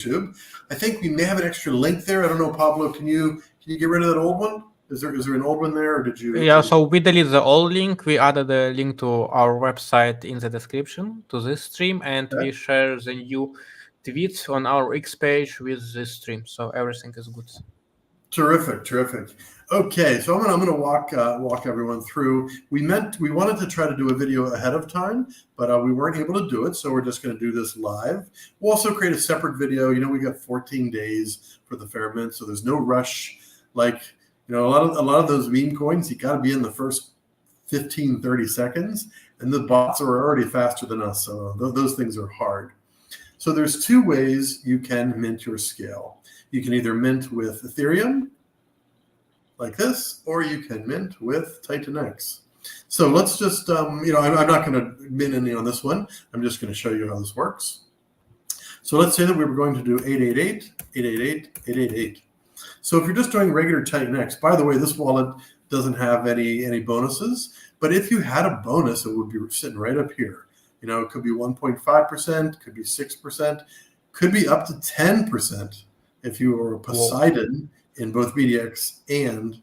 YouTube. I think we may have an extra link there. I don't know, Pablo. Can you get rid of that old one? Is there an old one there, or did you? Yeah, so we deleted the old link. We added the link to our website in the description to this stream, and we share the new tweets on our X page with this stream. So everything is good. Terrific. Okay, so I'm gonna walk everyone through. We wanted to try to do a video ahead of time, but we weren't able to do it, so we're just gonna do this live. We'll also create a separate video. We got 14 days for the fair mint, so there's no rush. Like, a lot of those meme coins, you got to be in the first 15, 30 seconds, and the bots are already faster than us, so those things are hard. So there's two ways you can mint your scale. You can either mint with Ethereum, like this, or you can mint with TitanX. So let's just, I'm not going to mint any on this one. I'm just going to show you how this works. So let's say that we were going to do 888, 888, 888. So if you're just doing regular TitanX, by the way, this wallet doesn't have any bonuses, but if you had a bonus, it would be sitting right up here. It could be 1.5%, could be 6%, could be up to 10% if you were a Poseidon in both BDX and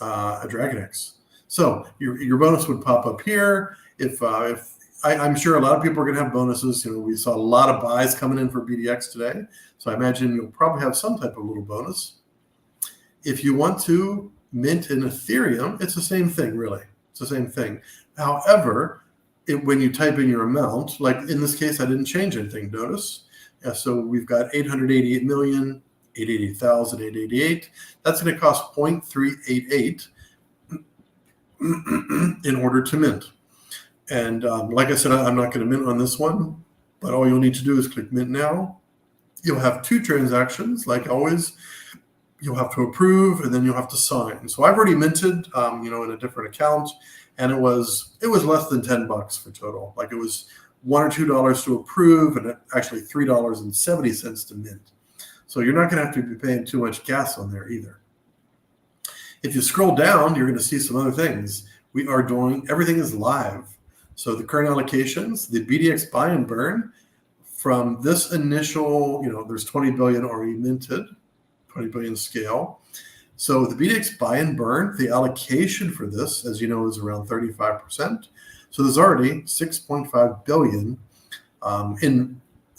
a DragonX. So your bonus would pop up here. If I'm sure a lot of people are going to have bonuses. We saw a lot of buys coming in for BDX today, so I imagine you'll probably have some type of little bonus. If you want to mint in Ethereum, it's the same thing, really. It's the same thing. However, when you type in your amount, like in this case, I didn't change anything, notice. So we've got 888 million, 888,000, 888. That's going to cost 0.388 in order to mint. And like I said, I'm not going to mint on this one, but all you'll need to do is click mint now. You'll have two transactions, like always. You'll have to approve, and then you'll have to sign. So I've already minted, in a different account, and it was less than $10 for total. Like it was $1 or $2 to approve, and actually $3.70 to mint. So you're not going to have to be paying too much gas on there either. If you scroll down, you're going to see some other things. We are doing everything is live. So the current allocations, the BDX buy and burn from this initial, there's 20 billion already minted. 20 billion scale. So the BDX buy and burn, the allocation for this, as you know, is around 35%. So there's already 6.5 billion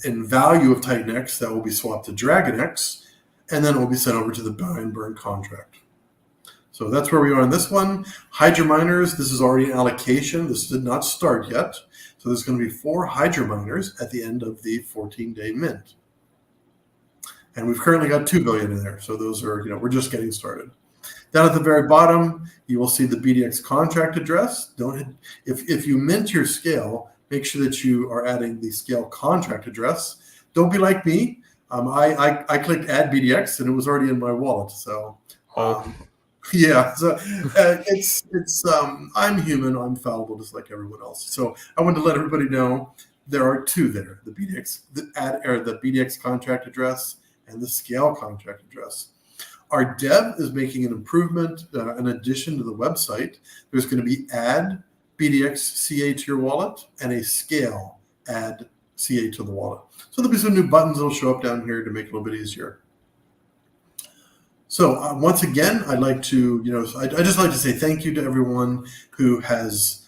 in value of TitanX that will be swapped to DragonX, and then it will be sent over to the buy and burn contract. So that's where we are on this one. Hydra miners, this is already an allocation. This did not start yet. So there's going to be 4 Hydra miners at the end of the 14-day mint. And we've currently got 2 billion in there. So those are, we're just getting started. Down at the very bottom, you will see the BDX contract address. If you mint your scale, make sure that you are adding the scale contract address. Don't be like me. I clicked add BDX and it was already in my wallet. So yeah, so I'm human. I'm fallible just like everyone else. So I wanted to let everybody know there are 2 there: the BDX contract address and the scale contract address. Our dev is making an improvement, an addition to the website. There's going to be add BDX CA to your wallet and a scale add CA to the wallet. So there'll be some new buttons that'll show up down here to make it a little bit easier. So once again, I'd like to, I just like to say thank you to everyone who has,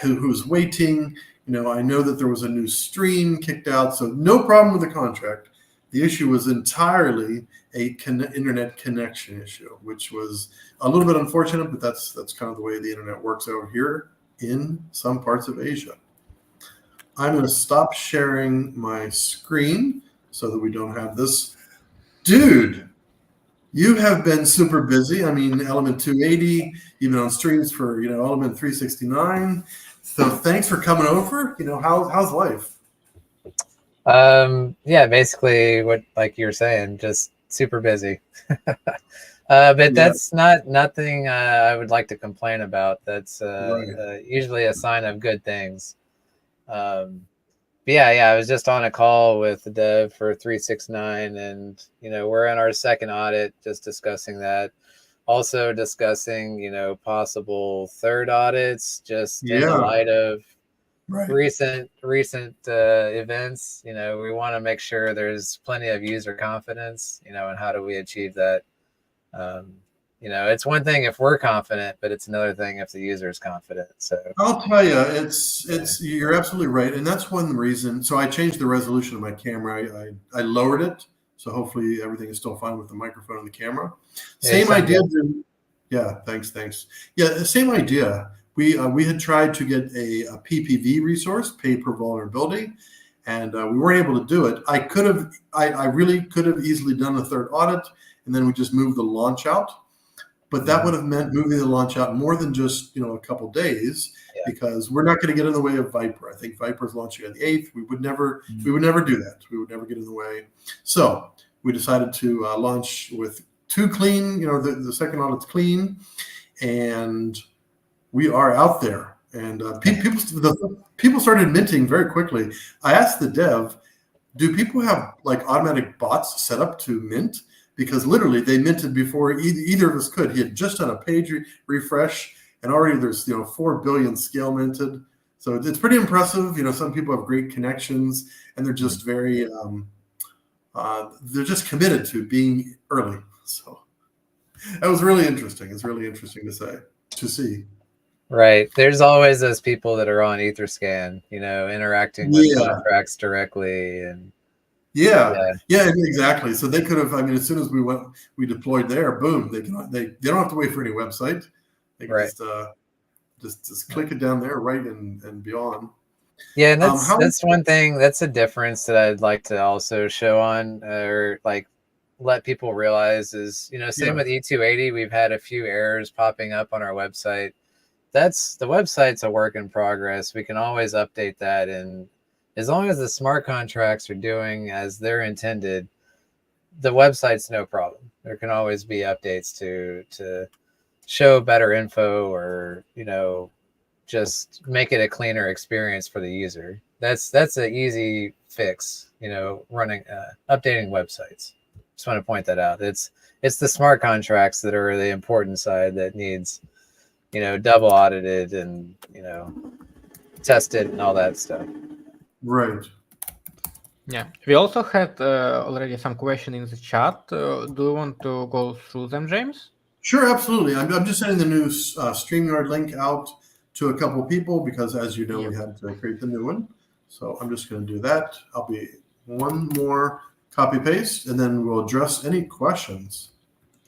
who's waiting. I know that there was a new stream kicked out, so no problem with the contract. The issue was entirely a internet connection issue, which was a little bit unfortunate, but that's kind of the way the internet works over here in some parts of Asia. I'm going to stop sharing my screen so that we don't have this. Dude, you have been super busy. I mean, Element 280, you've been on streams for, Element 369. So thanks for coming over. How's life? Yeah, basically what, like you were saying, just super busy. But that's nothing I would like to complain about. That's usually a sign of good things. Yeah, I was just on a call with the dev for 369, and we're in our second audit, just discussing that. Also discussing, possible third audits, just in the light of recent events. You know, we want to make sure there's plenty of user confidence. You know, and how do we achieve that? You know, it's one thing if we're confident, but it's another thing if the user is confident. So I'll tell you, it's you're absolutely right, and that's one reason. So I changed the resolution of my camera. I lowered it, so hopefully everything is still fine with the microphone and the camera. Same idea. Yeah, thanks. Yeah, the same idea. We had tried to get a PPV resource, pay per vulnerability, and we weren't able to do it. I really could have easily done a third audit, and then we just moved the launch out. But that would have meant moving the launch out more than just a couple days, because we're not going to get in the way of Viper. I think Viper is launching on the 8th. We would never do that. We would never get in the way. So we decided to launch with 2 clean. The second audit's clean, and we are out there. And people started minting very quickly. I asked the dev, do people have like automatic bots set up to mint? Because literally they minted before either of us could. He had just done a page refresh, and already there's 4 billion scale minted. So it's pretty impressive. Some people have great connections, and they're just very they're just committed to being early. So that was really interesting. It's really interesting to see. Right. There's always those people that are on Etherscan, interacting with contracts directly, and yeah, exactly. So they could have. I mean, as soon as we deployed there, boom. They don't have to wait for any website. They can just click it down there, right, and beyond. Yeah, and that's one thing. That's a difference that I'd like to also show on, or like let people realize is, same with E280. We've had a few errors popping up on our website. The website's a work in progress. We can always update that, and as long as the smart contracts are doing as they're intended, the website's no problem. There can always be updates to show better info, or just make it a cleaner experience for the user. That's an easy fix. Running updating websites. Just want to point that out. It's the smart contracts that are the important side that needs double audited and tested and all that stuff. Right. Yeah, we also had already some question in the chat. Do you want to go through them, James? Sure, absolutely. I'm just sending the new StreamYard link out to a couple of people because, as you know, we had to create the new one. So I'm just going to do that. I'll be one more copy paste, and then we'll address any questions.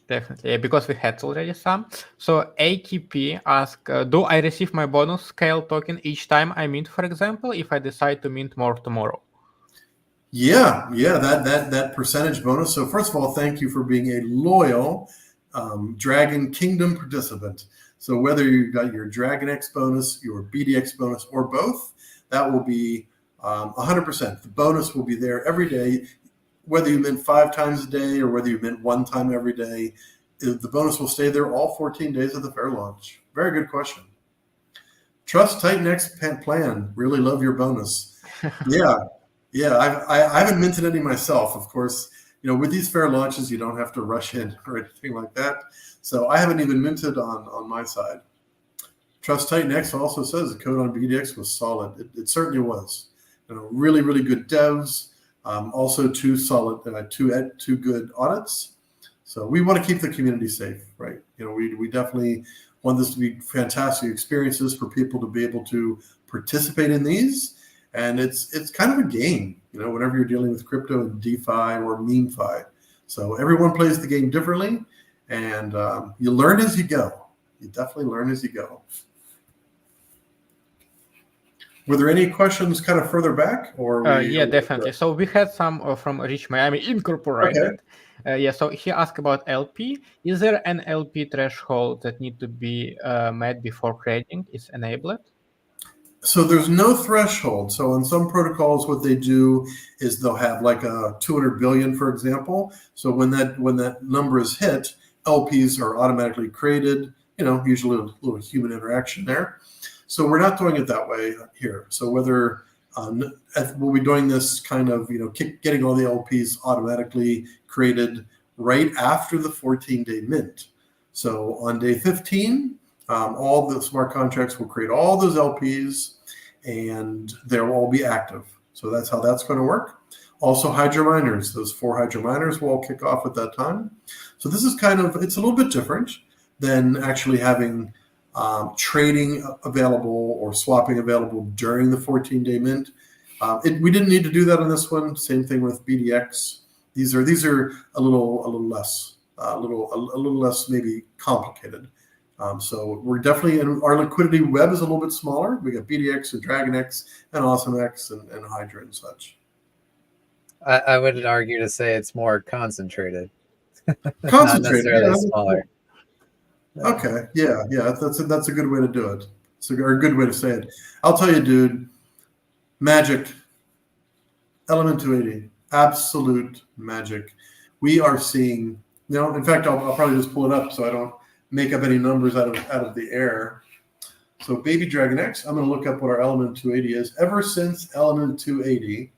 Definitely, because we had already some. So ATP asked, do I receive my bonus scale token each time I mint, for example, if I decide to mint more tomorrow? Yeah, that percentage bonus. So first of all, thank you for being a loyal Dragon Kingdom participant. So whether you got your Dragon X bonus, your BDX bonus, or both, that will be 100%. The bonus will be there every day. Whether you mint 5 times a day or whether you mint 1 time every day, the bonus will stay there all 14 days of the fair launch. Very good question. Trust Titan X plan. Really love your bonus. Yeah. I haven't minted any myself. Of course, with these fair launches, you don't have to rush in or anything like that. So I haven't even minted on my side. Trust Titan X also says the code on BDX was solid. It certainly was. Really, really good devs. Also 2 solid, 2 good audits. So we want to keep the community safe, right? We definitely want this to be fantastic experiences for people to be able to participate in these. And it's kind of a game, whenever you're dealing with crypto and DeFi or MemeFi. So everyone plays the game differently, and you learn as you go. You definitely learn as you go. Were there any questions kind of further back? Yeah, definitely. So we had some from Rich Miami Incorporated. Okay. So he asked about LP. Is there an LP threshold that need to be met before trading is enabled? So there's no threshold. So on some protocols, what they do is they'll have like a 200 billion, for example. So when that number is hit, LPs are automatically created. Usually a little human interaction there. So we're not doing it that way here. So whether we'll be doing this kind of, getting all the LPs automatically created right after the 14-day mint. So on day 15, all the smart contracts will create all those LPs, and they'll all be active. So that's how that's going to work. Also, hydro miners, those 4 hydro miners will all kick off at that time. So this is it's a little bit different than actually having trading available or swapping available during the 14-day mint. We didn't need to do that on this one. Same thing with BDX. These are a little less maybe complicated. So we're definitely our liquidity web is a little bit smaller. We got BDX and DragonX and AwesomeX and Hydra and such. I would argue to say it's more concentrated. Concentrated, not necessarily smaller. Okay, yeah, that's a good way to do it. It's a good way to say it. I'll tell you, dude, magic, Element 280, absolute magic. We are seeing, in fact, I'll probably just pull it up so I don't make up any numbers out of the air. So Baby Dragon X, I'm going to look up what our Element 280 is. Ever since Element 280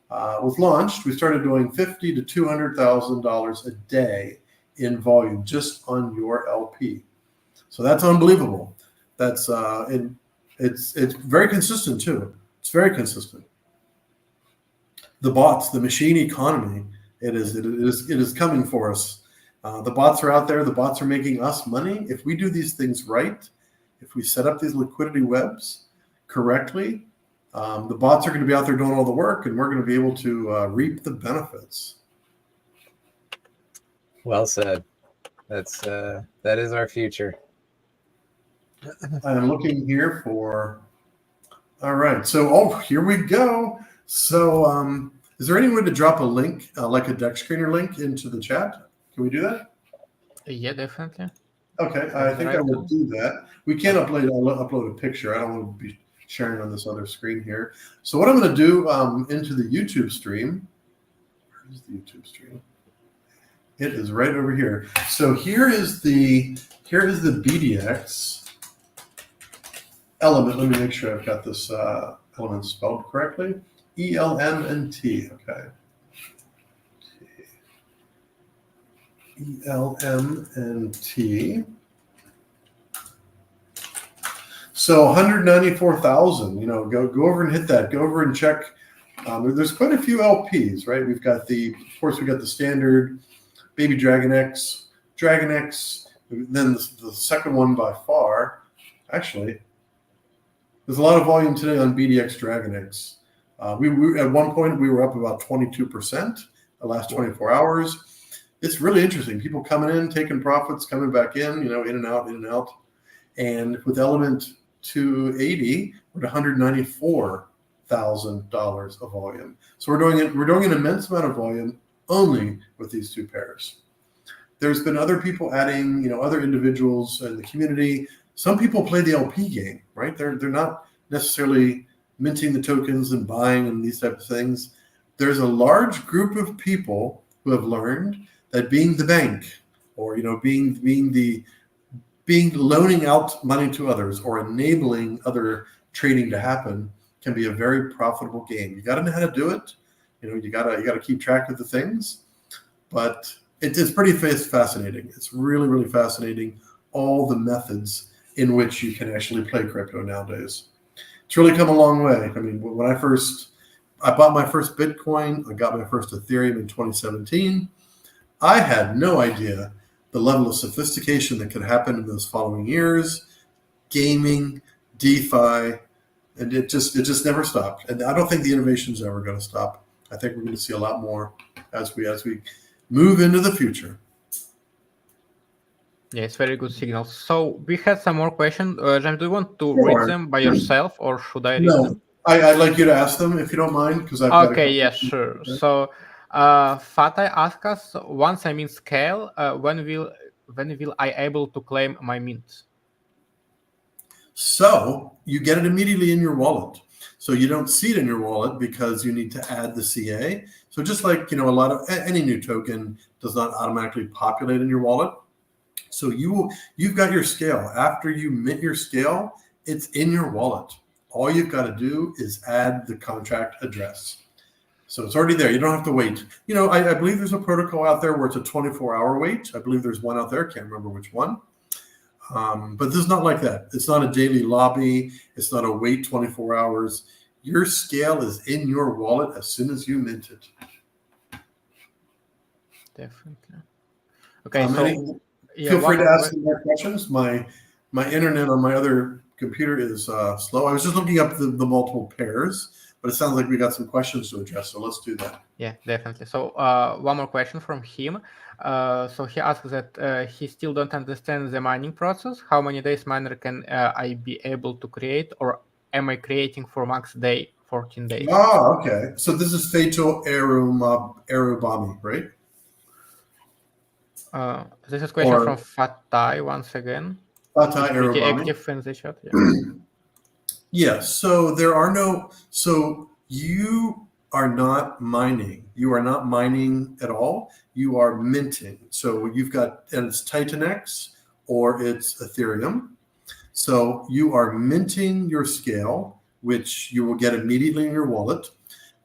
was launched, we started doing $50,000 to $200,000 a day in volume just on your LP. So that's unbelievable. That's it's very consistent too. It's very consistent. The bots, the machine economy, it is coming for us. The bots are out there. The bots are making us money. If we do these things right, if we set up these liquidity webs correctly, the bots are going to be out there doing all the work, and we're going to be able to reap the benefits. Well said. That is our future. I'm looking here for. All right. So, here we go. So, is there any way to drop a link, like a deck screener link, into the chat? Can we do that? Yeah, definitely. Okay, I think I will do that. We can't upload a picture. I don't want to be sharing on this other screen here. So what I'm going to do into the YouTube stream. Where is the YouTube stream? It is right over here. So here is the BDX element. Let me make sure I've got this element spelled correctly. ELMNT. Okay. ELMNT. So 194,000. Go over and hit that. Go over and check. There's quite a few LPs, right? We've got of course, we got the standard Baby Dragon X, then the second one by far. Actually, there's a lot of volume today on BDX Dragon X. We at one point we were up about 22% the last 24 hours. It's really interesting. People coming in, taking profits, coming back in, in and out. And with Element 280, we're at $194,000 of volume. So we're doing an immense amount of volume only with these two pairs. There's been other people adding, other individuals in the community. Some people play the LP game, right? They're not necessarily minting the tokens and buying and these types of things. There's a large group of people who have learned that being the bank, or being loaning out money to others or enabling other trading to happen can be a very profitable game. You got to know how to do it. You got to keep track of the things, but it's pretty fascinating. It's really, really fascinating, all the methods in which you can actually play crypto nowadays. It's really come a long way. I mean, when I bought my first Bitcoin, I got my first Ethereum in 2017. I had no idea the level of sophistication that could happen in those following years, gaming, DeFi, and it just never stopped. And I don't think the innovation is ever going to stop. I think we're going to see a lot more as we move into the future. Yeah, it's very good signal. So we had some more questions. James, do you want to read them by yourself, or should I read them? I'd like you to ask them if you don't mind, because I've got yeah, sure. So Fatah asks us, once I mint scale, when will I able to claim my mint? So you get it immediately in your wallet. So you don't see it in your wallet because you need to add the CA. So just like, a lot of any new token does not automatically populate in your wallet. So you've got your scale. After you mint your scale, it's in your wallet. All you've got to do is add the contract address. So it's already there. You don't have to wait. I believe there's a protocol out there where it's a 24-hour wait. I believe there's one out there. Can't remember which one. But this is not like that. It's not a daily lobby. It's not a wait 24 hours. Your scale is in your wallet as soon as you mint it. Definitely. Okay, so feel free to ask more questions. My internet on my other computer is slow. I was just looking up the multiple pairs, but it sounds like we got some questions to address. So let's do that. Yeah, definitely. So one more question from him. So he asks that he still don't understand the mining process. How many days miner can I be able to create, or am I creating for max day 14 days? Oh, okay. So this is Fatal Arubami, right? This is a question from Fatai once again. Fatai pretty Arubami. Active in the chat. Yeah. Yes. So there are no. So you are not mining. You are not mining at all. You are minting. So you've got, and it's Titanex or it's Ethereum. So you are minting your scale, which you will get immediately in your wallet.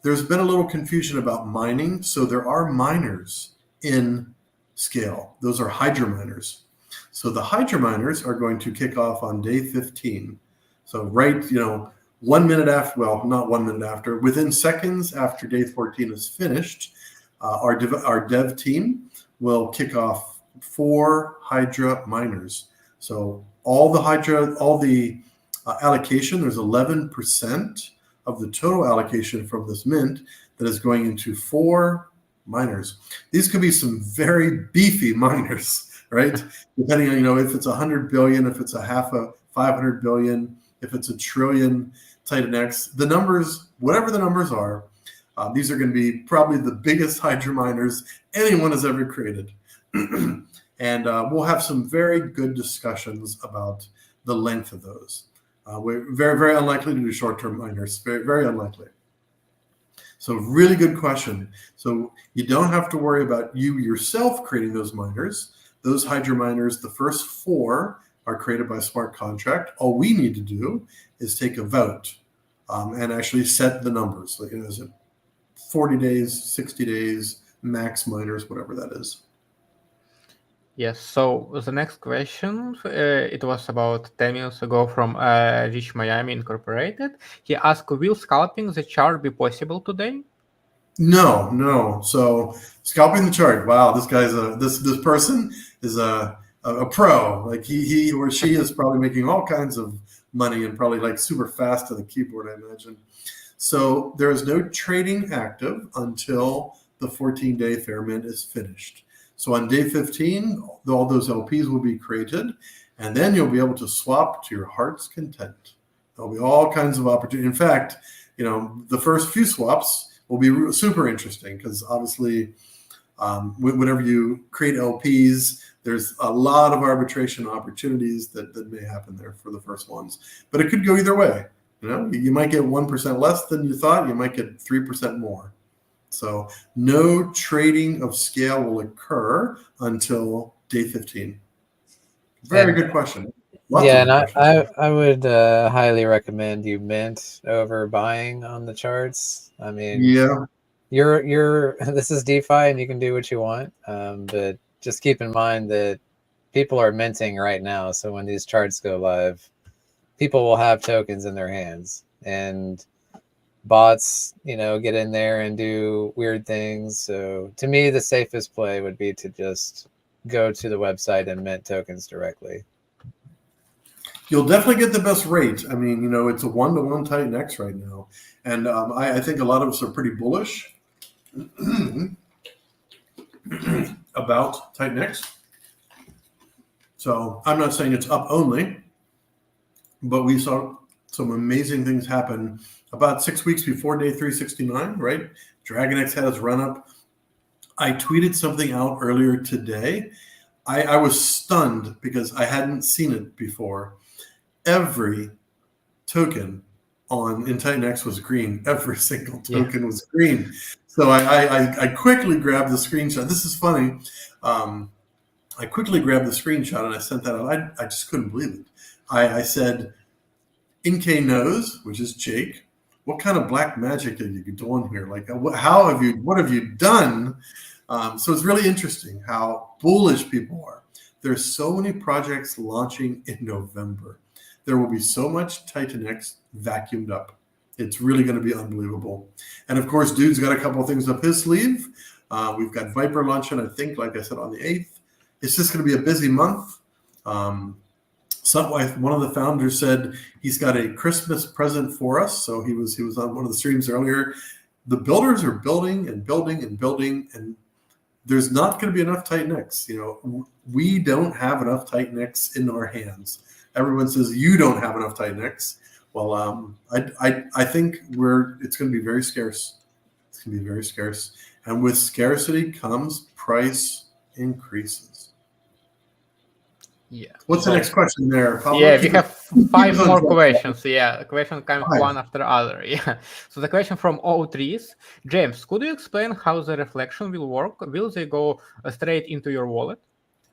There's been a little confusion about mining. So there are miners in scale. Those are Hydra miners. So the Hydra miners are going to kick off on day 15. So right, 1 minute after, well, not 1 minute after, within seconds after day 14 is finished, our dev team will kick off 4 Hydra miners. So all the allocation, there's 11% of the total allocation from this mint that is going into 4 miners. These could be some very beefy miners, right? Depending on, if it's 100 billion, if it's a half a 500 billion, if it's a trillion Titanex, the numbers, whatever the numbers are, these are going to be probably the biggest Hydra miners anyone has ever created. And we'll have some very good discussions about the length of those. We're very, very unlikely to do short-term miners, very, very unlikely. So really good question. So you don't have to worry about you yourself creating those miners. Those Hydra miners, the first 4 are created by smart contract. All we need to do is take a vote and actually set the numbers. Like, is it 40 days, 60 days, max miners, whatever that is. Yes. So the next question, it was about 10 minutes ago from Rich Miami Incorporated. He asked, will scalping the chart be possible today? No. So scalping the chart. Wow, this guy's this person is a pro. Like he or she is probably making all kinds of money and probably like super fast to the keyboard, I imagine. So there is no trading active until the 14-day fair mint is finished. So on day 15, all those LPs will be created, and then you'll be able to swap to your heart's content. There'll be all kinds of opportunity. In fact, the first few swaps will be super interesting because obviously, whenever you create LPs, there's a lot of arbitration opportunities that may happen there for the first ones. But it could go either way. You might get 1% less than you thought. You might get 3% more. So no trading of scale will occur until day 15. Very good question. And I would highly recommend you mint over buying on the charts. I mean, yeah, you're this is DeFi and you can do what you want, but just keep in mind that people are minting right now. So when these charts go live, people will have tokens in their hands, and bots, get in there and do weird things. So to me, the safest play would be to just go to the website and mint tokens directly. You'll definitely get the best rate. I mean, it's a 1-to-1 Titanex right now. And I think a lot of us are pretty bullish about Titanex. So I'm not saying it's up only, but we saw some amazing things happen about 6 weeks before day 369, right? DragonX had its run up. I tweeted something out earlier today. I was stunned because I hadn't seen it before. Every token in Titanex was green. Every single token was green. So I quickly grabbed the screenshot. This is funny. I quickly grabbed the screenshot and I sent that out. I just couldn't believe it. I said, NK knows, which is Jake, what kind of black magic are you doing here? Like, what have you done? So it's really interesting how bullish people are. There's so many projects launching in November. There will be so much Titan X vacuumed up. It's really going to be unbelievable. And of course, dude's got a couple of things up his sleeve. We've got Viper launching, I think, like I said, on the 8th. It's just going to be a busy month. One of the founders said he's got a Christmas present for us. So he was on one of the streams earlier. The builders are building and building and building, and there's not going to be enough Titan X. We don't have enough Titan X in our hands. Everyone says you don't have enough Titan X. Well, I think it's going to be very scarce. It's going to be very scarce, and with scarcity comes price increases. Yeah. What's the next question there, Pablo? Yeah, we have 5 more questions. Yeah, question coming one after other. Yeah. So the question from O3 is, James, could you explain how the reflection will work? Will they go straight into your wallet?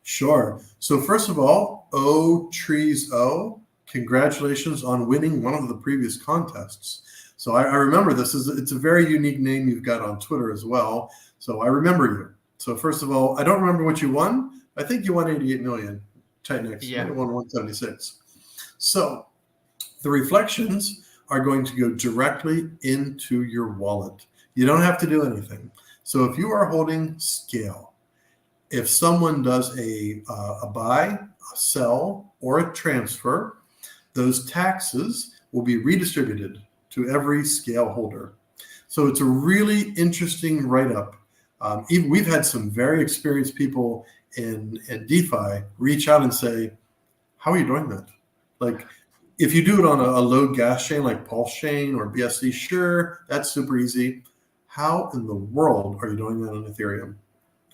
Sure. So first of all, O3O, congratulations on winning one of the previous contests. So I remember this. It's a very unique name you've got on Twitter as well. So I remember you. So first of all, I don't remember what you won. I think you won 88 million. Titan X, yeah. You won 176. So the reflections are going to go directly into your wallet. You don't have to do anything. So if you are holding scale, if someone does a buy, a sell, or a transfer, those taxes will be redistributed to every scale holder. So it's a really interesting write-up. We've had some very experienced people in DeFi reach out and say, how are you doing that? Like, if you do it on a low gas chain like Pulse Chain or BSC, sure, that's super easy. How in the world are you doing that on Ethereum?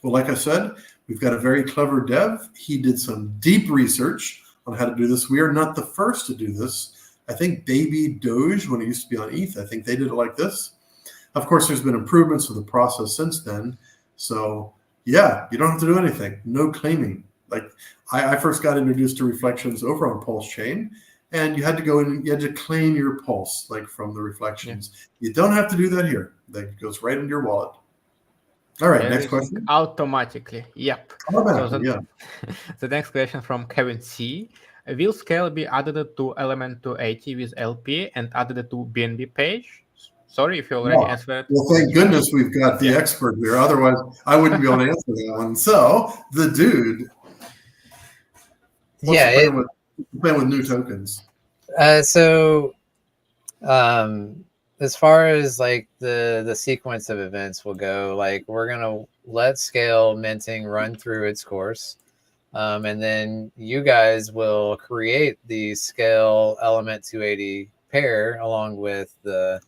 Well, like I said, we've got a very clever dev. He did some deep research on how to do this. We are not the first to do this. I think Baby Doge, when it used to be on ETH, I think they did it like this. Of course, there's been improvements to the process since then. So yeah, you don't have to do anything. No claiming. Like I first got introduced to reflections over on Pulse Chain, and you had to go in and you had to claim your pulse, like from the reflections. Yeah. You don't have to do that here. That goes right into your wallet. All right, next question. Automatically. Yep. The next question from Kevin C. Will scale be added to element 280 with LP and added to BNB page? Sorry if you already answered. Well, thank goodness we've got the expert here. Otherwise, I wouldn't be able to answer that one. So, the dude. Playing with new tokens. As far as like the sequence of events will go, like we're gonna let scale minting run through its course, and then you guys will create the scale element 280 pair along with the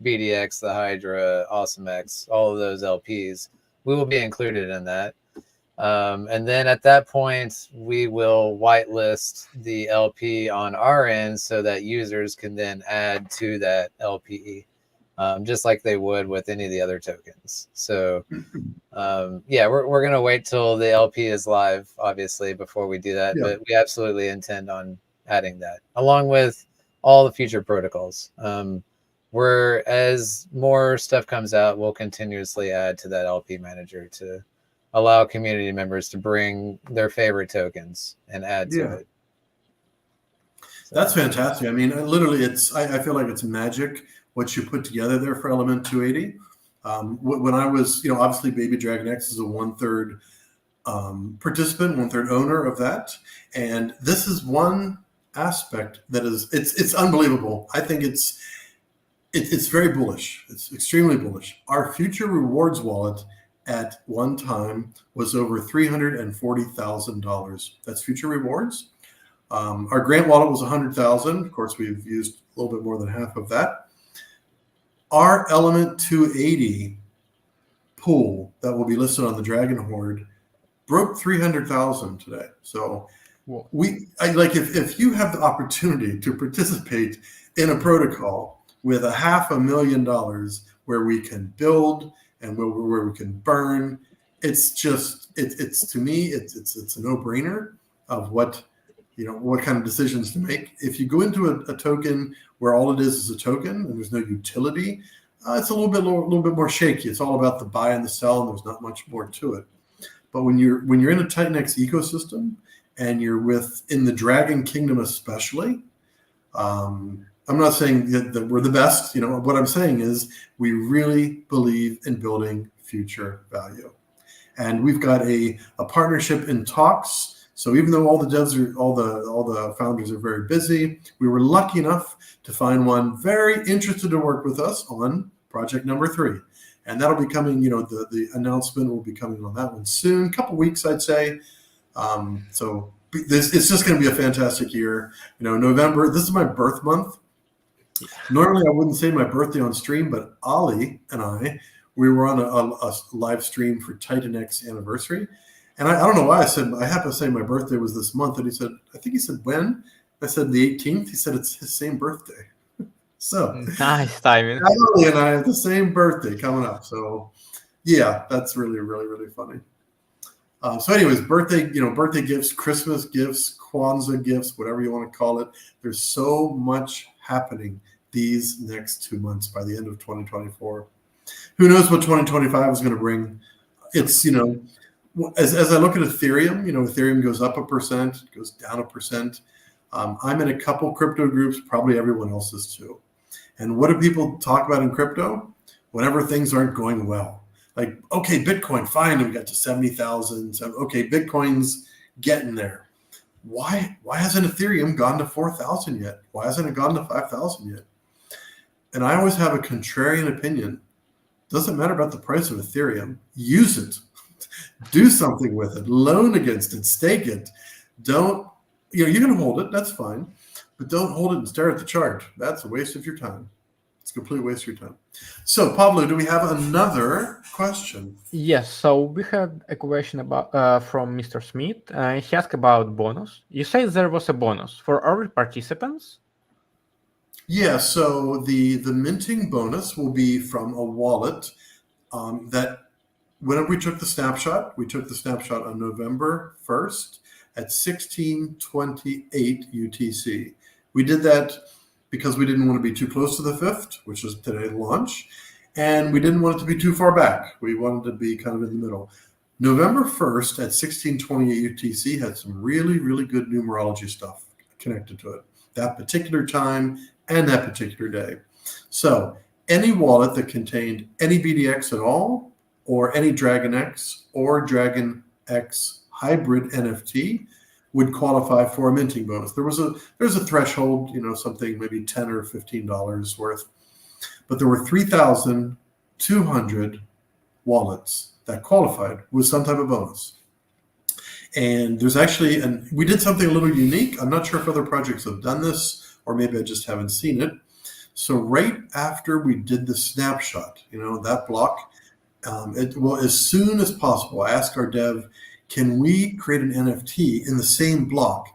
BDX, the Hydra, AwesomeX, all of those LPs. We will be included in that. And then at that point, we will whitelist the LP on our end so that users can then add to that LP, just like they would with any of the other tokens. So we're going to wait till the LP is live, obviously, before we do that. But we absolutely intend on adding that, along with all the future protocols. As more stuff comes out, we'll continuously add to that LP manager to allow community members to bring their favorite tokens and add to it. So, that's fantastic. I mean, literally, I feel like it's magic what you put together there for Element 280. When I was, obviously Baby Dragon X is a 1/3 participant, 1/3 owner of that. And this is one aspect that it's unbelievable. I think it's very bullish. It's extremely bullish. Our future rewards wallet at one time was over $340,000. That's future rewards. Our grant wallet was 100,000. Of course, we've used a little bit more than half of that. Our Element 280 pool that will be listed on the Dragon Horde broke 300,000 today. So if you have the opportunity to participate in a protocol with $500,000 where we can build and where we can burn, it's to me it's a no-brainer of what kind of decisions to make. If you go into a token where all it is a token and there's no utility, it's a little bit more shaky. It's all about the buy and the sell, and there's not much more to it. But when you're in a Titan X ecosystem and you're in the Dragon Kingdom especially, I'm not saying that we're the best. What I'm saying is we really believe in building future value, and we've got a partnership in talks. So even though all the founders are very busy, we were lucky enough to find one very interested to work with us on project number 3. And that'll be coming, the announcement will be coming on that one soon, couple weeks, I'd say. So it's just going to be a fantastic year. November, this is my birth month. Normally I wouldn't say my birthday on stream, but Ali and we were on a live stream for Titan X anniversary. And I don't know why I happened to say my birthday was this month. And he said, when? I said the 18th. He said it's his same birthday. So nice timing. Ali and I have the same birthday coming up. So yeah, that's really, really, really funny. So anyways, birthday gifts, Christmas gifts, Kwanzaa gifts, whatever you want to call it. There's so much happening these next 2 months by the end of 2024. Who knows what 2025 is going to bring? It's, as I look at Ethereum, Ethereum goes up 1%, goes down 1%. I'm in a couple crypto groups, probably everyone else is too. And what do people talk about in crypto? Whenever things aren't going well. Like, okay, Bitcoin, fine, we got to 70,000. So, okay, Bitcoin's getting there. Why hasn't Ethereum gone to 4,000 yet? Why hasn't it gone to 5,000 yet? And I always have a contrarian opinion. Doesn't matter about the price of Ethereum. Use it. Do something with it. Loan against it. Stake it. Don't, you can hold it. That's fine. But don't hold it and stare at the chart. That's a waste of your time. It's a complete waste of your time. So, Pablo, do we have another question? Yes. So we had a question about from Mr. Smith. He asked about bonus. You said there was a bonus for early participants? Yeah. So the minting bonus will be from a wallet that whenever we took the snapshot on November 1st at 16:28 UTC. We did that because we didn't want to be too close to the 5th, which is today's launch, and we didn't want it to be too far back. We wanted to be kind of in the middle. November 1st at 16:28 UTC had some really, really good numerology stuff connected to it, that particular time and that particular day. So any wallet that contained any BDX at all, or any Dragon X or Dragon X hybrid NFT would qualify for a minting bonus. There's a threshold, something maybe $10 or $15 worth, but there were 3,200 wallets that qualified with some type of bonus. And there's actually, and we did something a little unique. I'm not sure if other projects have done this, or maybe I just haven't seen it. So right after we did the snapshot, that block, as soon as possible, I asked our dev, can we create an NFT in the same block?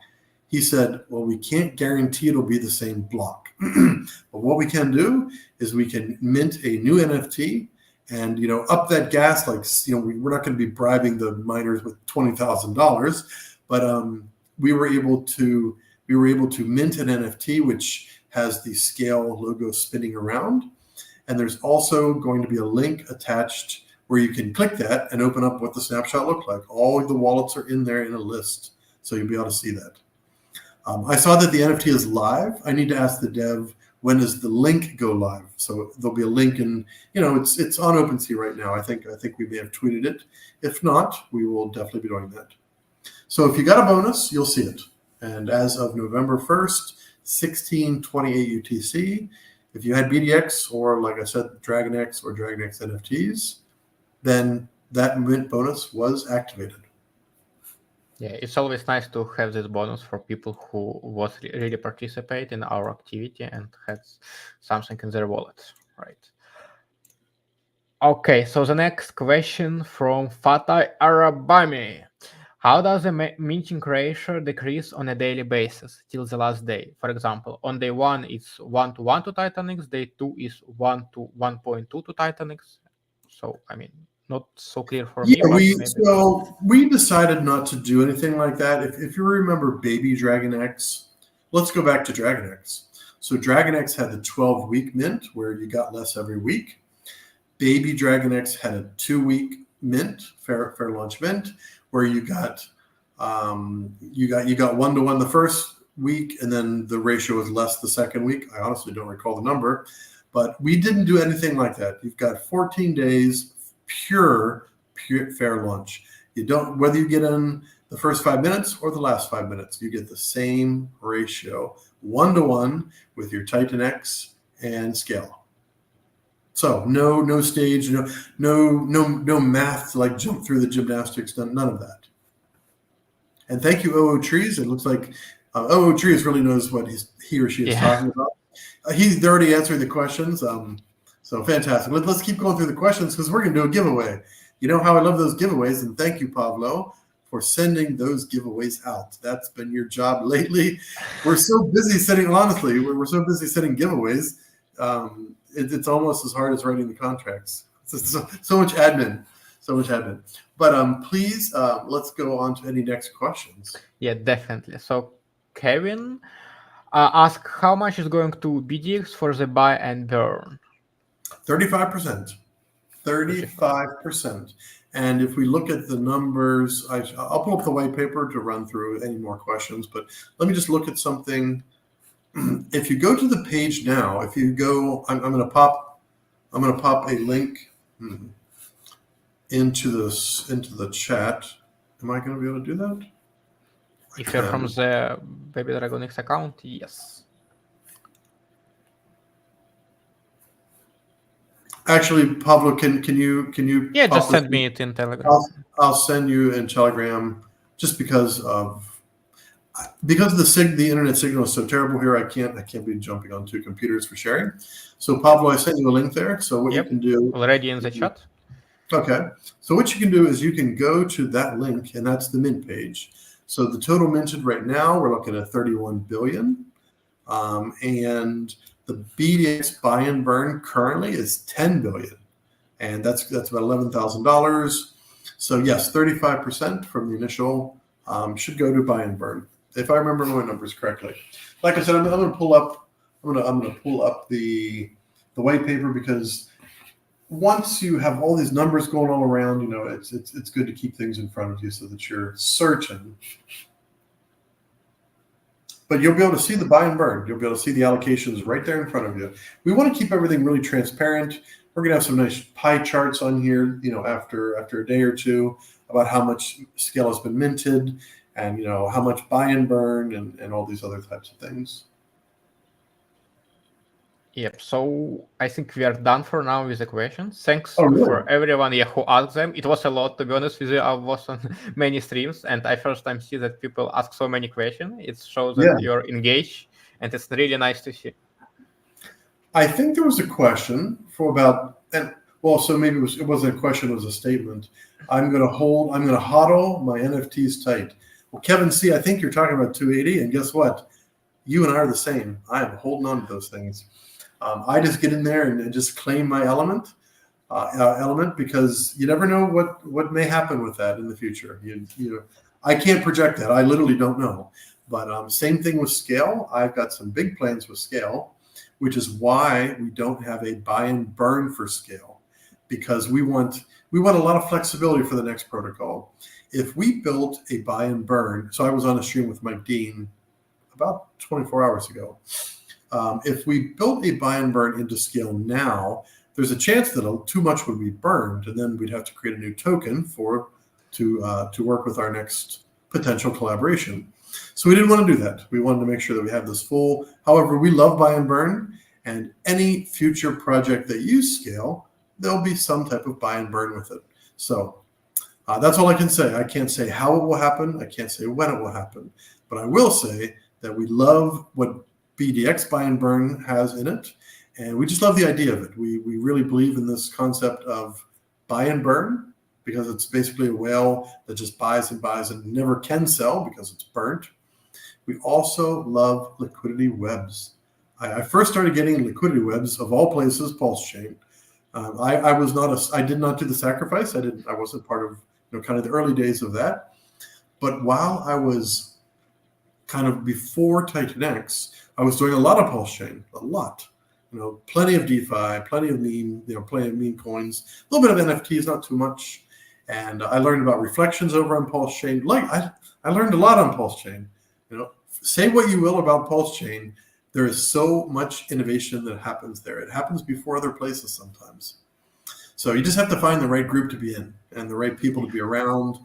He said, well, we can't guarantee it'll be the same block. But what we can do is we can mint a new NFT and, up that gas, like, we're not going to be bribing the miners with $20,000, but we were able to mint an NFT, which has the scale logo spinning around. And there's also going to be a link attached where you can click that and open up what the snapshot looked like. All of the wallets are in there in a list, so you'll be able to see that. I saw that the NFT is live. I need to ask the dev, when does the link go live? So there'll be a link, and it's on OpenSea right now. I think we may have tweeted it. If not, we will definitely be doing that. So if you got a bonus, you'll see it. And as of November 1st, 16:28 UTC, if you had BDX or, like I said, Dragon X or Dragon X NFTs, then that mint bonus was activated. Yeah, it's always nice to have this bonus for people who was really participate in our activity and had something in their wallet, right? Okay, so the next question from Fatah Arabami. How does the minting ratio decrease on a daily basis till the last day? For example, on day 1, it's 1:1 to Titanix, day 2 is 1:1.2 to Titanix. So, not so clear for me. We decided not to do anything like that. If you remember Baby Dragon X, let's go back to Dragon X. So Dragon X had the 12-week mint where you got less every week. Baby Dragon X had a 2-week mint, fair launch mint, where you got 1-to-1 the first week, and then the ratio was less the second week. I honestly don't recall the number, but we didn't do anything like that. You've got 14 days pure fair launch. You don't, whether you get in the first 5 minutes or the last 5 minutes, you get the same ratio, 1-to-1 with your Titan X and scale. So no stage, no math to like jump through the gymnastics, none of that. And thank you, OO Trees. It looks like OO Trees really knows what he or she is talking about. He's already answered the questions. So fantastic. Let's keep going through the questions because we're going to do a giveaway. You know how I love those giveaways, and thank you, Pablo, for sending those giveaways out. That's been your job lately. We're so busy setting, honestly, we're so busy setting giveaways. It's almost as hard as writing the contracts. So much admin. But please, let's go on to any next questions. Yeah, definitely. So Kevin asked, how much is going to BDX for the buy and burn? 35%. 35%. And if we look at the numbers, I'll pull up the white paper to run through any more questions, but let me just look at something. If you go to the page now, if you go, I'm going to pop a link into the chat. Am I going to be able to do that? If you're from the Baby Dragon X account, yes. Actually, Pablo, can you? Yeah, just send me it in Telegram. I'll send you in Telegram just because the internet signal is so terrible here. I can't be jumping on 2 computers for sharing. So Pablo, I sent you a link there. So what you can do already in the chat. Okay. So what you can do is you can go to that link, and that's the mint page. So the total minted right now, we're looking at 31 billion. And the BDX buy and burn currently is 10 billion. And that's about $11,000. So yes, 35% from the initial should go to buy and burn, if I remember my numbers correctly. Like I said, I'm going to pull up the white paper, because once you have all these numbers going all around, it's good to keep things in front of you so that you're searching. But you'll be able to see the buy and burn. You'll be able to see the allocations right there in front of you. We want to keep everything really transparent. We're going to have some nice pie charts on here, after a day or two, about how much scale has been minted, and how much buy and burn, and all these other types of things. Yep. So I think we are done for now with the questions. Thanks really? for everyone who asked them. It was a lot, to be honest with you. I was on many streams, and I first time see that people ask so many questions. It shows that you're engaged, and it's really nice to see. I think there was a question so maybe it wasn't a question, it was a statement. I'm going to hodl my NFTs tight. Well, Kevin C., I think you're talking about 280, and guess what? You and I are the same. I am holding on to those things. I just get in there and just claim my element, because you never know what may happen with that in the future. I can't project that. I literally don't know. But same thing with scale. I've got some big plans with scale, which is why we don't have a buy and burn for scale, because we want a lot of flexibility for the next protocol. If we built a buy and burn, so I was on a stream with Mike Dean about 24 hours ago. If we built a buy and burn into scale now, there's a chance that too much would be burned, and then we'd have to create a new token to work with our next potential collaboration. So we didn't want to do that. We wanted to make sure that we have this full. However, we love buy and burn, and any future project that use scale, there'll be some type of buy and burn with it. So that's all I can say. I can't say how it will happen. I can't say when it will happen. But I will say that we love what BDX buy and burn has in it, and we just love the idea of it. We really believe in this concept of buy and burn, because it's basically a whale that just buys and never can sell because it's burnt. We also love liquidity webs. I first started getting liquidity webs, of all places, Pulse Chain. I did not do the sacrifice. I wasn't part of kind of the early days of that. But while I was kind of before Titan X, I was doing a lot of Pulse Chain, a lot. Plenty of DeFi, plenty of meme coins, a little bit of NFTs, not too much. And I learned about reflections over on Pulse Chain. Like I learned a lot on Pulse Chain. You know, say what you will about Pulse Chain, there is so much innovation that happens there. It happens before other places sometimes. So you just have to find the right group to be in and the right people to be around,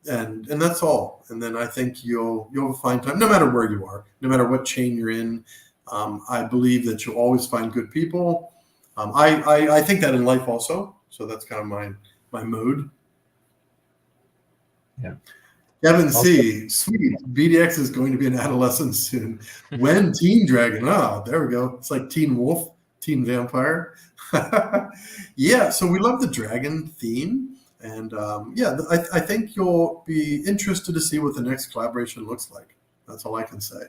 and that's all. And then I think you'll find time, no matter where you are, no matter what chain you're in. I believe that you'll always find good people. I think that in life also. So that's kind of my mood. Yeah. Kevin C. Sweet. BDX is going to be an adolescent soon. When Teen Dragon? Oh, there we go. It's like Teen Wolf, Teen Vampire. Yeah, so we love the dragon theme. And I think you'll be interested to see what the next collaboration looks like. That's all I can say.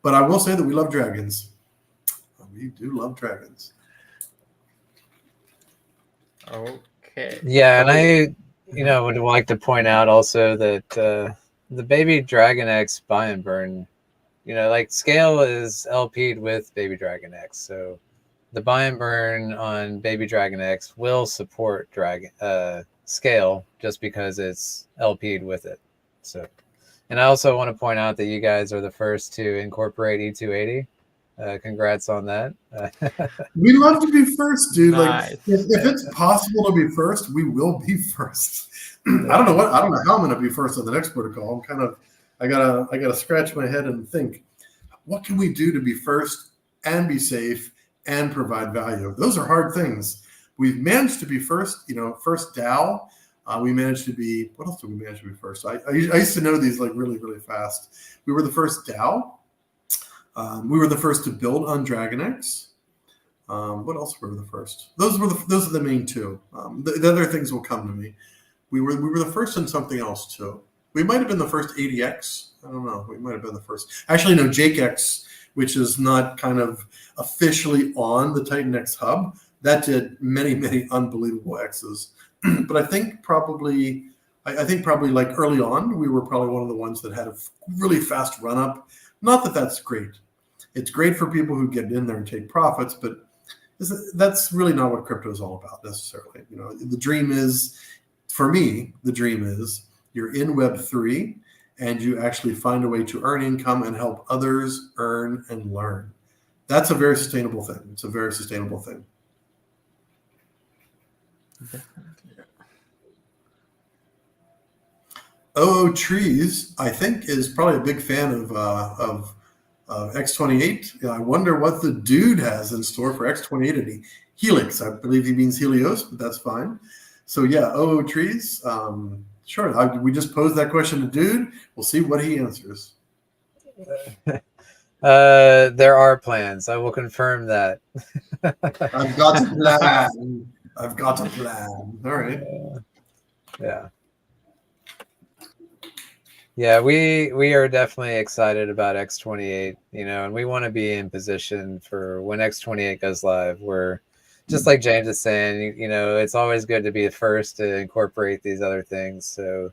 But I will say that we love dragons. We do love dragons. Okay. Yeah, and I would like to point out also that the Baby Dragon X buy and burn, like Scale is LP'd with Baby Dragon X, so the buy and burn on Baby Dragon X will support Scale just because it's LP'd with it. So, and I also want to point out that you guys are the first to incorporate E280. Congrats on that. We love to be first, dude. Nice. Like if it's possible to be first, we will be first. I don't know how I'm going to be first on the next protocol. I gotta scratch my head and think, what can we do to be first and be safe and provide value? Those are hard things. We've managed to be first. First DAO. We managed to be. What else did we manage to be first? I used to know these like really, really fast. We were the first DAO. We were the first to build on DragonX. What else were the first? Those are the main two. The other things will come to me. We were the first in something else too. We might have been the first ADX. I don't know. We might have been the first. Actually, no, JakeX, which is not kind of officially on the Titan X hub. That did many, many unbelievable X's. But I think probably like early on, we were probably one of the ones that had a really fast run up. Not that that's great. It's great for people who get in there and take profits, but that's really not what crypto is all about necessarily. The dream is, for me, you're in Web3 and you actually find a way to earn income and help others earn and learn. That's a very sustainable thing. It's a very sustainable thing. Trees, I think, is probably a big fan of X28. I wonder what the dude has in store for X28 and Helix. I believe he means Helios, but that's fine. So yeah, Trees. Sure. We just posed that question to dude. We'll see what he answers. There are plans. I will confirm that. I've got a plan. I've got a plan. All right. Yeah. Yeah, we are definitely excited about X28, and we want to be in position for when X28 goes live. We're just like James is saying, it's always good to be the first to incorporate these other things. So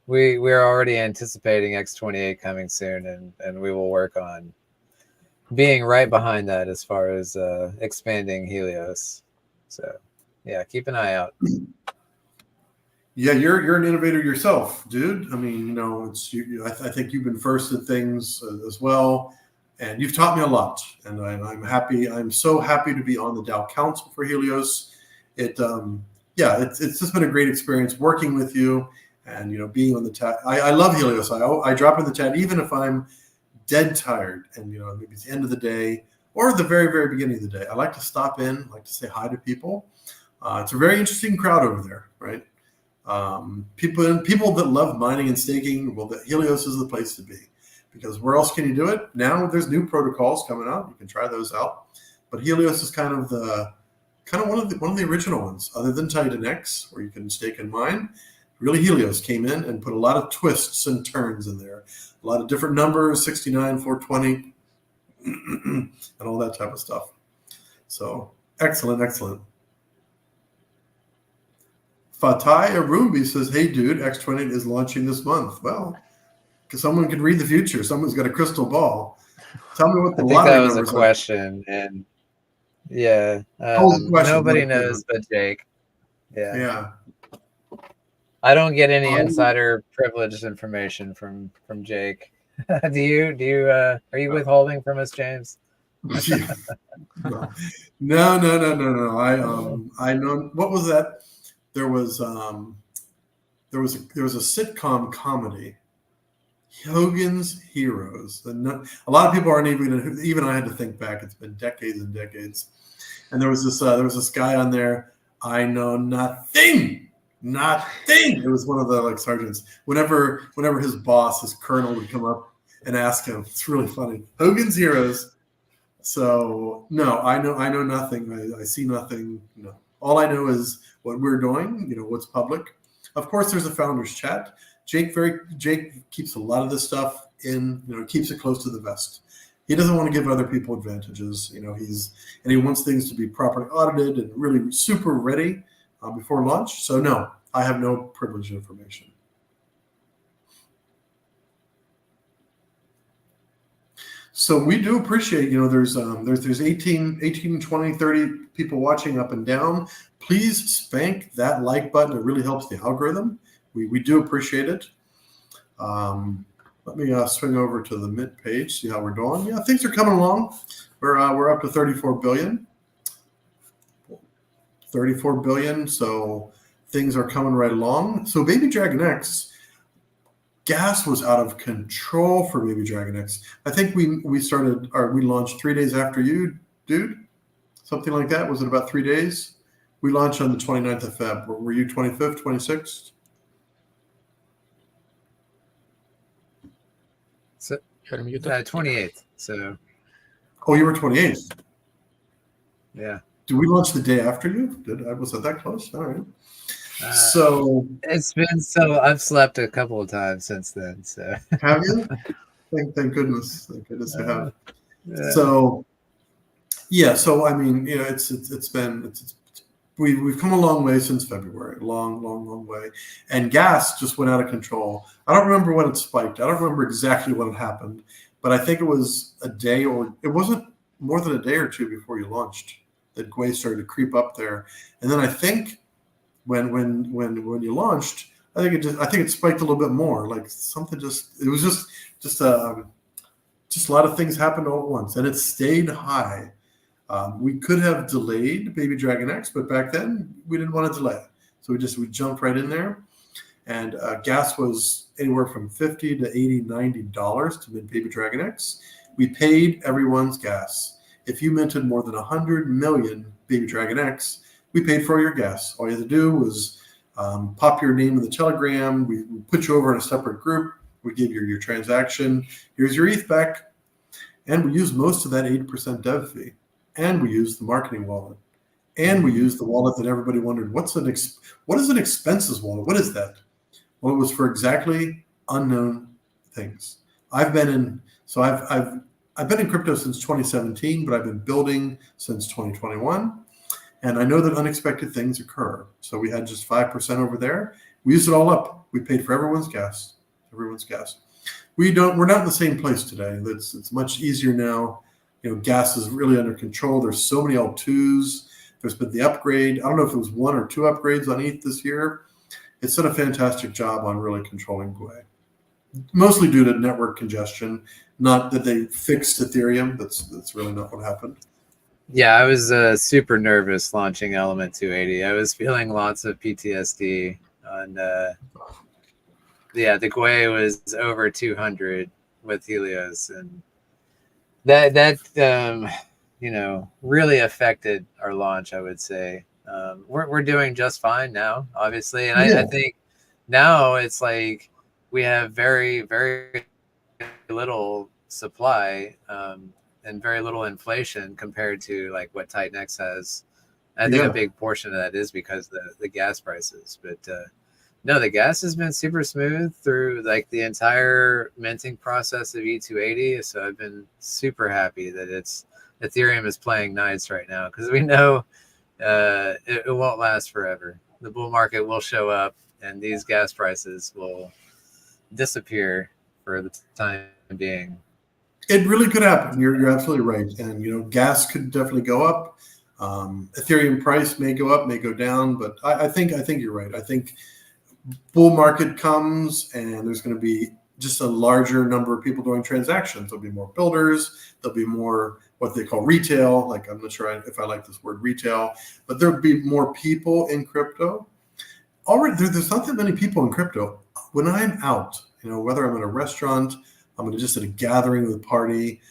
we're already anticipating X28 coming soon, and we will work on being right behind that as far as expanding Helios. So yeah, keep an eye out. Yeah, you're an innovator yourself, dude. I mean, it's you. I think you've been first at things as well, and you've taught me a lot. And I'm happy. I'm so happy to be on the DAO Council for Helios. It's just been a great experience working with you, and being on the chat. I love Helios. I drop in the chat even if I'm dead tired, and maybe it's the end of the day or the very, very beginning of the day. I like to stop in, I like to say hi to people. It's a very interesting crowd over there, right? People that love mining and staking, well, Helios is the place to be, because where else can you do it? Now there's new protocols coming out. You can try those out, but Helios is kind of one of the original ones, other than Titan X, where you can stake and mine. Really, Helios came in and put a lot of twists and turns in there, a lot of different numbers, 69, 420, and all that type of stuff. So excellent. Fatai Arumbi says, "Hey, dude, X28 is launching this month." Well, because someone can read the future. Someone's got a crystal ball. Tell me what the lottery numbers are. That was a question, and yeah, nobody knows but Jake. Yeah. I don't get any insider privileged information from Jake. Do you are you withholding from us, James? No. I know, what was that? There was a sitcom comedy, Hogan's Heroes. And a lot of people aren't even I had to think back. It's been decades and decades. And there was this guy on there. I know nothing. It was one of the like sergeants. Whenever his boss, his colonel, would come up and ask him, it's really funny. Hogan's Heroes. So no, I know nothing. I see nothing. No, all I know is what we're doing. What's public. Of course, there's a founders chat. Jake keeps a lot of this stuff in. Keeps it close to the vest. He doesn't want to give other people advantages. He wants things to be properly audited and really super ready before launch. So no, I have no privileged information. So we do appreciate, there's 18, 20, 30 people watching up and down. Please spank that like button. It really helps the algorithm. We do appreciate it. Let me swing over to the Mint page, see how we're doing. Yeah, things are coming along. We're up to 34 billion. 34 billion, so things are coming right along. So Baby Dragon X, gas was out of control for Baby Dragon X. I think we launched 3 days after you, dude. Something like that. Was it about 3 days? We launched on the 29th of Feb. Were you 25th, 26th? So 28th. So. Oh, you were 28th. Yeah. Did we launch the day after you? Was it that close? All right. So it's been I've slept a couple of times since then. So have you? Thank goodness. Thank goodness you have. Yeah. So yeah. So I mean, we've come a long way since February. Long way. And gas just went out of control. I don't remember when it spiked. I don't remember exactly when it happened, but I think it was a day, or it wasn't more than a day or two before you launched that Gwei started to creep up there. And then I think when you launched, I think it spiked a little bit more. Like something it was just a lot of things happened all at once, and it stayed high. We could have delayed Baby Dragon X, but back then we didn't want to delay, so we jumped right in there. And gas was anywhere from $50 to $80, $90 to mint Baby Dragon X. We paid everyone's gas. If you minted more than 100 million Baby Dragon X, we paid for your gas. All you had to do was pop your name in the Telegram. We put you over in a separate group. We give you your transaction. Here's your ETH back. And we used most of that 8% dev fee. And we used the marketing wallet. And we used the wallet that everybody wondered, what is an expenses wallet? What is that? Well, it was for exactly unknown things. I've been in crypto since 2017, but I've been building since 2021. And I know that unexpected things occur. So we had just 5% over there. We used it all up. We paid for everyone's gas. We're not in the same place today. It's much easier now. Gas is really under control. There's so many L2s. There's been the upgrade. I don't know if it was 1 or 2 upgrades on ETH this year. It's done a fantastic job on really controlling Gwei. Mostly due to network congestion, not that they fixed Ethereum. That's really not what happened. Yeah, I was super nervous launching Element 280. I was feeling lots of PTSD. And the Gwei was over 200 with Helios, and that really affected our launch, I would say. We're doing just fine now, obviously, and I think now it's like we have very, very little supply and very little inflation compared to like what Titanx has. I think a big portion of that is because the gas prices, but no, the gas has been super smooth through like the entire minting process of E280. So I've been super happy that Ethereum is playing nice right now, because we know it won't last forever. The bull market will show up and these gas prices will disappear for the time being. It really could happen. You're absolutely right. And, gas could definitely go up. Ethereum price may go up, may go down, but I think you're right. I think bull market comes and there's going to be just a larger number of people doing transactions. There'll be more builders. There'll be more what they call retail. Like, I'm not sure if I like this word retail, but there'll be more people in crypto. Already, there's not that many people in crypto. When I'm out, whether I'm at a restaurant, I'm just at a gathering with a party,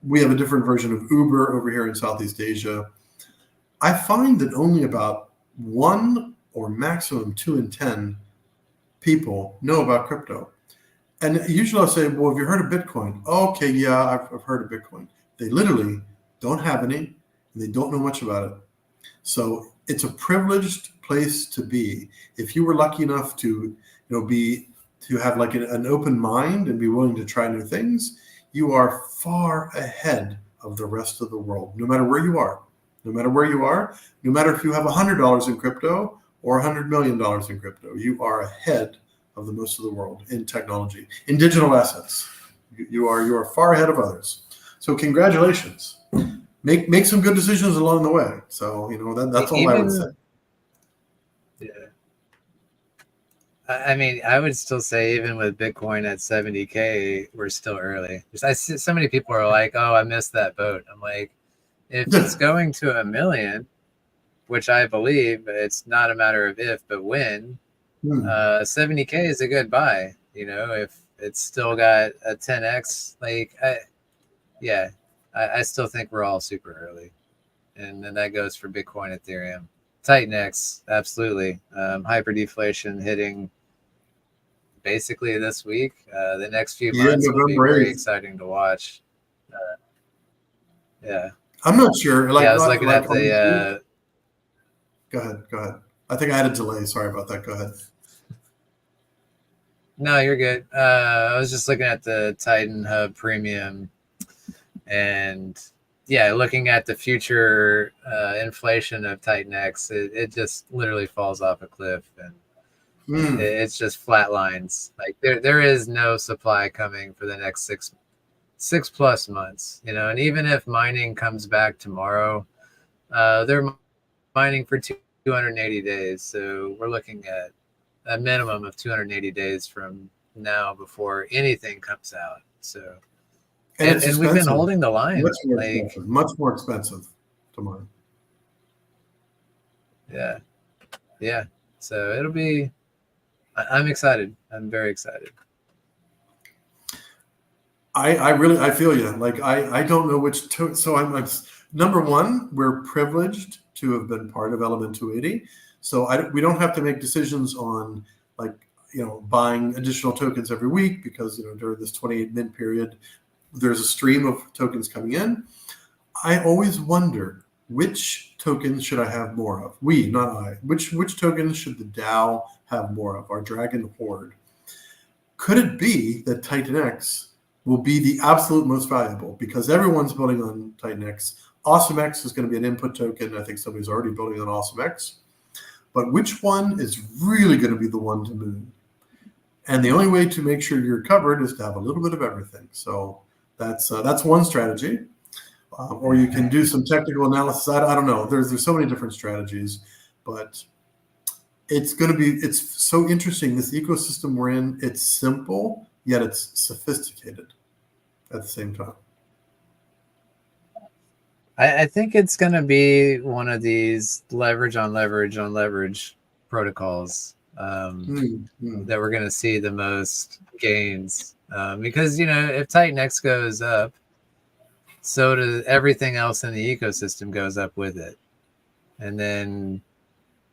we have a different version of Uber over here in Southeast Asia. I find that only about 1 or maximum 2 in 10 people know about crypto. And usually I'll say, well, have you heard of Bitcoin? Oh, okay, yeah, I've heard of Bitcoin. They literally don't have any, and they don't know much about it. So it's a privileged place to be. If you were lucky enough to, have like an open mind and be willing to try new things, you are far ahead of the rest of the world, no matter where you are. No matter where you are, no matter if you have $100 in crypto or $100 million in crypto, you are ahead of the most of the world in technology, in digital assets. You are far ahead of others. So congratulations. Make some good decisions along the way. So that's all I would say. Yeah. I mean, I would still say even with Bitcoin at 70K, we're still early. I see so many people are like, "Oh, I missed that boat." I'm like, if it's going to $1 million, which I believe it's not a matter of if, but when, 70K is a good buy. If it's still got a 10x, I still think we're all super early. And then that goes for Bitcoin, Ethereum. Titanx, absolutely. Hyperdeflation hitting basically this week. The next few months will be very exciting to watch. Yeah. I'm not sure. I was looking at the... Go ahead. I think I had a delay. Sorry about that. Go ahead. No, you're good. I was just looking at the Titan Hub Premium and looking at the future inflation of Titanx, it just literally falls off a cliff and it's just flat lines. Like there is no supply coming for the next six plus months, and even if mining comes back tomorrow, they're mining for 280 days. So we're looking at a minimum of 280 days from now before anything comes out. So and we've been holding the line. Much more expensive to mine. Yeah. So it'll be. I'm excited. I'm very excited. I feel you. Like I don't know which. So I'm number one. We're privileged to have been part of Element 280. So we don't have to make decisions on buying additional tokens every week because during this 28 mint period, there's a stream of tokens coming in. I always wonder which tokens should I have more of? We, not I. Which tokens should the DAO have more of? Our Dragon Horde. Could it be that Titanx will be the absolute most valuable because everyone's building on Titanx? AwesomeX is going to be an input token. I think somebody's already building on AwesomeX. But which one is really going to be the one to move? And the only way to make sure you're covered is to have a little bit of everything. So that's one strategy. Or you can do some technical analysis. I don't know. There's so many different strategies, but it's so interesting. This ecosystem we're in, it's simple, yet it's sophisticated at the same time. I think it's going to be one of these leverage on leverage on leverage protocols that we're going to see the most gains. Because, if Titanx goes up, so does everything else in the ecosystem goes up with it. And then,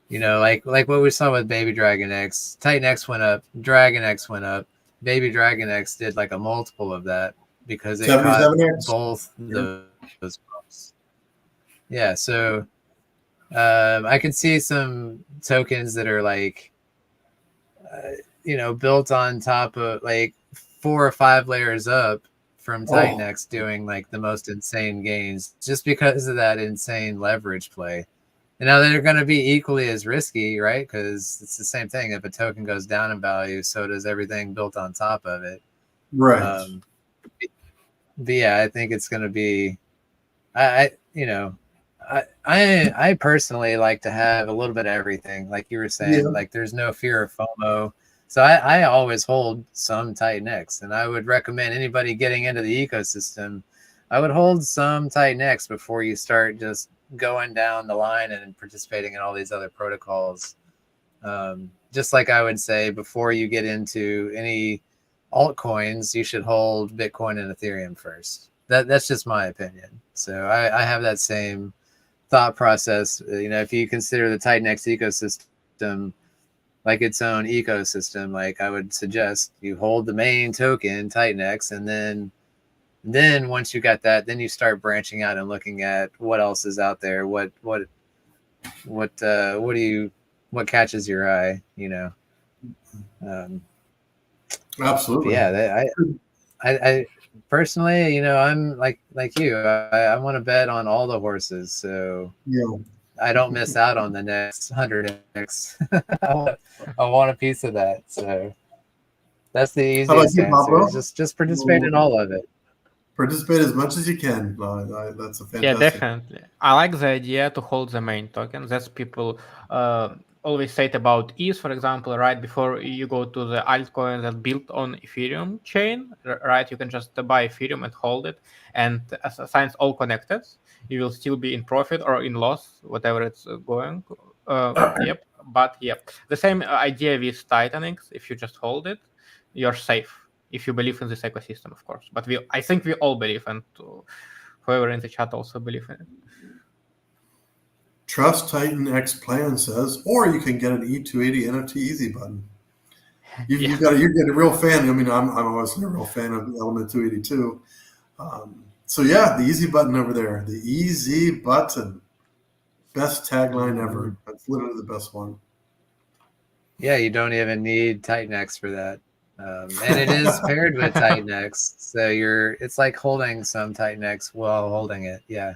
like what we saw with Baby Dragon X, Titanx went up, Dragon X went up, Baby Dragon X did like a multiple of that because it caught both those bumps. Yeah, so I could see some tokens that are like, built on top of like 4 or 5 layers up from Titanx doing like the most insane gains just because of that insane leverage play. And now they're going to be equally as risky, right? Because it's the same thing. If a token goes down in value, so does everything built on top of it. Right. But yeah, I think it's going to be, I I personally like to have a little bit of everything, like you were saying. Yeah. Like there's no fear of FOMO, so I always hold some Titan X, and I would recommend anybody getting into the ecosystem, I would hold some Titan X before you start just going down the line and participating in all these other protocols. Just like I would say before you get into any altcoins, you should hold Bitcoin and Ethereum first. That's just my opinion. So I have that same thought process. You know, if you consider the Titan X ecosystem like its own ecosystem, like I would suggest you hold the main token Titan X, and then once you got that, then you start branching out and looking at what else is out there. What catches your eye, you know? Absolutely. Yeah, I personally, you know, I'm like you. I want to bet on all the horses, so Yeah. I don't miss out on the next 100x. I want a piece of that. So that's the How about easiest you, answer. Pablo? Is just participate in all of it. Participate as much as you can. That's a Yeah, fantastic. definitely. I like the idea to hold the main token. That's people always said about ETH, for example, right before you go to the altcoin that built on Ethereum chain, right? You can just buy Ethereum and hold it, and since it's all connected, you will still be in profit or in loss, whatever it's going. Yep, but yep, the same idea with Titanix. If you just hold it, you're safe. If you believe in this ecosystem, of course. But I think we all believe, and whoever in the chat also believe in it. Trust Titan X plan says, or you can get an E280 NFT easy button. You're a real fan. I mean, I'm always a real fan of Element 282. So yeah, the easy button over there, the easy button, best tagline ever. That's literally the best one. Yeah, you don't even need Titan X for that. And it is paired with Titan X, so it's like holding some Titan X while holding it. Yeah.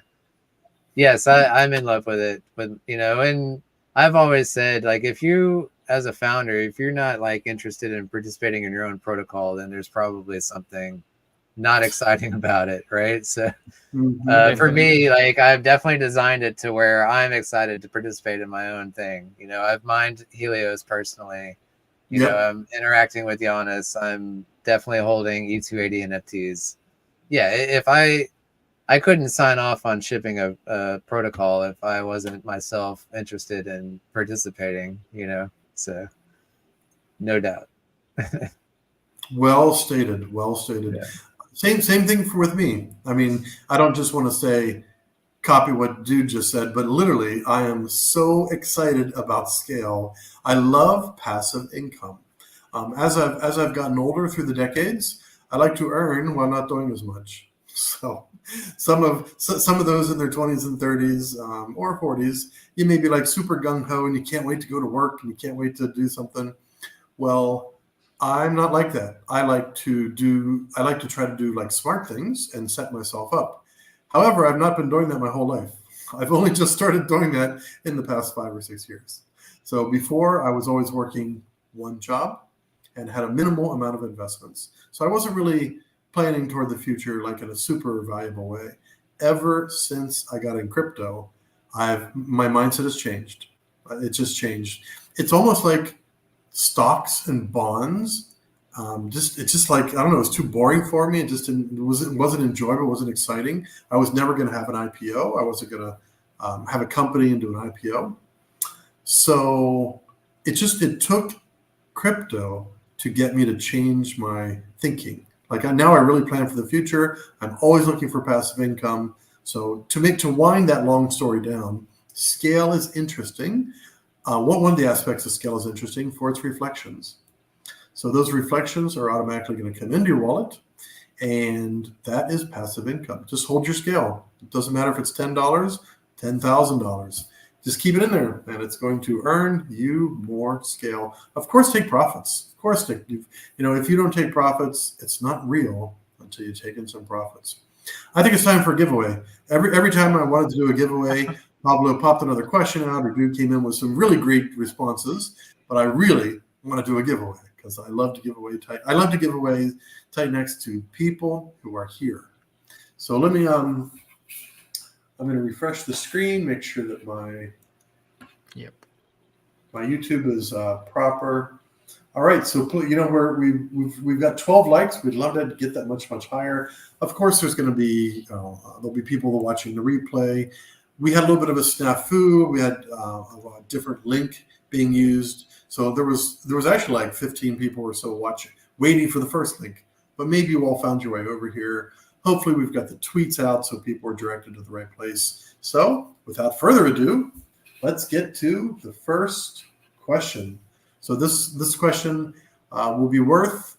Yes, I'm in love with it. But you know, and I've always said, like, if you as a founder, if you're not like interested in participating in your own protocol, then there's probably something not exciting about it, right? So for me, like, I've definitely designed it to where I'm excited to participate in my own thing. You know, I've mined Helios personally. You know, I'm interacting with Giannis. I'm definitely holding E280 NFTs. Yeah, if I couldn't sign off on shipping a protocol if I wasn't myself interested in participating, you know, so no doubt. Well stated. Well stated. Yeah. Same thing with me. I mean, I don't just want to say copy what dude just said, but literally, I am so excited about scale. I love passive income. As I've gotten older through the decades, I like to earn while not doing as much. So some of those in their 20s and 30s or 40s, you may be like super gung ho and you can't wait to go to work and you can't wait to do something. Well, I'm not like that. I like to try to do like smart things and set myself up. However, I've not been doing that my whole life. I've only just started doing that in the past 5 or 6 years. So before, I was always working one job and had a minimal amount of investments. So I wasn't really planning toward the future like in a super valuable way. Ever since I got in crypto, my mindset has changed. It just changed. It's almost like stocks and bonds. It's just like, I don't know, it's too boring for me. It just wasn't enjoyable, it wasn't exciting. I was never going to have an IPO. I wasn't going to have a company and do an IPO. So it took crypto to get me to change my thinking. Like now I really plan for the future. I'm always looking for passive income. So to wind that long story down, scale is interesting. One of the aspects of scale is interesting for its reflections. So those reflections are automatically going to come into your wallet, and that is passive income. Just hold your scale. It doesn't matter if it's $10, $10,000. Just keep it in there, and it's going to earn you more scale. Of course, take profits. Of course, if you don't take profits, it's not real until you take in some profits. I think it's time for a giveaway. Every time I wanted to do a giveaway, Pablo popped another question out, or dude came in with some really great responses. But I really want to do a giveaway because I love to give away Titan X to people who are here. So let me I'm going to refresh the screen, make sure that my YouTube is proper. All right, so we've got 12 likes. We'd love to get that much higher. Of course, there's going to be there'll be people watching the replay. We had a little bit of a snafu. We had a different link being used, so there was actually like 15 people or so waiting for the first link. But maybe you all found your way over here. Hopefully, we've got the tweets out so people are directed to the right place. So, without further ado, let's get to the first question. So this question will be worth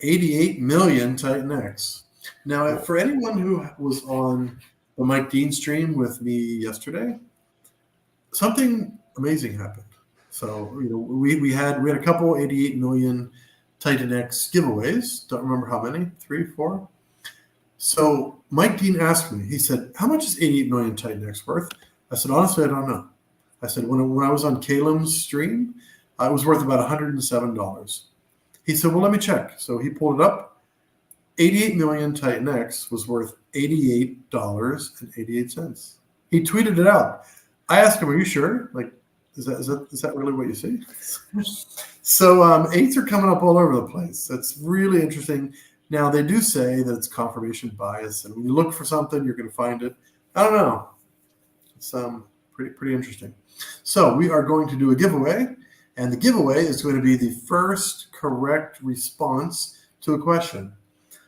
88 million Titan X. Now, for anyone who was on the Mike Dean stream with me yesterday, something amazing happened. So we had a couple 88 million Titan X giveaways. Don't remember how many, 3, 4. So Mike Dean asked me. He said, "How much is 88 million Titan X worth?" I said, "Honestly, I don't know." I said, when I was on Calem's stream, it was worth about $107. He said, "Well, let me check." So he pulled it up. 88 million Titan X was worth $88.88. He tweeted it out. I asked him, "Are you sure? Like, is that really what you see?" So eights are coming up all over the place. That's really interesting. Now, they do say that it's confirmation bias, and when you look for something, you're going to find it. I don't know. It's pretty interesting. So we are going to do a giveaway, and the giveaway is going to be the first correct response to a question.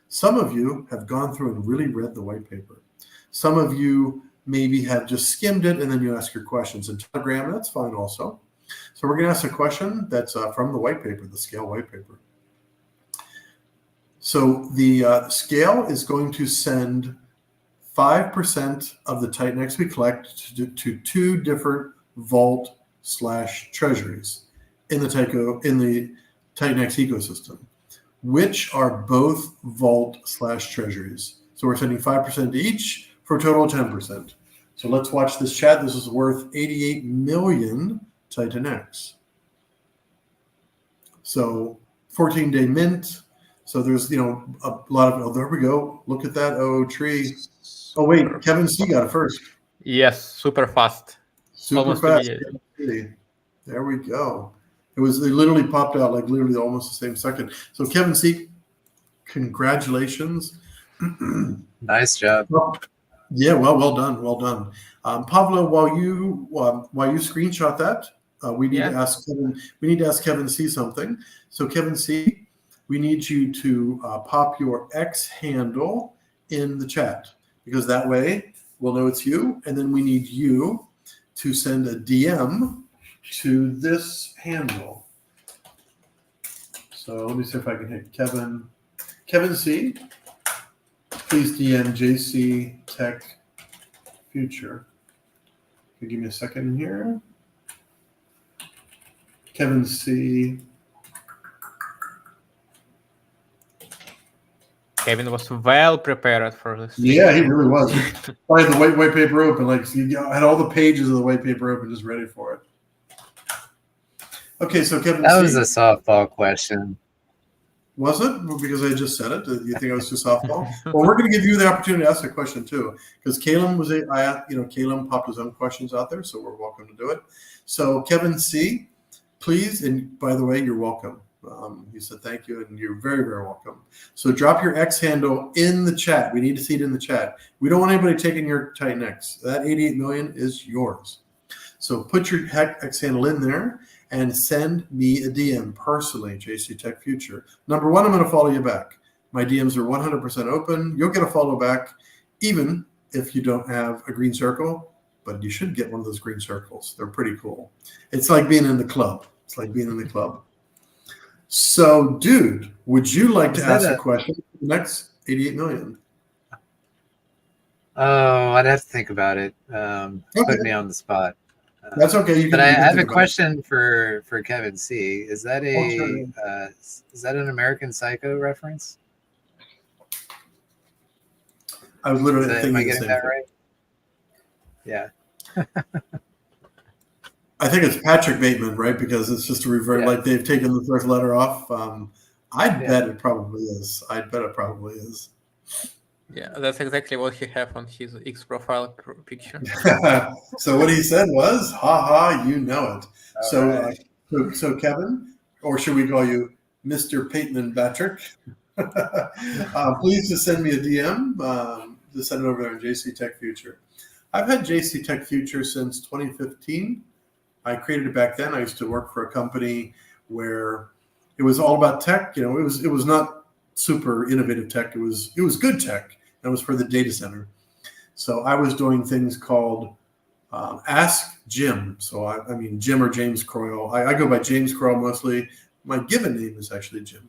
Some of you have gone through and really read the white paper. Some of you maybe have just skimmed it, and then you ask your questions. In Telegram, that's fine also. So we're going to ask a question that's from the white paper, the scale white paper. So the scale is going to send 5% of the Titan X we collect to 2 different vault/treasuries in the Titan X ecosystem, which are both vault/treasuries. So we're sending 5% to each for a total of 10%. So let's watch this chat. This is worth 88 million Titan X. So 14-day mint. So there's a lot of, there we go. Look at that. Tree. Oh wait, Kevin C got it first. Yes, super fast. Super fast. There we go. It literally popped out like literally almost the same second. So Kevin C, congratulations. Nice job. Yeah, well done. Pavlo, while you screenshot that, we need to ask Kevin C something. So Kevin C, we need you to pop your X handle in the chat, because that way we'll know it's you, and then we need you to send a DM to this handle. So let me see if I can hit Kevin C. Please DM JC Tech Future. Okay, give me a second here. Kevin C. Kevin was well prepared for this. Yeah, he really was. I had the white paper open, like so I had all the pages of the white paper open, just ready for it. Okay, so Kevin, that was a softball question. Was it? Well, because I just said it. Do you think I was too softball? Well, we're going to give you the opportunity to ask a question too, because Caleb Caleb popped his own questions out there, so we're welcome to do it. So Kevin C, please, and by the way, you're welcome. He said thank you, and you're very, very welcome. So drop your X handle in the chat. We need to see it in the chat. We don't want anybody taking your Titan X. That 88 million is yours. So put your X handle in there and send me a DM personally, JC Tech Future. Number one, I'm going to follow you back. My DMs are 100% open. You'll get a follow back, even if you don't have a green circle, but you should get one of those green circles. They're pretty cool. It's like being in the club. So, dude, would you like to ask a question for the next 88 million? Oh, I'd have to think about it. Put me on the spot. That's okay. But I have a question for Kevin C. Is that an American Psycho reference? I was literally thinking am I the getting same that thing. right? Yeah. I think it's Patrick Bateman, right? Because it's just a revert, like they've taken the first letter off. I bet it probably is. Yeah, that's exactly what he have on his X profile picture. So what he said was, "Ha ha, you know it." All So, right. so Kevin, or should we call you Mr. Peyton Patrick? Please just send me a DM. Just send it over there on JC Tech Future. I've had JC Tech Future since 2015. I created it back then. I used to work for a company where it was all about tech. It was not super innovative tech. It was good tech. And it was for the data center. So I was doing things called Ask Jim. So I mean Jim or James Croyle. I go by James Croyle mostly. My given name is actually Jim.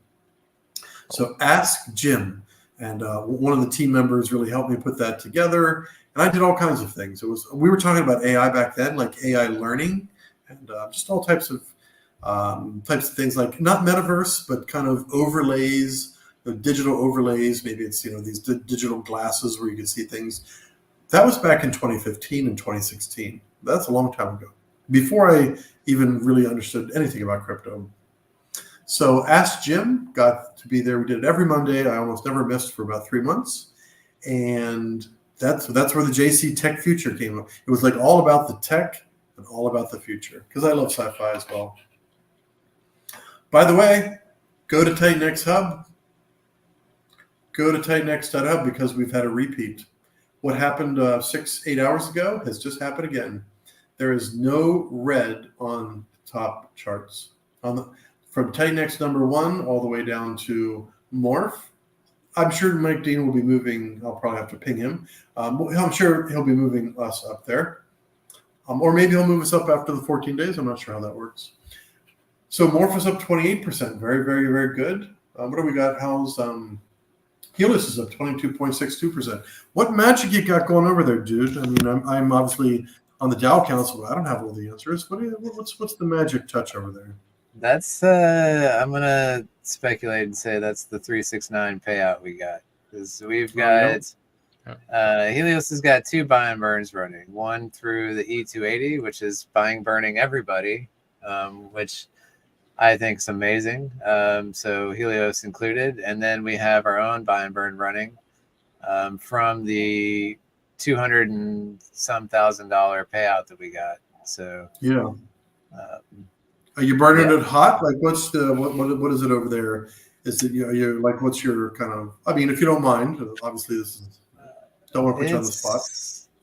So Ask Jim. And one of the team members really helped me put that together. And I did all kinds of things. We were talking about AI back then, like AI learning, and just all types of things, like not metaverse, but kind of overlays, digital overlays. Maybe it's these digital glasses where you can see things. That was back in 2015 and 2016. That's a long time ago, before I even really understood anything about crypto. So Ask Jim got to be there. We did it every Monday. I almost never missed for about 3 months. And that's where the JC Tech Future came up. It was like all about the tech and all about the future, because I love sci-fi as well. By the way, go to TitanX Hub. Go to TitanX.hub, because we've had a repeat. What happened 6-8 hours ago has just happened again. There is no red on the top charts. From TitanX #1 all the way down to Morph. I'm sure Mike Dean will be moving. I'll probably have to ping him. I'm sure he'll be moving us up there. Or maybe he'll move us up after the 14 days. I'm not sure how that works. So Morph is up 28%. Very, very, very good. What do we got? How's Helios is up 22.62%. What magic you got going over there, dude? I mean, I'm obviously on the Dow Council. I don't have all the answers. What's the magic touch over there? That's I'm gonna speculate and say that's the 369 payout we got, because we've got Helios has got 2 buy and burns running. One through the E280, which is buying burning everybody, which I think is amazing. So Helios included, and then we have our own buy and burn running from the $200 and some thousand payout that we got. So yeah. Are you burning it hot? Like, what is it over there? Is it you're like, what's your kind of? I mean, if you don't mind, obviously this is. Don't want to put you on the spot.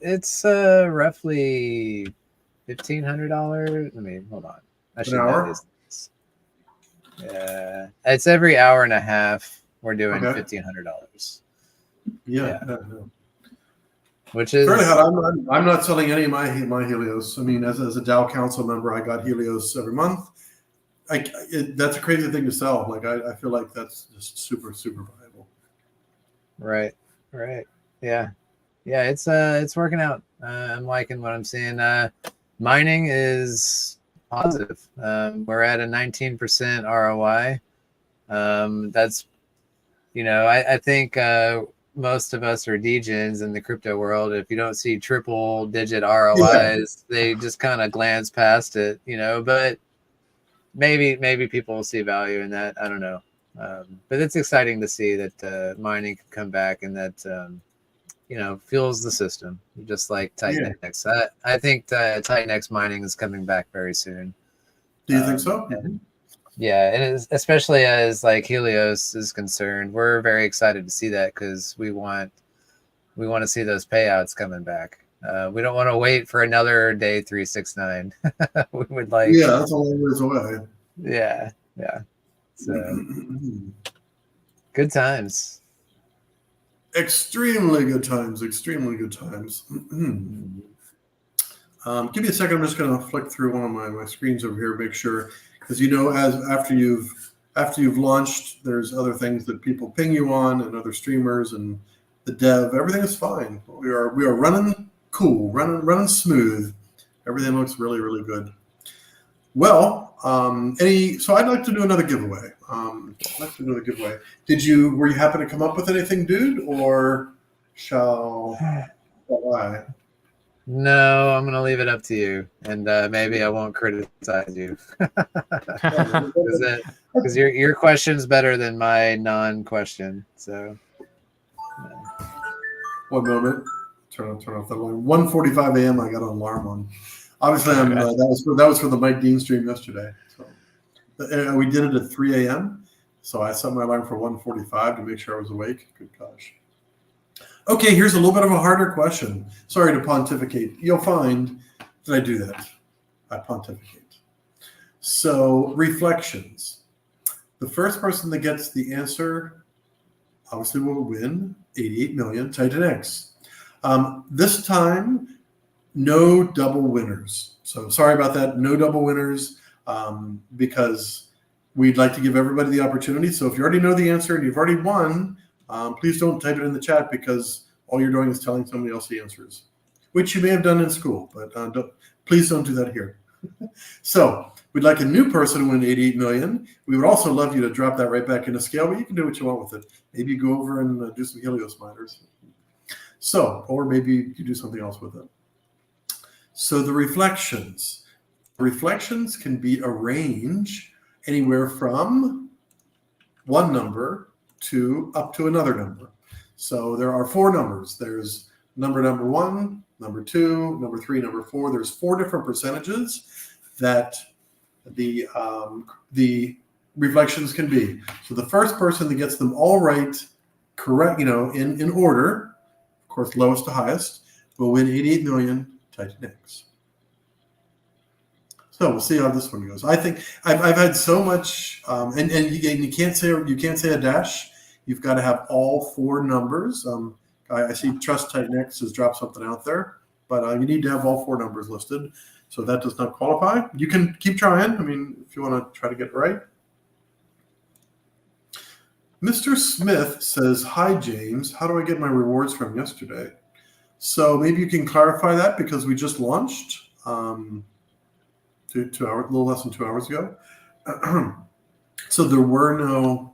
It's roughly $1,500. Let me hold on. An hour. Yeah, it's every hour and a half. We're doing $1,500. Yeah. Which is fairly hot. I'm not selling any of my Helios. I mean, as a Dow Council member, I got Helios every month. That's a crazy thing to sell. Like, I feel like that's just super, super viable. Right. Yeah. It's working out. I'm liking what I'm seeing. Mining is positive. We're at a 19% ROI. That's, I think most of us are degens in the crypto world. If you don't see triple digit ROIs, they just kind of glance past it, but maybe people will see value in that. I don't know. But it's exciting to see that mining can come back, and that, fuels the system, just like TitanX. I think TitanX mining is coming back very soon. Do you think so? Yeah, and especially as like Helios is concerned, we're very excited to see that, because we want to see those payouts coming back. We don't want to wait for another day 369. We would like. Yeah, that's a long ways away. Yeah. So good times. Extremely good times. Give me a second. I'm just going to flick through one of my screens over here, make sure, because after you've launched, there's other things that people ping you on, and other streamers and the dev. Everything is fine. We are running cool, running smooth. Everything looks really, really good. Well, so I'd like to do another giveaway. Were you happy to come up with anything, dude, or shall I? No, I'm gonna leave it up to you, and maybe I won't criticize you, because your question's better than my non-question. So One moment. Turn off the alarm. 1:45 a.m. I got an alarm on. Obviously, that was for the Mike Dean stream yesterday. So we did it at 3 a.m. So I set my alarm for 1:45 to make sure I was awake. Good gosh. Okay, here's a little bit of a harder question. Sorry to pontificate. You'll find that I do that. I pontificate. So reflections. The first person that gets the answer obviously will win 88 million Titan X. This time, no double winners. So sorry about that. No double winners because we'd like to give everybody the opportunity. So if you already know the answer and you've already won, please don't type it in the chat because all you're doing is telling somebody else the answers, which you may have done in school, but please don't do that here. So we'd like a new person to win 88 million. We would also love you to drop that right back in a scale, but you can do what you want with it. Maybe you go over and do some Helios miners. So, or maybe you do something else with it. So the reflections. Reflections can be a range anywhere from one number to up to another number. So there are 4 numbers. There's number 1, number 2, number 3, number 4. There's 4 different percentages that the reflections can be. So the first person that gets them all right, correct, in order, of course, lowest to highest, will win 88 million Titan X. So we'll see how this one goes. I think I've had so much, and you can't say a dash. You've got to have all 4 numbers. I see Trust Titan X has dropped something out there, but you need to have all 4 numbers listed. So that does not qualify. You can keep trying. I mean, if you want to try to get it right. Mr. Smith says, "Hi, James. How do I get my rewards from yesterday?" So maybe you can clarify that because we just launched 2 hours, a little less than 2 hours ago. So there were no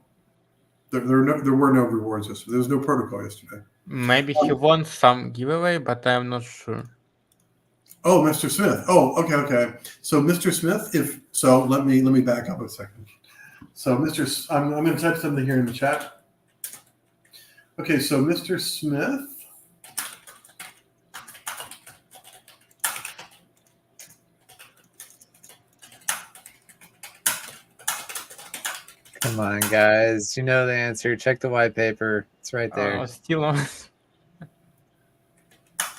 rewards yesterday. There was no protocol yesterday. Maybe he won some giveaway, but I'm not sure. Oh, Mr. Smith. Oh, okay. So Mr. Smith, let me back up a second. So I'm going to type something here in the chat. Okay, so Mr. Smith. Come on, guys. You know the answer. Check the white paper. It's right there. Still on.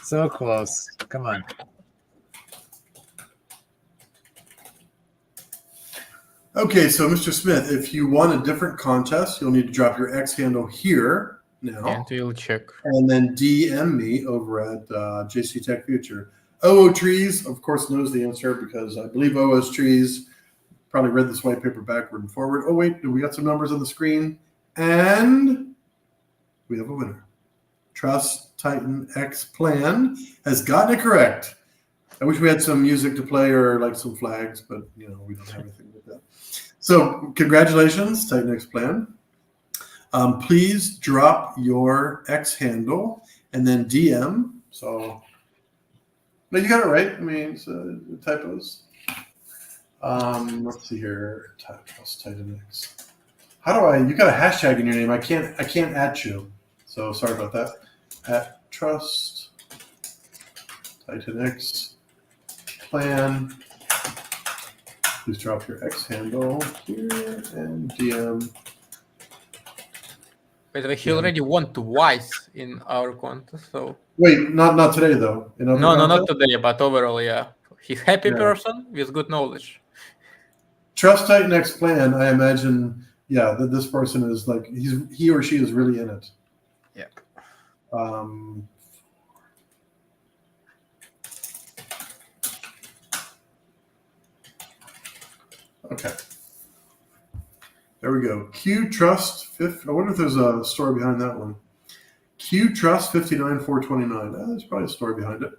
So close. Come on. Okay, so Mr. Smith, if you want a different contest, you'll need to drop your X handle here now. And we'll check. And then DM me over at JC Tech Future. OO Trees, of course, knows the answer because I believe OO's Trees probably read this white paper backward and forward. Oh, wait, we got some numbers on the screen. And we have a winner. Trust Titan X Plan has gotten it correct. I wish we had some music to play or like some flags, but we don't have anything like that. So congratulations, Titan X Plan. Please drop your X handle and then DM. So, no, you got it right. I mean, it's typos. Let's see here. Trust Titan X. How do you got a hashtag in your name? I can't at you. So sorry about that. At Trust Titan X Plan. Please drop your X handle here and DM. By the way, he already won twice in our contest. So wait, not today though. No, not today, but overall, yeah. He's happy person with good knowledge. Trust Titan X Plan. I imagine, that this person is like he or she is really in it. Yeah. Okay. There we go. Q Trust. I wonder if there's a story behind that one. Q Trust 59429. There's probably a story behind it.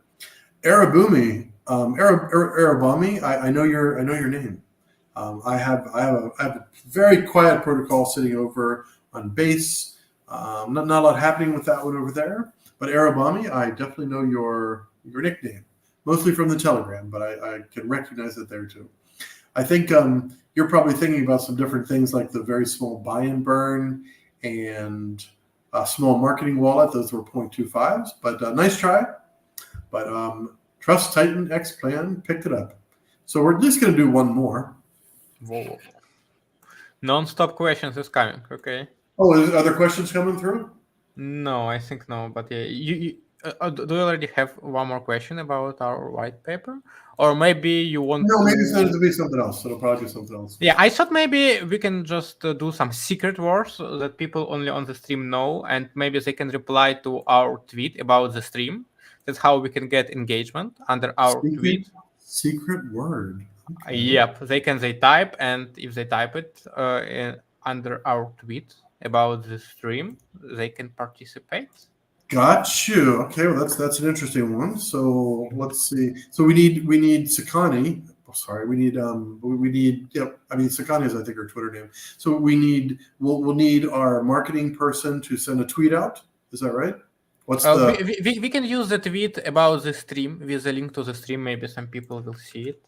Arabumi. Arabami. I know your name. I have a very quiet protocol sitting over on base. Not a lot happening with that one over there. But Arabami, I definitely know your nickname, mostly from the Telegram, but I can recognize it there too. I think you're probably thinking about some different things like the very small buy and burn and a small marketing wallet. Those were 0.25s, but nice try. But Trust Titan X Plan picked it up. So we're just going to do one more. Whoa. Non-stop questions is coming. Okay. Oh, are there other questions coming through? No, I think no. But yeah, do you already have one more question about our white paper, or maybe you want? No, maybe it's going to be something else. It'll probably be something else. Yeah, I thought maybe we can just do some secret words that people only on the stream know, and maybe they can reply to our tweet about the stream. That's how we can get engagement under our tweet. Secret word. Okay. Yep, they type, and if they type it under our tweet about the stream, they can participate. Got you. Okay, well that's an interesting one. So let's see. So we need Sakani. Oh, sorry, we need Yep. I mean Sakani is I think her Twitter name. So we'll need our marketing person to send a tweet out. Is that right? What's we can use the tweet about the stream with the link to the stream. Maybe some people will see it.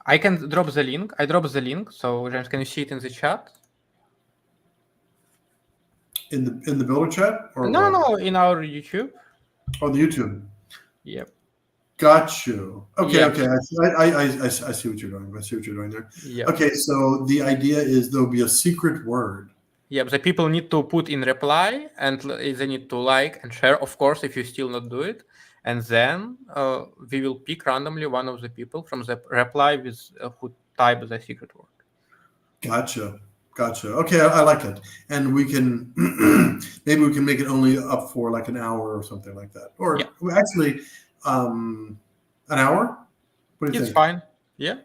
I can drop the link. I drop the link. So James, can you see it in the chat? In the builder chat or no, in our YouTube. Oh, the YouTube. Yep. Got you. Okay, Yep. okay. I see what you're doing. I see what you're doing there. Yep. Okay, so the idea is there'll be a secret word. Yep, the people need to put in reply, and they need to like and share, of course, if you still not do it. And then we will pick randomly one of the people from the reply with who type the secret word. Gotcha. Okay, I like it. And we can maybe we can make it only up for like an hour or something like that. Or actually, an hour. What do you think? It's fine. Yeah.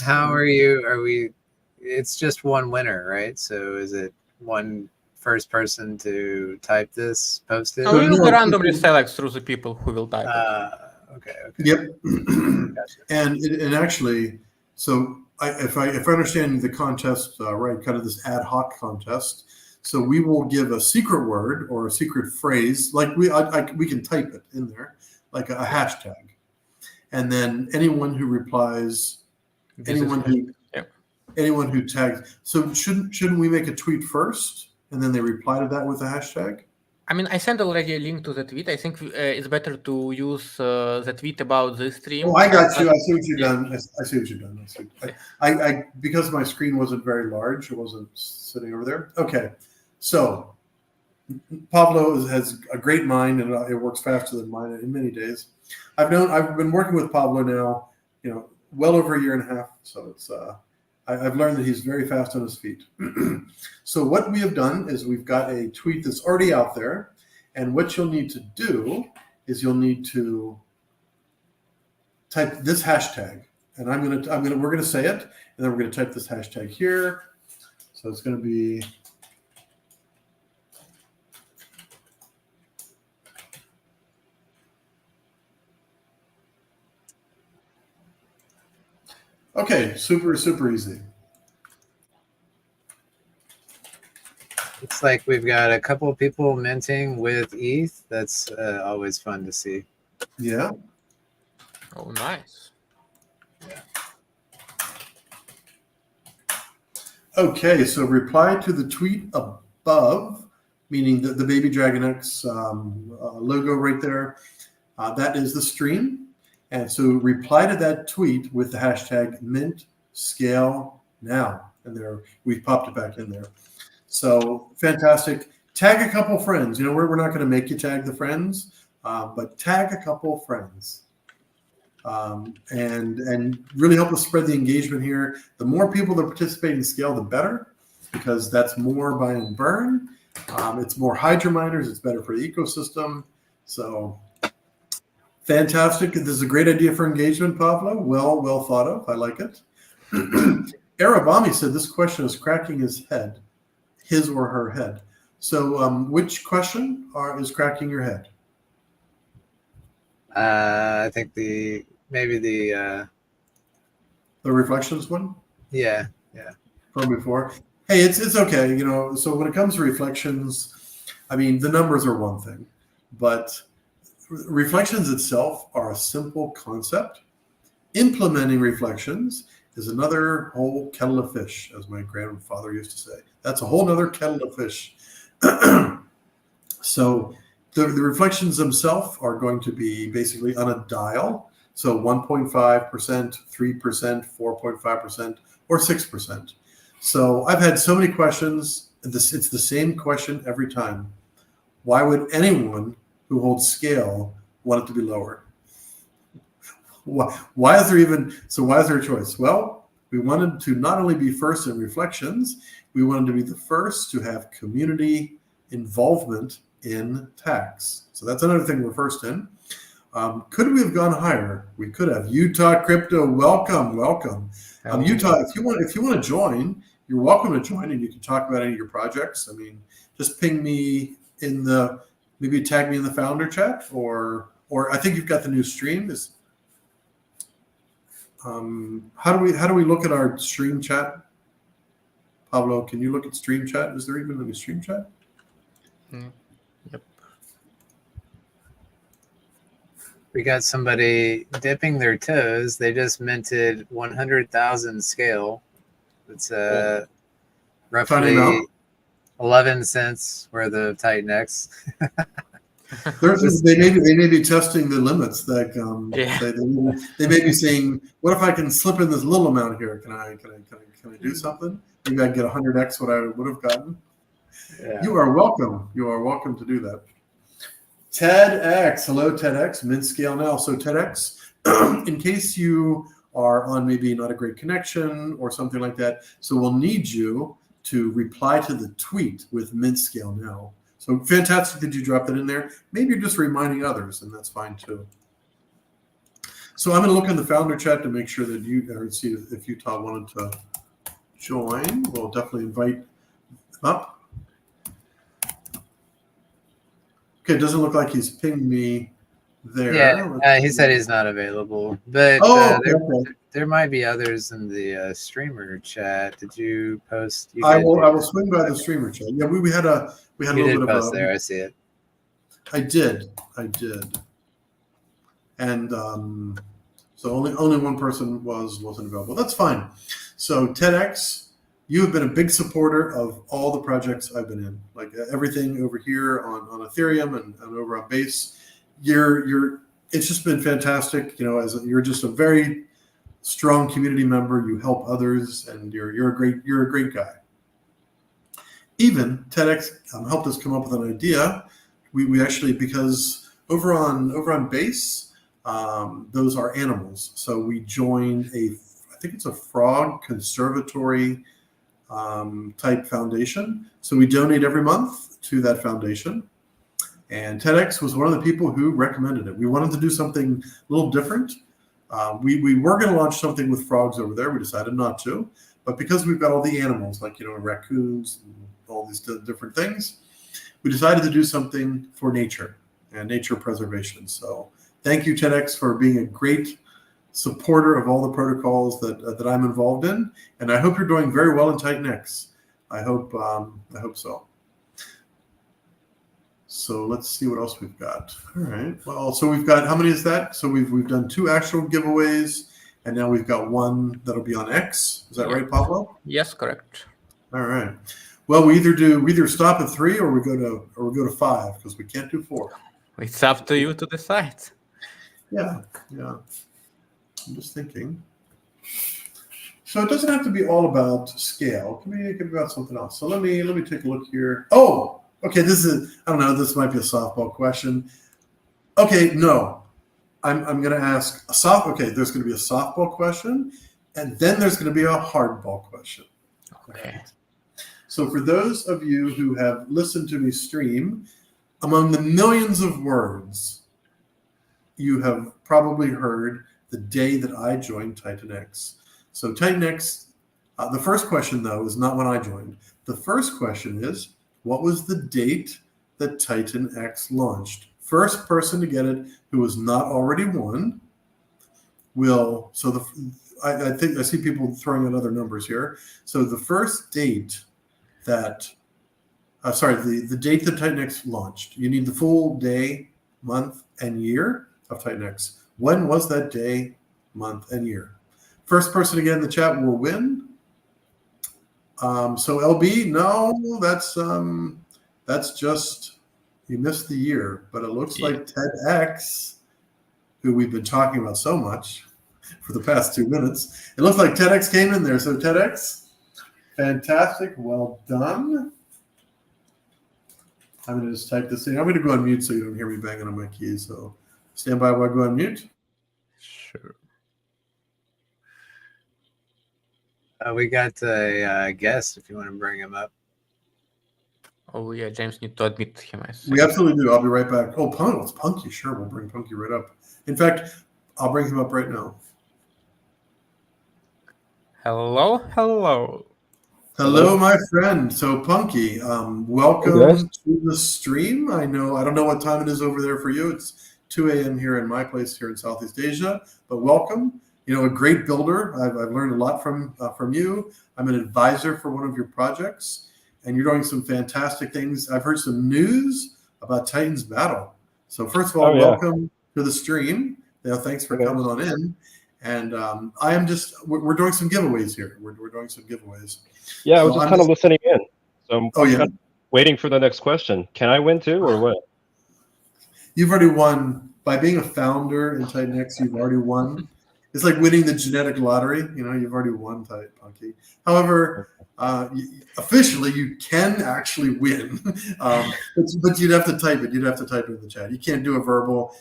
How are we? It's just one winner, right? So is it one first person to type this, post it? We will randomly select through the people who will type it. Okay. Yep. Gotcha. And actually, so if I understand the contest right, kind of this ad hoc contest. So we will give a secret word or a secret phrase, like we can type it in there, like a hashtag, and then anyone who replies, anyone who tags. So shouldn't we make a tweet first, and then they reply to that with a hashtag? I mean, I sent already a link to the tweet. I think it's better to use the tweet about this stream. Oh, I got you. I see what you've done. I see what you've done. I because my screen wasn't very large, it wasn't sitting over there. Okay, so Pablo has a great mind, and it works faster than mine in many days. I've been working with Pablo now, well over a year and a half. So it's I've learned that he's very fast on his feet. So what we have done is we've got a tweet that's already out there, and what you'll need to do is you'll need to type this hashtag, and we're gonna say it, and then we're gonna type this hashtag here. So it's gonna be okay, super easy. Looks like we've got a couple of people minting with ETH. That's always fun to see. Yeah. Oh, nice. Yeah. Okay, so reply to the tweet above, meaning the Baby Dragon X logo right there. That is the stream. And so reply to that tweet with the hashtag #MintScaleNow. And there, we've popped it back in there. So fantastic. Tag a couple friends. We're not going to make you tag the friends, but tag a couple friends. And really help us spread the engagement here. The more people that participate in Scale, the better, because that's more buy and burn. It's more Hydra miners. It's better for the ecosystem. So fantastic. This is a great idea for engagement, Pablo. Well thought of. I like it. Arabami said this question is cracking his or her head. So which question is cracking your head? I think maybe the reflections one? Yeah. From before. Hey, it's okay. So when it comes to reflections, I mean, the numbers are one thing, but reflections itself are a simple concept. Implementing reflections is another whole kettle of fish, as my grandfather used to say. That's a whole nother kettle of fish. So the reflections themselves are going to be basically on a dial. So 1.5%, 3%, 4.5%, or 6%. So I've had so many questions. It's the same question every time. Why would anyone who holds scale want it to be lower? Why is there a choice? Well, we wanted to not only be first in reflections, we wanted to be the first to have community involvement in tax. So that's another thing we're first in. Could we have gone higher? We could have. Utah Crypto, welcome. Utah, if you want to join, you're welcome to join, and you can talk about any of your projects. I mean, just ping me maybe tag me in the founder chat, or I think you've got the new stream. How do we look at our stream chat? Pablo, can you look at stream chat? Is there even any stream chat? Yep. We got somebody dipping their toes. They just minted 100,000 scale. It's roughly 11 cents worth of Titan X. They may be testing the limits. Like they may be saying, "What if I can slip in this little amount here? Can I do something? Maybe I can get 100x what I would have gotten." Yeah. You are welcome. You are welcome to do that. TEDx, hello TEDx, mint scale now. So TEDx, in case you are on maybe not a great connection or something like that, so we'll need you to reply to the tweet with mint scale now. So fantastic that you dropped it in there. Maybe you're just reminding others, and that's fine too. So I'm going to look in the founder chat to make sure that see if Utah wanted to join. We'll definitely invite them up. Okay, it doesn't look like he's pinged me there. Yeah, he said he's not available, but there might be others in the streamer chat. Did you post? I will swing by the streamer chat. Yeah, we had a little bit of there. I see it. I did, and so only one person wasn't available. That's fine. So TEDx, you have been a big supporter of all the projects I've been in, like everything over here on Ethereum and over on Base. It's just been fantastic. You know, you're just a very strong community member. You help others, and you're a great guy. Even TEDx helped us come up with an idea. We actually, because over on Base, those are animals. So we joined I think it's a frog conservatory type foundation. So we donate every month to that foundation. And TEDx was one of the people who recommended it. We wanted to do something a little different. We were going to launch something with frogs over there. We decided not to. But because we've got all the animals, like, raccoons and all these different things, we decided to do something for nature and nature preservation. So thank you, TEDx, for being a great supporter of all the protocols that I'm involved in. And I hope you're doing very well in Titan X. I hope so. So let's see what else we've got. All right. Well, so we've got, how many is that? So we've done 2 actual giveaways, and now we've got 1 that'll be on X. Is that right, Pablo? Yes, correct. All right. Well, we either stop at 3 or we go to 5, because we can't do 4. It's up to you to decide. Yeah. I'm just thinking. So it doesn't have to be all about scale. It could be about something else. So let me take a look here. Oh. Okay, I don't know, this might be a softball question. Okay, no. I'm going to ask there's going to be a softball question, and then there's going to be a hardball question. Okay. So for those of you who have listened to me stream, among the millions of words, you have probably heard the day that I joined Titan X. So Titan X, the first question, though, is not when I joined. The first question is, what was the date that Titan X launched? First person to get it who was not already won will. So I think I see people throwing out other numbers here. So the first date that, the date that Titan X launched. You need the full day, month, and year of Titan X. When was that day, month, and year? First person to get in the chat will win. So LB, no, that's That's just, you missed the year, but it looks like TEDx, who we've been talking about so much for the past 2 minutes. It looks like TEDx came in there. So TEDx, fantastic. Well done. I'm going to just type this in. I'm going to go on mute so you don't hear me banging on my keys. So stand by while I go on mute. Sure. We got a guest if you want to bring him up. Oh yeah, James need to admit him. We absolutely do. I'll be right back. Oh, it's Punky. Sure, we'll bring Punky right up. In fact, I'll bring him up right now. Hello, hello. Hello, my friend. So, Punky, welcome to the stream. I don't know what time it is over there for you. It's 2 a.m. here in my place here in Southeast Asia, but welcome. A great builder. I've learned a lot from you. I'm an advisor for one of your projects, and you're doing some fantastic things. I've heard some news about Titan's Battle. So, first of all, welcome to the stream. Thanks for coming on in. And we're doing some giveaways here. We're doing some giveaways. Yeah, I was just kind of listening in. So I'm kind of waiting for the next question. Can I win too, or what? You've already won. By being a founder in Titan X, you've already won. It's like winning the genetic lottery. You've already won, Punky. However, officially, you can actually win. But you'd have to type it. You'd have to type it in the chat. You can't do a verbal.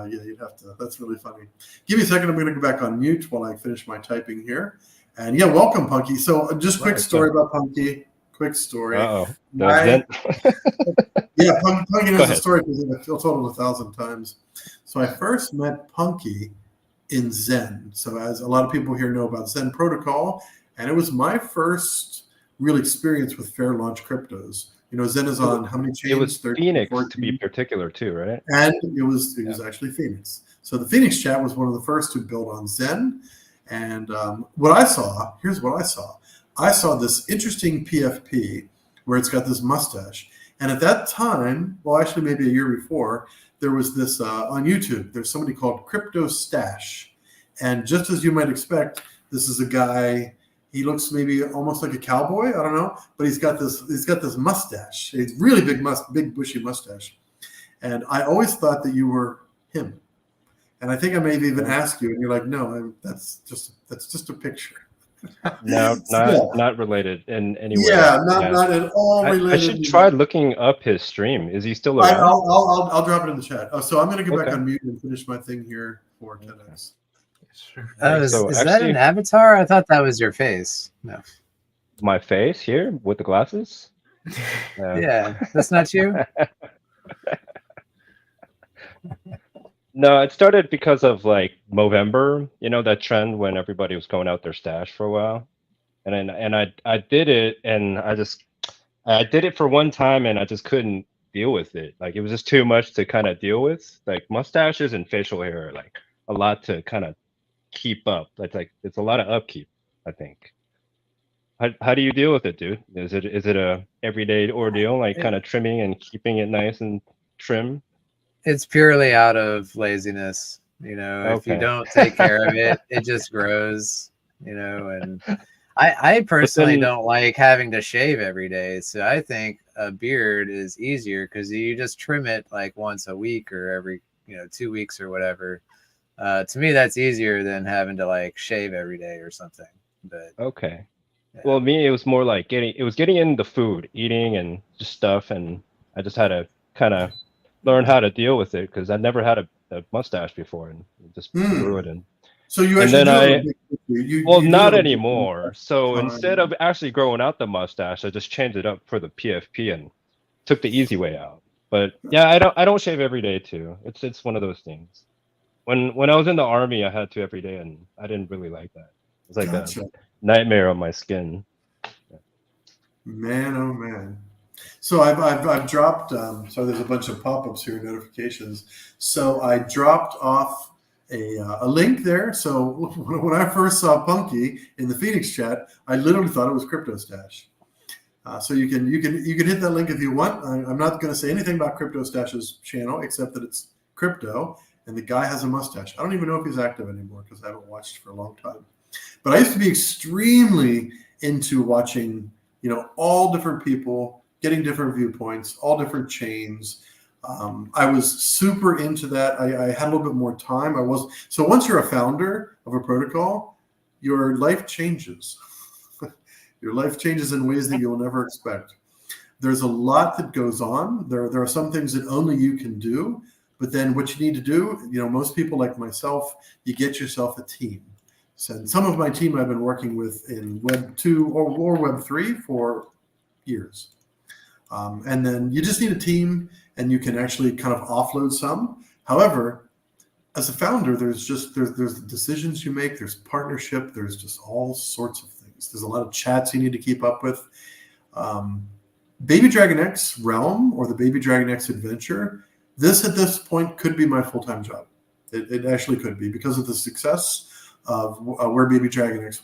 You'd have to. That's really funny. Give me a second. I'm going to go back on mute while I finish my typing here. And welcome, Punky. So just quick story about Punky. Quick story. Punky knows the story because I've told it 1,000 times. So I first met Punky in Zen. So as a lot of people here know about Zen Protocol, and it was my first real experience with fair launch cryptos. Zen is on how many chains? It was 13, Phoenix 14. to be particular too, right? And it was actually Phoenix. So the Phoenix chat was one of the first to build on Zen. And here's what I saw. I saw this interesting PFP where it's got this mustache. And at that time, well, actually maybe a year before, there was this on YouTube. There's somebody called Crypto Stash. And just as you might expect, this is a guy. He looks maybe almost like a cowboy. I don't know, but he's got this mustache. It's really big bushy mustache. And I always thought that you were him. And I think I may have even asked you, and you're like, "No, that's just a picture." No, not related in any way. Yeah, not at all related. I should try looking up his stream. Is he still around? I'll drop it in the chat. So I'm going to go back on mute and finish my thing here for TEDx. Sure. Is that an avatar? I thought that was your face. No. My face here with the glasses? Yeah, that's not you? No, it started because of like Movember, that trend when everybody was going out their stash for a while. And I did it, and I did it for one time, and I just couldn't deal with it. Like it was just too much to kind of deal with. Like mustaches and facial hair are like a lot to kind of keep up. It's a lot of upkeep, I think. How do you deal with it, dude? Is it a everyday ordeal, like kind of trimming and keeping it nice and trim? It's purely out of laziness. If you don't take care of it, it just grows, and I personally don't like having to shave every day. So I think a beard is easier because you just trim it like once a week or every, 2 weeks or whatever. To me, that's easier than having to like shave every day or something. But okay. Yeah. Well, me, it was more like getting in the food, eating and just stuff. And I just had to kind of learn how to deal with it because I never had a mustache before and just grew it in. So you actually not anymore. So instead of actually growing out the mustache, I just changed it up for the PFP and took the easy way out. But yeah, I don't shave every day too. It's one of those things. When I was in the Army, I had to every day, and I didn't really like that. It's like a nightmare on my skin. Yeah. Man, oh man. So I've dropped. So there's a bunch of pop-ups here, notifications. So I dropped off a link there. So when I first saw Punky in the Phoenix chat, I literally thought it was Crypto Stash. So you can hit that link if you want. I'm not going to say anything about Crypto Stash's channel except that it's crypto, and the guy has a mustache. I don't even know if he's active anymore because I haven't watched for a long time. But I used to be extremely into watching, all different people getting different viewpoints, all different chains. I was super into that. I had a little bit more time. So once you're a founder of a protocol, your life changes. Your life changes in ways that you'll never expect. There's a lot that goes on. There are some things that only you can do, but then what you need to do, most people like myself, you get yourself a team. So some of my team I've been working with in Web 2 or Web 3 for years. And then you just need a team, and you can actually kind of offload some. However, as a founder, there's the decisions you make, there's partnership, there's just all sorts of things. There's a lot of chats you need to keep up with. Baby Dragon X Realm or the Baby Dragon X Adventure, this at this point could be my full-time job. It actually could be, because of the success of where Baby Dragon X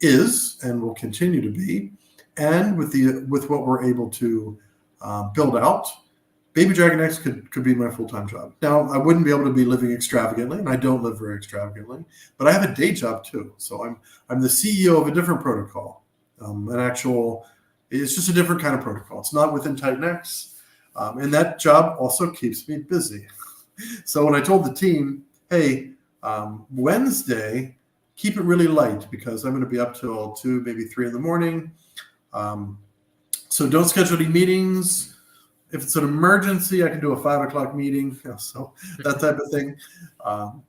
is, and will continue to be, and with what we're able to build out. Baby Dragon X could be my full-time job. Now, I wouldn't be able to be living extravagantly, and I don't live very extravagantly, but I have a day job too. So I'm the CEO of a different protocol, it's just a different kind of protocol. It's not within TitanX, and that job also keeps me busy. So when I told the team, hey, Wednesday, keep it really light, because I'm going to be up till 2, maybe 3 in the morning. So don't schedule any meetings. If it's an emergency, I can do a 5 o'clock meeting. So that type of thing.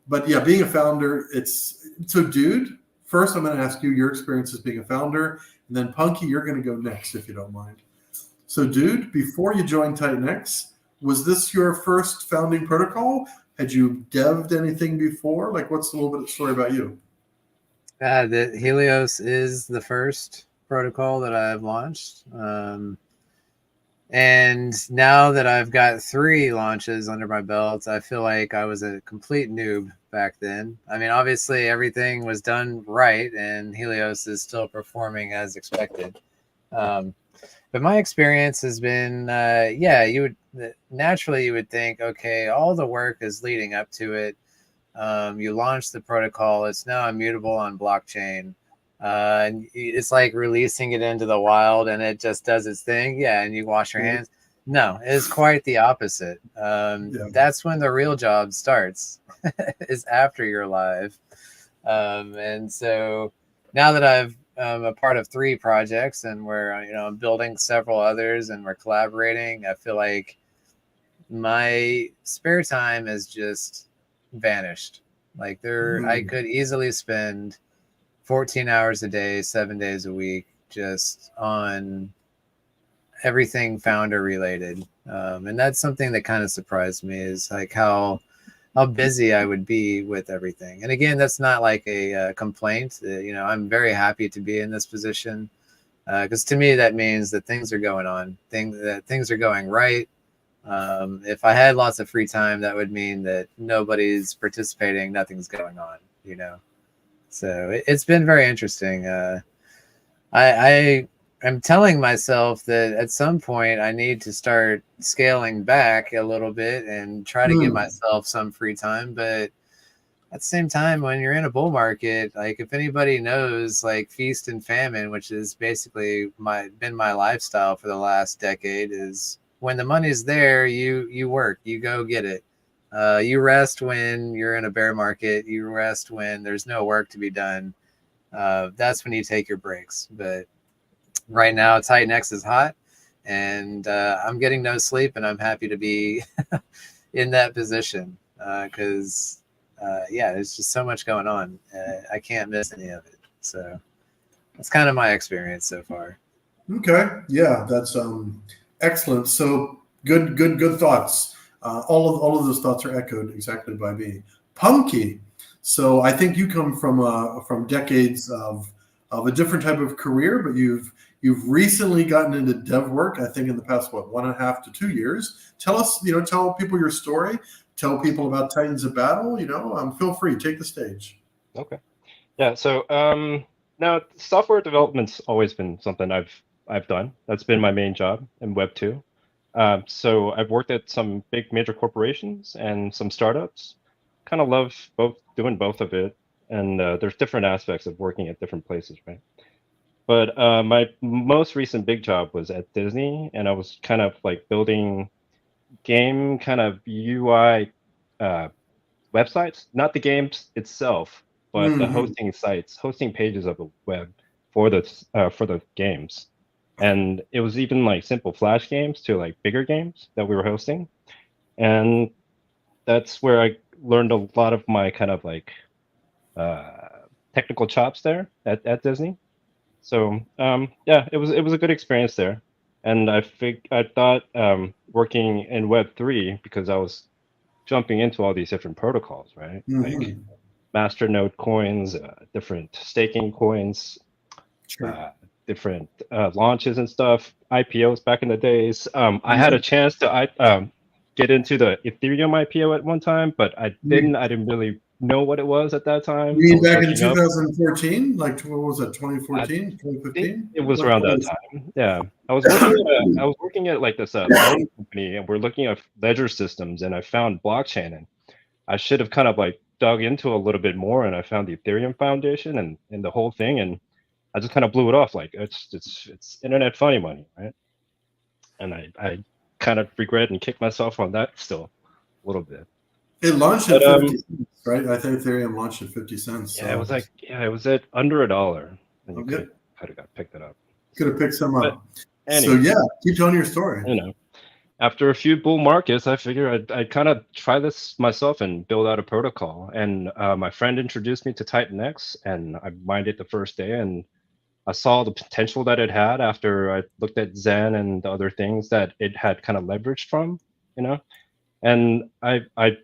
But yeah, being a founder, so dude, first I'm going to ask you your experience as being a founder, and then Punky, you're going to go next if you don't mind. So dude, before you joined TitanX, was this your first founding protocol? Had you dev'd anything before? Like, what's a little bit of story about you? The Helios is the first protocol that I've launched. And now that I've got 3 launches under my belt, I feel like I was a complete noob back then. I mean, obviously everything was done right, and Helios is still performing as expected. But my experience has been, you would think, okay, all the work is leading up to it. You launch the protocol, it's now immutable on blockchain. And it's like releasing it into the wild, and it just does its thing. Yeah, and you wash your hands. No, it's quite the opposite. That's when the real job starts, is after you're live. And so now that I'm a part of 3 projects, and we're building several others, and we're collaborating, I feel like my spare time has just vanished. Like I could easily spend 14 hours a day, 7 days a week, just on everything founder related. And that's something that kind of surprised me, is like how busy I would be with everything. And again, that's not like a complaint. I'm very happy to be in this position, because to me, that means that things are going on, that things are going right. If I had lots of free time, that would mean that nobody's participating, nothing's going on, So it's been very interesting. I'm telling myself that at some point I need to start scaling back a little bit and try to give myself some free time. But at the same time, when you're in a bull market, like if anybody knows like feast and famine, which is basically been my lifestyle for the last decade, is when the money's there, you work, you go get it. You rest when you're in a bear market. You rest when there's no work to be done. That's when you take your breaks. But right now, TitanX is hot, and I'm getting no sleep, and I'm happy to be in that position, because, there's just so much going on. I can't miss any of it. So that's kind of my experience so far. Okay. Yeah, that's excellent. So good thoughts. All of those thoughts are echoed exactly by me. Punky. So I think you come from decades of a different type of career, but you've recently gotten into dev work. I think in the past 1.5 to 2 years. Tell people your story. Tell people about Titans of Battle. Feel free, take the stage. Okay. Yeah. So now software development's always been something I've done. That's been my main job in Web 2. So I've worked at some big major corporations and some startups. Kind of love doing both of it. And there's different aspects of working at different places, right? But my most recent big job was at Disney, and I was kind of like building game kind of UI uh, websites, not the games itself, but the Hmm. hosting sites, hosting pages of the web for the games. And it was even like simple Flash games to like bigger games that we were hosting. And that's where I learned a lot of my kind of like technical chops there at Disney. So yeah, it was a good experience there. And I thought working in Web3 because I was jumping into all these different protocols, right? Like Hmm. masternode coins, different staking coins, Sure. different launches and stuff, IPOs back in the days. I had Yeah. a chance to get into the Ethereum IPO at one time, but I You didn't really know what it was at that time. I mean was back in searching up. 2014? Like, what was that, I 2014, think 2015? it was What around that was time. Yeah, I was working at like this loan company, and we're looking at ledger systems, and I found blockchain, and I should have kind of like dug into a little bit more, and I found the Ethereum Foundation and the whole thing, and I just kind of blew it off. Like it's internet funny money, right? And I kind of regret and kick myself on that still a little bit. It launched But at 50 cents, right? I think Ethereum launched at 50 cents. yeah, it was So, like it was at under $1, and you yeah, could have got picked it up. could have picked some But up. So, anyway, yeah, keep telling your story. you know, after a few bull markets, I figured I'd kind of try this myself and build out a protocol. And my friend introduced me to Titan X, and I mined it the first day, and I saw the potential that it had after I looked at Zen and the other things that it had kind of leveraged from, you know. And I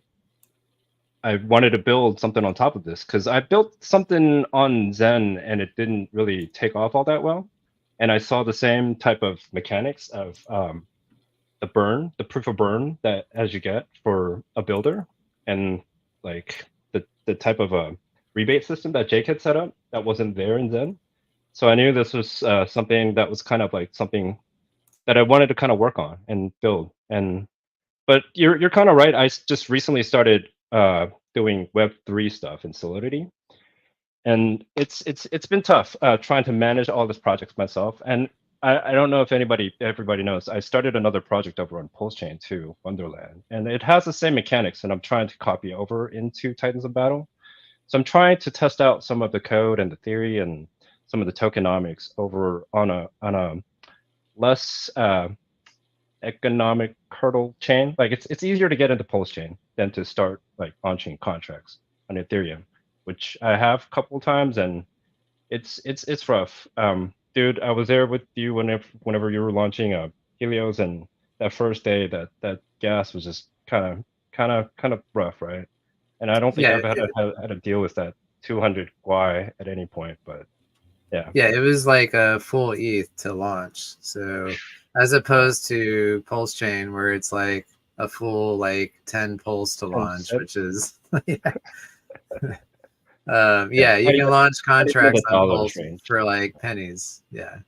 wanted to build something on top of this because I built something on Zen and it didn't really take off all that well. And I saw the same type of mechanics of the proof of burn that as you get for a builder, and like the type of a rebate system that Jake had set up that wasn't there in Zen. So I knew this was something that was kind of like something that I wanted to kind of work on and build. And but you're kind of right. Just recently started doing Web3 stuff in Solidity, and it's been tough trying to manage all these projects myself. And I don't know if everybody knows. I started another project over on Pulsechain too, Wonderland, and it has the same mechanics, and I'm trying to copy over into Titans of Battle. So I'm trying to test out some of the code and the theory and some of the tokenomics over on a less economic hurdle chain. Like it's easier to get into Pulse chain than to start like launching contracts on Ethereum, which I have a couple times, and it's rough. Dude, I was there with you whenever you were launching Helios, and that first day that gas was just kind of rough, right? And I don't think Yeah, I've had to deal with that 200 Y at any point, but yeah. yeah, it was like a full ETH to launch. So as opposed to Pulse Chain, where it's like a full like 10 pulse to launch, which is yeah, you can launch contracts on Pulse for like pennies. Yeah.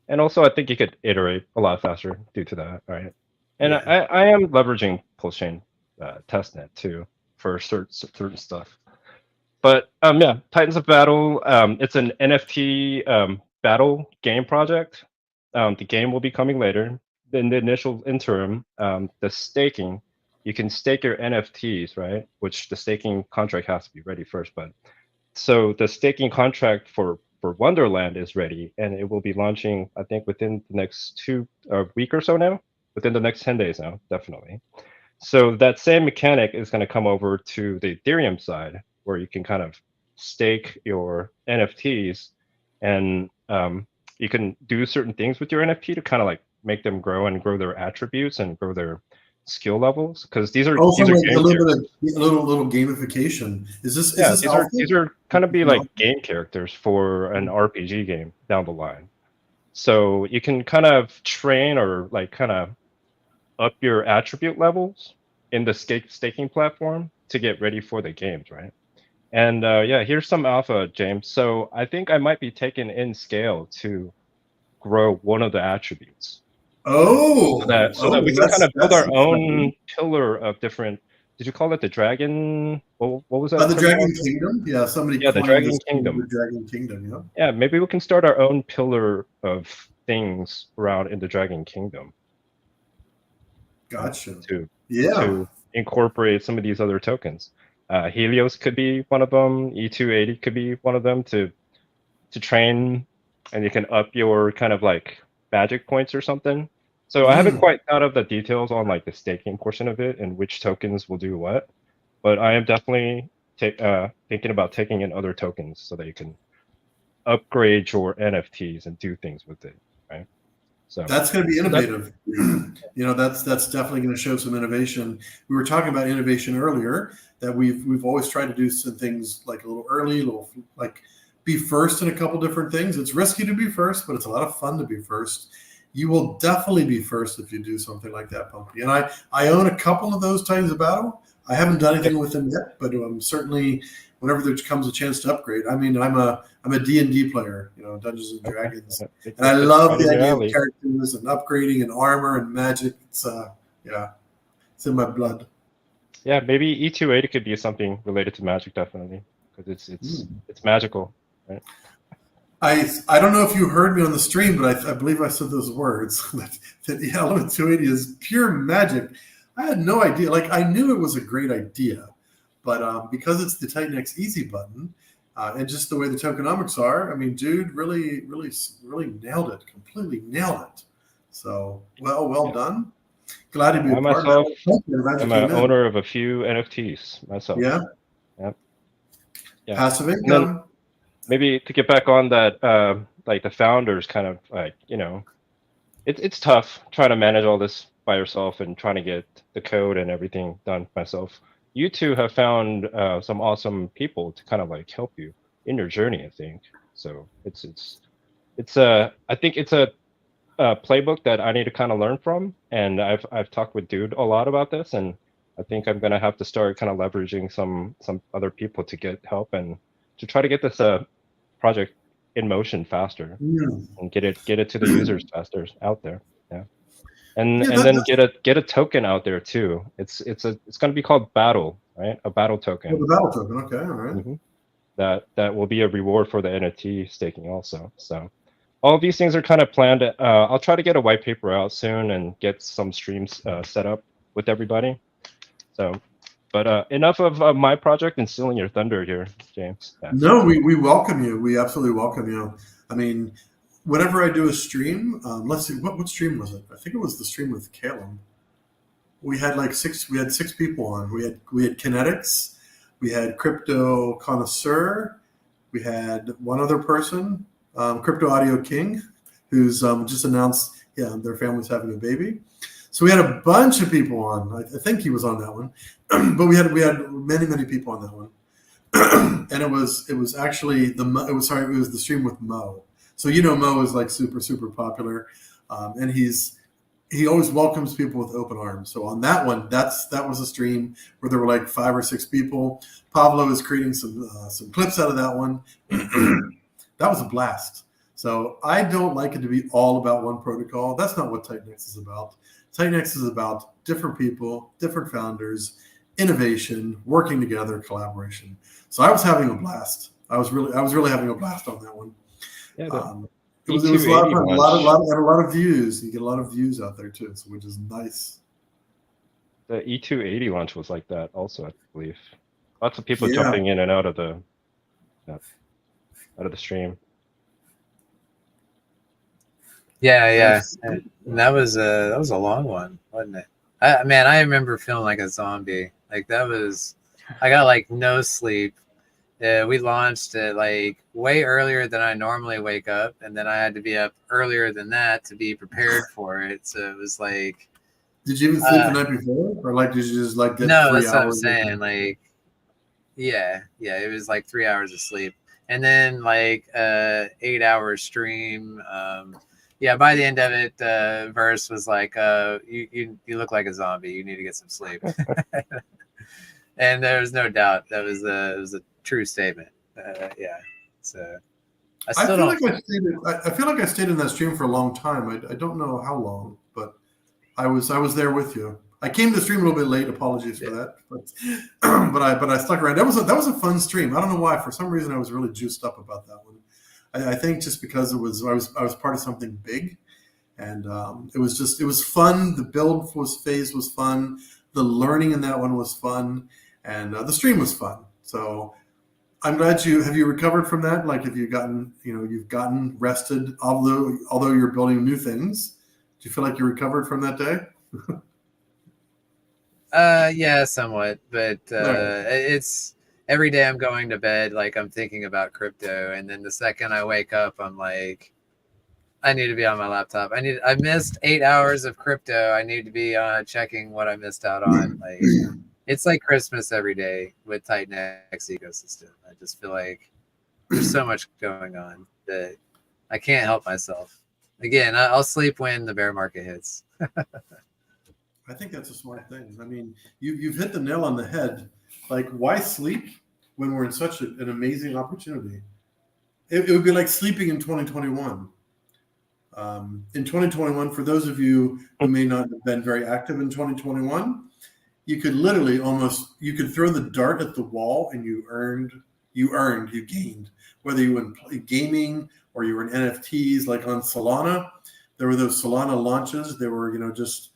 And also, I think you could iterate a lot faster due to that, right? And Yeah. I am leveraging Pulsechain testnet too for certain stuff. But yeah, Titans of Battle. It's an NFT battle game project. The game will be coming later. In the initial interim, the staking, you can stake your NFTs, right? Which the staking contract has to be ready first. But so the staking contract for Wonderland is ready, and it will be launching, I think, within the next week or so now. Within the next 10 days now, definitely. So that same mechanic is going to come over to the Ethereum side, where you can kind of stake your NFTs, and you can do certain things with your NFT to kind of like make them grow and grow their attributes and grow their skill levels, because these are also like game a little characters. bit of little gamification. Is this these are kind of be like game characters for an RPG game down the line. So you can kind of train or like kind of up your attribute levels in the staking platform to get ready for the games, right? And yeah, here's some alpha, James. So I think I might be taking in scale to grow one of the attributes. Oh, So that we can kind of build our own pillar of different did you call it the Dragon? What was that? The Dragon Kingdom. Yeah, somebody. Yeah, the coined Dragon this Kingdom. The Dragon Kingdom. Yeah. Yeah, maybe we can start our own pillar of things around in the Dragon Kingdom. Gotcha. To incorporate some of these other tokens. Helios could be one of them. E280 could be one of them to train, and you can up your kind of like magic points or something. So I haven't quite thought of the details on like the staking portion of it and which tokens will do what, but I am definitely thinking about taking in other tokens so that you can upgrade your NFTs and do things with it, right? So that's going to be innovative. That's definitely going to show some innovation. We were talking about innovation earlier, that we've always tried to do some things like a little early, like be first in a couple different things. It's risky to be first, but it's a lot of fun to be first. You will definitely be first if you do something like that, Pumpy. And I own a couple of those Titans of Battle. I haven't done anything with them yet, but certainly whenever there comes a chance to upgrade. I mean, I'm a D&D player, Dungeons and Dragons, and I love the idea of characters and upgrading and armor and magic. It's it's in my blood. Yeah, maybe E280 could be something related to magic, definitely, because it's magical, right? I don't know if you heard me on the stream, but I believe I said those words that Element 280 is pure magic. I had no idea. Like, I knew it was a great idea, but because it's the Titan X Easy button and just the way the tokenomics are, I mean, dude, really nailed it. Completely nailed it. So, well done. Glad to be a part of it. I'm an owner of a few NFTs myself. Yeah. Passive income. Maybe to get back on that, like the founders kind of like, it's tough trying to manage all this by yourself and trying to get the code and everything done myself. You two have found some awesome people to kind of like help you in your journey, I think. So I think it's a playbook that I need to kind of learn from, and I've talked with Dude a lot about this, and I think I'm gonna have to start kind of leveraging some other people to get help and to try to get this project in motion faster and get it to the users faster out there. And then get a token out there too. It's going to be called Battle, right? A battle token. Oh, the battle token. Okay, all right. Mm-hmm. That will be a reward for the NFT staking also. So all of these things are kind of planned. I'll try to get a white paper out soon and get some streams set up with everybody. So, but enough of my project and stealing your thunder here, James. No, we welcome you. We absolutely welcome you. I mean, whenever I do a stream, let's see, what stream was it? I think it was the stream with Caleb. We had six people on. We had Kinetics, we had Crypto Connoisseur, we had one other person, Crypto Audio King, who's just announced their family's having a baby. So we had a bunch of people on. I think he was on that one, but we had many people on that one. And it was actually it was the stream with Mo. So Mo is like super popular, and he always welcomes people with open arms. So on that one, that was a stream where there were like 5 or 6 people. Pablo is creating some clips out of that one. That was a blast. So I don't like it to be all about one protocol. That's not what Titan X is about. Titan X is about different people, different founders, innovation, working together, collaboration. So I was having a blast. I was really having a blast on that one. Yeah, it was a lot of fun. A lot of views. You get a lot of views out there too, which is nice. The E280 launch was like that also, I believe. Lots of people jumping in and out of the stream. Yeah. And that was a long one, wasn't it? I remember feeling like a zombie. Like I got like no sleep. We launched it like way earlier than I normally wake up, and then I had to be up earlier than that to be prepared for it. So it was like. Did you even sleep the night before, or like did you just like get 3 hours? No, that's what I'm saying. Like, yeah, it was like 3 hours of sleep, and then like 8 hour stream. By the end of it, Verse was like, "You look like a zombie. You need to get some sleep." And there was no doubt that it was a true statement. So I feel like I stayed in that stream for a long time. I don't know how long, but I was there with you. I came to the stream a little bit late. Apologies for that, but I stuck around. That was a fun stream. I don't know why. For some reason, I was really juiced up about that one. I think just because I was part of something big, and it was fun. The build phase was fun. The learning in that one was fun, and the stream was fun. So I'm glad have you recovered from that? Like, have you gotten you've gotten rested, although you're building new things. Do you feel like you recovered from that day? Yeah, somewhat, but it's every day I'm going to bed like I'm thinking about crypto, and then the second I wake up, I'm like, I need to be on my laptop. I missed 8 hours of crypto. I need to be checking what I missed out on. Like, it's like Christmas every day with Titan X ecosystem. I just feel like there's so much going on that I can't help myself. Again, I'll sleep when the bear market hits. I think that's a smart thing. I mean, you've hit the nail on the head. Like, why sleep when we're in such an amazing opportunity? It would be like sleeping in 2021. In 2021, for those of you who may not have been very active in 2021, you could literally you could throw the dart at the wall and you gained. Whether you were in gaming or you were in NFTs, like on Solana, there were those Solana launches. They were, just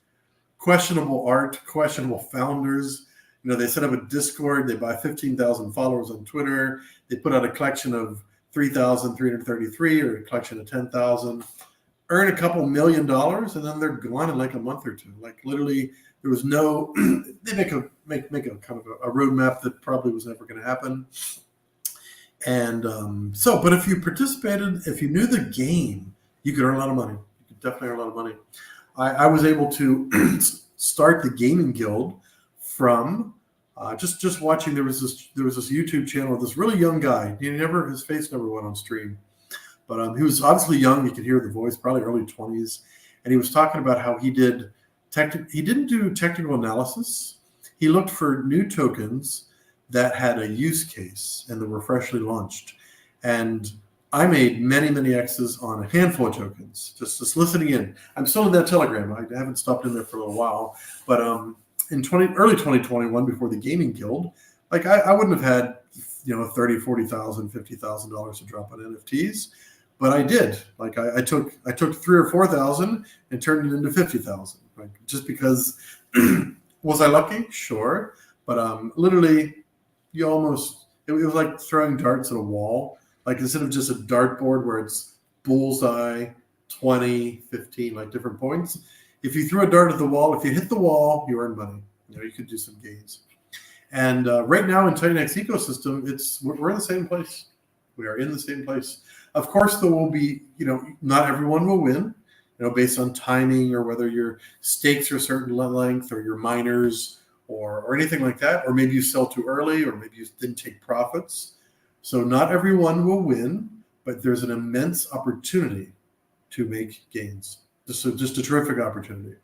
questionable art, questionable founders. They set up a Discord. They buy 15,000 followers on Twitter. They put out a collection of 3,333 or a collection of 10,000. Earn a couple $1 million, and then they're gone in like a month or two. Like, literally, there was no. They make a kind of a roadmap that probably was never going to happen. And but if you participated, if you knew the game, you could earn a lot of money. You could definitely earn a lot of money. I was able to start the gaming guild from just watching. There was this YouTube channel of this really young guy. His face never went on stream, but he was obviously young. You could hear the voice, probably early 20s, and he was talking about how he didn't do technical analysis. He looked for new tokens that had a use case and that were freshly launched, and I made many, many X's on a handful of tokens, just listening in. I'm still in that Telegram. I haven't stopped in there for a little while. But in early 2021, before the gaming guild, like I wouldn't have had, $30,000, $40,000, $50,000 to drop on NFTs, but I did. Like I took 3,000 or 4,000 and turned it into 50,000. Like, just because. Was I lucky? Sure, but literally, it was like throwing darts at a wall. Like, instead of just a dartboard where it's bullseye, 20, 15, like different points, if you threw a dart at the wall, if you hit the wall, you earn money. You could do some gains. And right now in Titan X ecosystem, we're in the same place. We are in the same place. Of course, there will be, not everyone will win, based on timing or whether your stakes are a certain length or your miners or anything like that, or maybe you sell too early, or maybe you didn't take profits. So not everyone will win, but there's an immense opportunity to make gains. Just a terrific opportunity.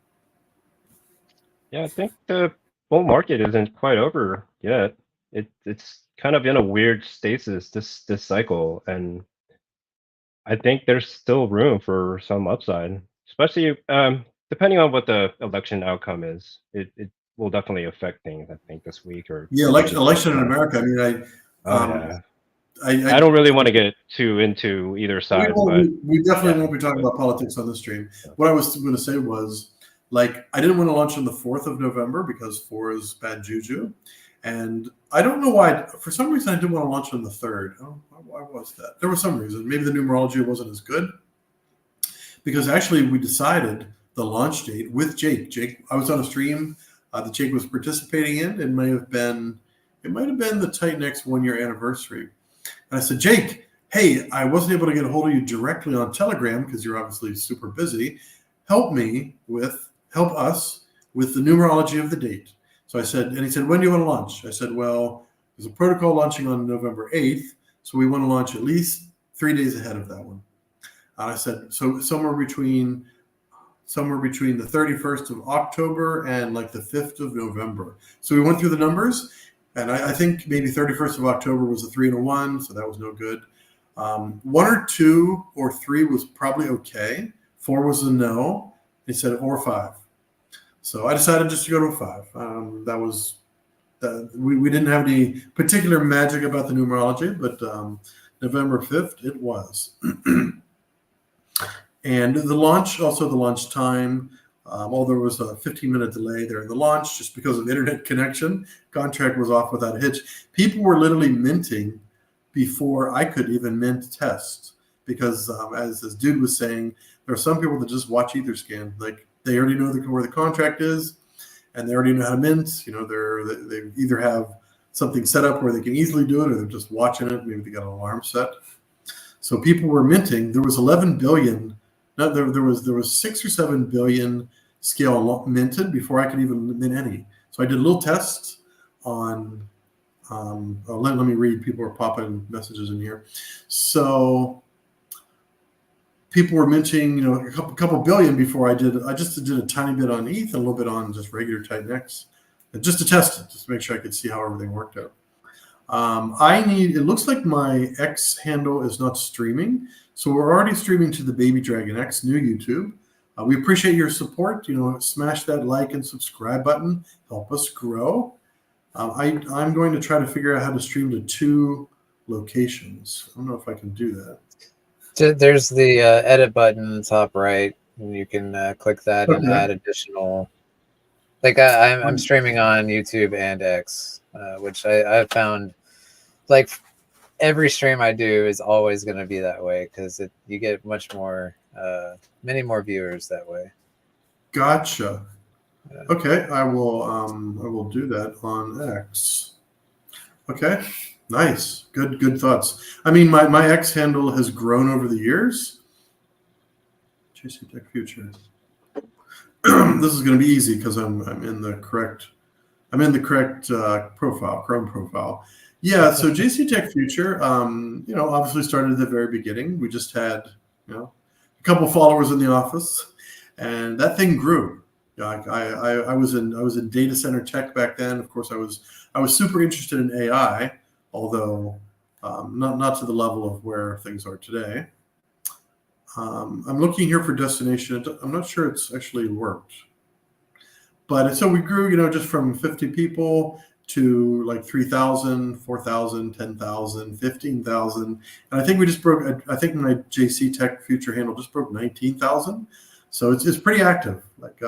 Yeah, I think the bull market isn't quite over yet. It's kind of in a weird stasis this cycle, and I think there's still room for some upside, especially depending on what the election outcome is. It will definitely affect things, I think, this week or election in America. I mean, I don't really want to get too into either side. We definitely won't be talking about politics on this stream. What I was going to say was, like, I didn't want to launch on the 4th of November because 4 is bad juju. And I don't know why. For some reason, I didn't want to launch on the 3rd. Oh, why was that? There was some reason. Maybe the numerology wasn't as good. Because actually, we decided the launch date with Jake. I was on a stream that Jake was participating in. It might have been the Titan X 1-year anniversary. And I said, Jake, hey, I wasn't able to get a hold of you directly on Telegram because you're obviously super busy. Help us with the numerology of the date. So I said, and he said, when do you want to launch? I said, well, there's a protocol launching on November 8th, so we want to launch at least 3 days ahead of that one. And I said, so somewhere between the 31st of October and like the 5th of November. So we went through the numbers. And I think maybe 31st of October was a 3 and a 1, so that was no good. 1 or 2 or 3 was probably okay. 4 was a no. They said or 5. So I decided just to go to a 5. That was we didn't have any particular magic about the numerology, but November 5th it was. And the launch time, although there was a 15-minute delay there in the launch just because of internet connection, contract was off without a hitch. People were literally minting before I could even mint tests because, as Dude was saying, there are some people that just watch Etherscan. Like they already know where the contract is, and they already know how to mint. You know, they either have something set up where they can easily do it, or they're just watching it. Maybe they got an alarm set. So people were minting. There was 11 billion. No, there was 6 or 7 billion scale minted before I could even mint any. So I did a little test on. Let me read. People are popping messages in here. So people were minting, you know, a couple billion before I did. I just did a tiny bit on ETH and a little bit on just regular Titan-X, just to test it, just to make sure I could see how everything worked out. It looks like my X handle is not streaming. So we're already streaming to the Baby Dragon X new YouTube. We appreciate your support. You know, smash that like and subscribe button. Help us grow. I'm going to try to figure out how to stream to 2 locations. I don't know if I can do that. There's the edit button in the top right, and you can click that and add additional. Like I'm streaming on YouTube and X, which I've found like every stream I do is always going to be that way because you get many more viewers that way. Gotcha. Okay, I will do that on X. Okay, nice, good thoughts. I mean, my X handle has grown over the years. JC Tech Future. This is going to be easy because I'm in the correct profile, Chrome profile. Yeah, so JC Tech Future, you know, obviously started at the very beginning. We just had, you know, a couple followers in the office, and that thing grew. I was in data center tech back then. Of course, I was super interested in AI, although not to the level of where things are today. I'm looking here for destination. I'm not sure it's actually worked, but so we grew, you know, just from 50 people to like 3,000, 4,000, 10,000, 15,000. And I think we just broke, I think my JC Tech Future handle just broke 19,000. So it's pretty active. Like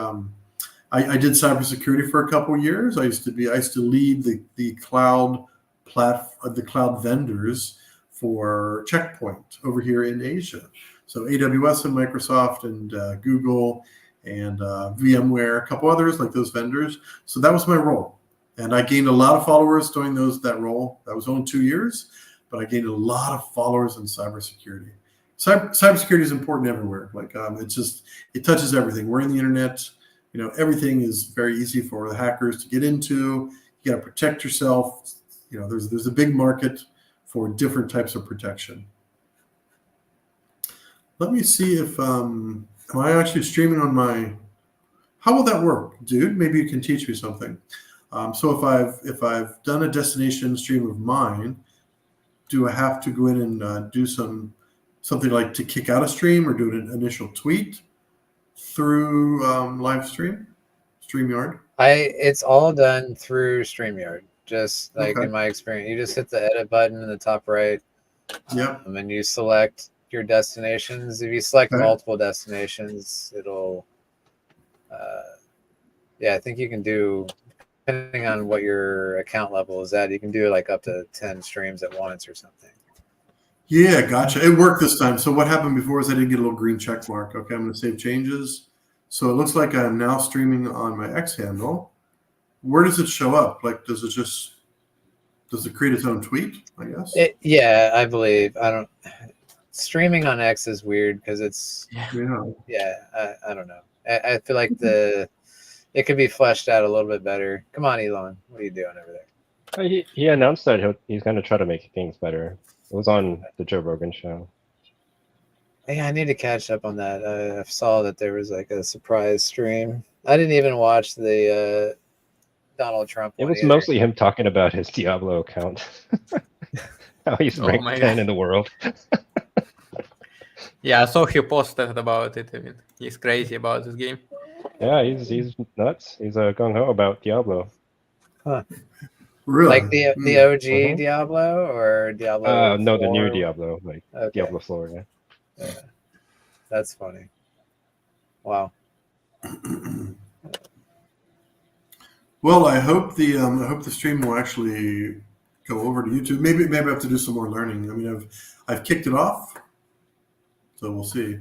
I did cybersecurity for a couple of years. I used to lead the cloud the cloud vendors for Checkpoint over here in Asia. So AWS and Microsoft and Google and VMware, a couple others like those vendors. So that was my role. And I gained a lot of followers doing that role. That was only 2 years, but I gained a lot of followers in cybersecurity. Cybersecurity is important everywhere. Like it touches everything. We're in the internet. You know, everything is very easy for the hackers to get into. You got to protect yourself. You know, there's a big market for different types of protection. Let me see if am I actually streaming on my? How will that work, dude? Maybe you can teach me something. So if I've done a destination stream of mine, do I have to go in and do something like to kick out a stream or do an initial tweet through live stream, StreamYard? It's all done through StreamYard. Just like in my experience, you just hit the edit button in the top right. Yep. And then you select your destinations. If you select multiple destinations, it'll. I think you can do, depending on what your account level is at, you can do like up to 10 streams at once or something. Yeah, gotcha. It worked this time. So what happened before is I didn't get a little green check mark. Okay, I'm going to save changes. So it looks like I'm now streaming on my X handle. Where does it show up? Like, does it create its own tweet, I guess? I believe. Streaming on X is weird because it's, I don't know. I feel like it could be fleshed out a little bit better. Come on, Elon. What are you doing over there? He announced that he's going to try to make things better. It was on the Joe Rogan show. Yeah, I need to catch up on that. I saw that there was like a surprise stream. I didn't even watch the Donald Trump one. It was mostly him talking about his Diablo account. How he's ranked 10 in the world. Yeah, I saw he posted about it. I mean, he's crazy about this game. Yeah, he's nuts. He's gung ho about Diablo. Huh. Really? Like the OG Mhm. Diablo or Diablo? No, the new 4? Diablo, like Okay. Diablo 4. Yeah. Yeah. That's funny. Wow. Well, I hope the stream will actually go over to YouTube. Maybe I have to do some more learning. I mean, I've kicked it off, so we'll see.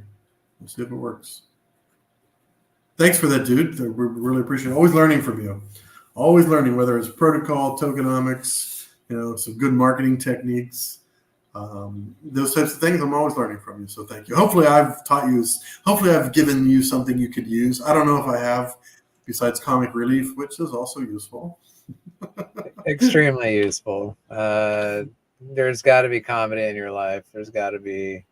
We'll see if it works. Thanks for that, dude. We really appreciate it. Always learning from you. Always learning, whether it's protocol, tokenomics, some good marketing techniques, those types of things. I'm always learning from you. So thank you. Hopefully I've given you something you could use. I don't know if I have, besides comic relief, which is also useful. Extremely useful. There's got to be comedy in your life. There's got to be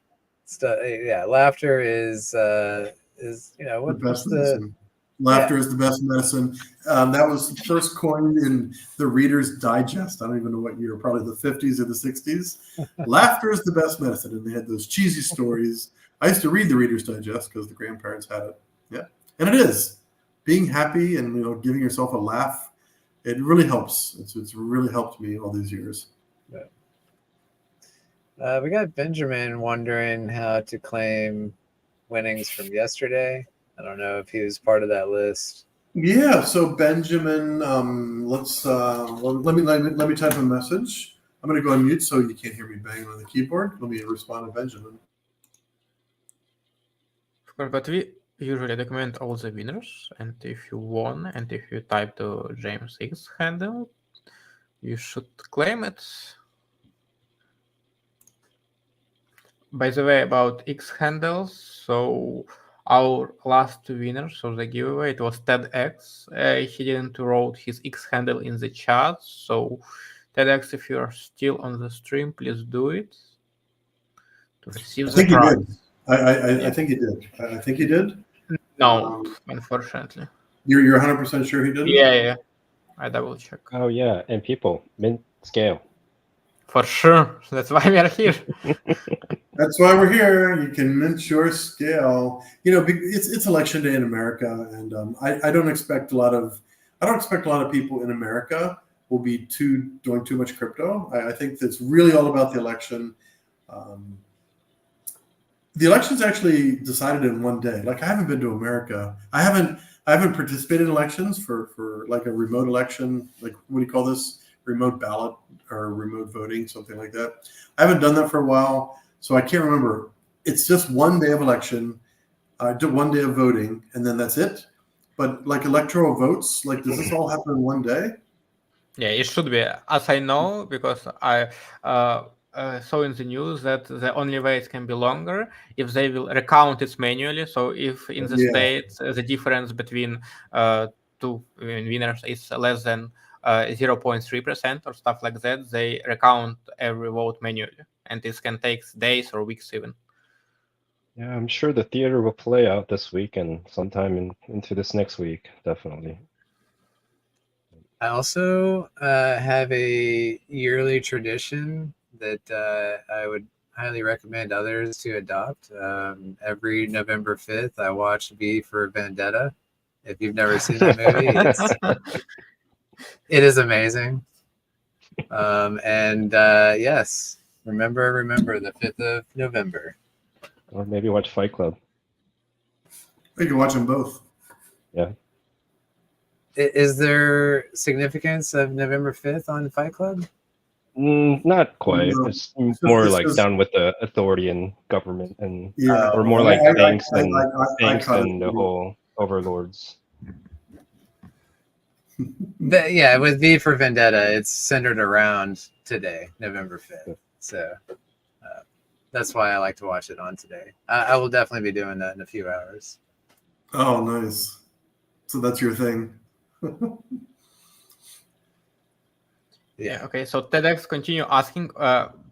stuff. Yeah, laughter is what's best the medicine. Laughter is the best medicine. That was first coined in the Reader's Digest. I don't even know what year, probably the 50s or the 60s. Laughter is the best medicine. And they had those cheesy stories. I used to read the Reader's Digest because the grandparents had it. Yeah. And it is. Being happy and giving yourself a laugh, it really helps. It's really helped me all these years. We got Benjamin wondering how to claim winnings from yesterday. I don't know if he was part of that list. Yeah, so Benjamin, let me type a message. I'm going to go on mute so you can't hear me banging on the keyboard. Let me respond to Benjamin. Of course, but we usually document all the winners, and if you won, and if you type the James X handle, you should claim it. By the way, about X handles, so our last winner, so the giveaway, it was TEDx. He didn't wrote his X handle in the chat, so TEDx, if you're still on the stream, please do it to receive the prize. I think he did. I think he did. No, unfortunately. You're 100% sure he didn't? Yeah. I double check. Oh yeah, and people mint scale. For sure. That's why we are here. That's why we're here. You can mint your scale. It's election day in America, and I don't expect a lot of people in America will be doing too much crypto. I think that's really all about the election. The election's actually decided in one day. Like, I haven't been to America. I haven't participated in elections for like a remote election. Like, what do you call this? Remote ballot or remote voting, something like that. I haven't done that for a while, so I can't remember. It's just one day of election, 1 day of voting, and then that's it. But like electoral votes, like, does this all happen in one day? Yeah, it should be. As I know, because I saw in the news that the only way it can be longer if they will recount it manually. So if in the states the difference between two winners is less than 0.3% or stuff like that, they recount every vote manually, and this can take days or weeks even. Yeah, I'm sure the theater will play out this week and sometime into this next week, definitely. I also have a yearly tradition that I would highly recommend others to adopt. Every November 5th, I watch V for Vendetta. If you've never seen that movie, it is amazing. And yes, remember the 5th of November. Or maybe watch Fight Club. You can watch them both. Yeah. Is there significance of November 5th on Fight Club? Not quite. No. It's more like down with the authority and government, and or more like banks and the whole overlords. Yeah, with V for Vendetta, it's centered around today, November 5th. So that's why I like to watch it on today. I will definitely be doing that in a few hours. Oh, nice. So that's your thing. Yeah. Okay. So TEDx continue asking.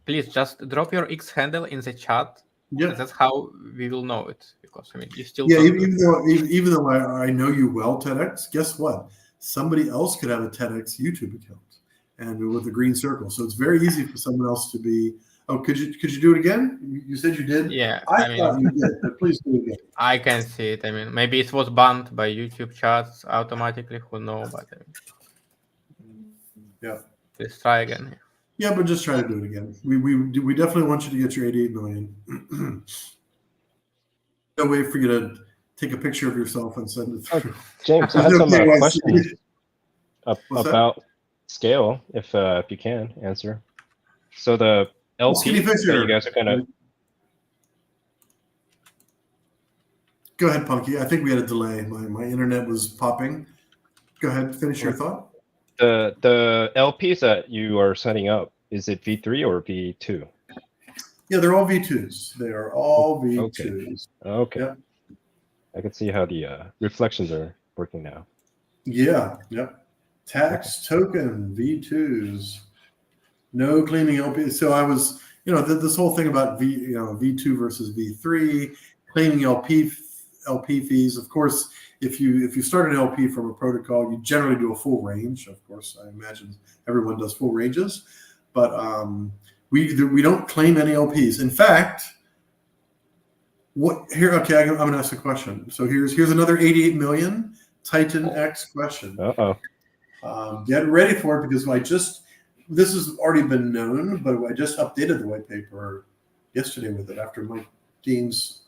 Please just drop your X handle in the chat. Yeah. That's how we will know it, because I mean you still. Yeah. Even though I know you well, TEDx. Guess what? Somebody else could have a TEDx YouTube account, and with a green circle. So it's very easy for someone else to be Oh, could you do it again? You said you did. Yeah, I thought you did, but please do it again. I can see it. I mean, maybe it was banned by YouTube charts automatically. Who know? But Yeah. let's try again. Yeah, but just try to do it again. We definitely want you to get your 88 million. No way for you to take a picture of yourself and send it through. James, I had some questions about scale, if you can answer. So the LP that you guys are gonna. Go ahead, Punky. I think we had a delay. My internet was popping. Go ahead, finish your thought. The LPs that you are setting up, is it V3 or V2? Yeah, they're all V2s. They are all V2s. Okay. Yep. I can see how the reflections are working now. Yeah. Yep. Tax token V2s. No cleaning LP. So I was, this whole thing about V2 versus V3, claiming LP fees. Of course, if you start an LP from a protocol, you generally do a full range. Of course, I imagine everyone does full ranges, but we don't claim any LPs. In fact, Okay, I'm going to ask a question. So here's another 88 million Titan X question. Get ready for it, because this has already been known, but I just updated the white paper yesterday with it after Mike Dean's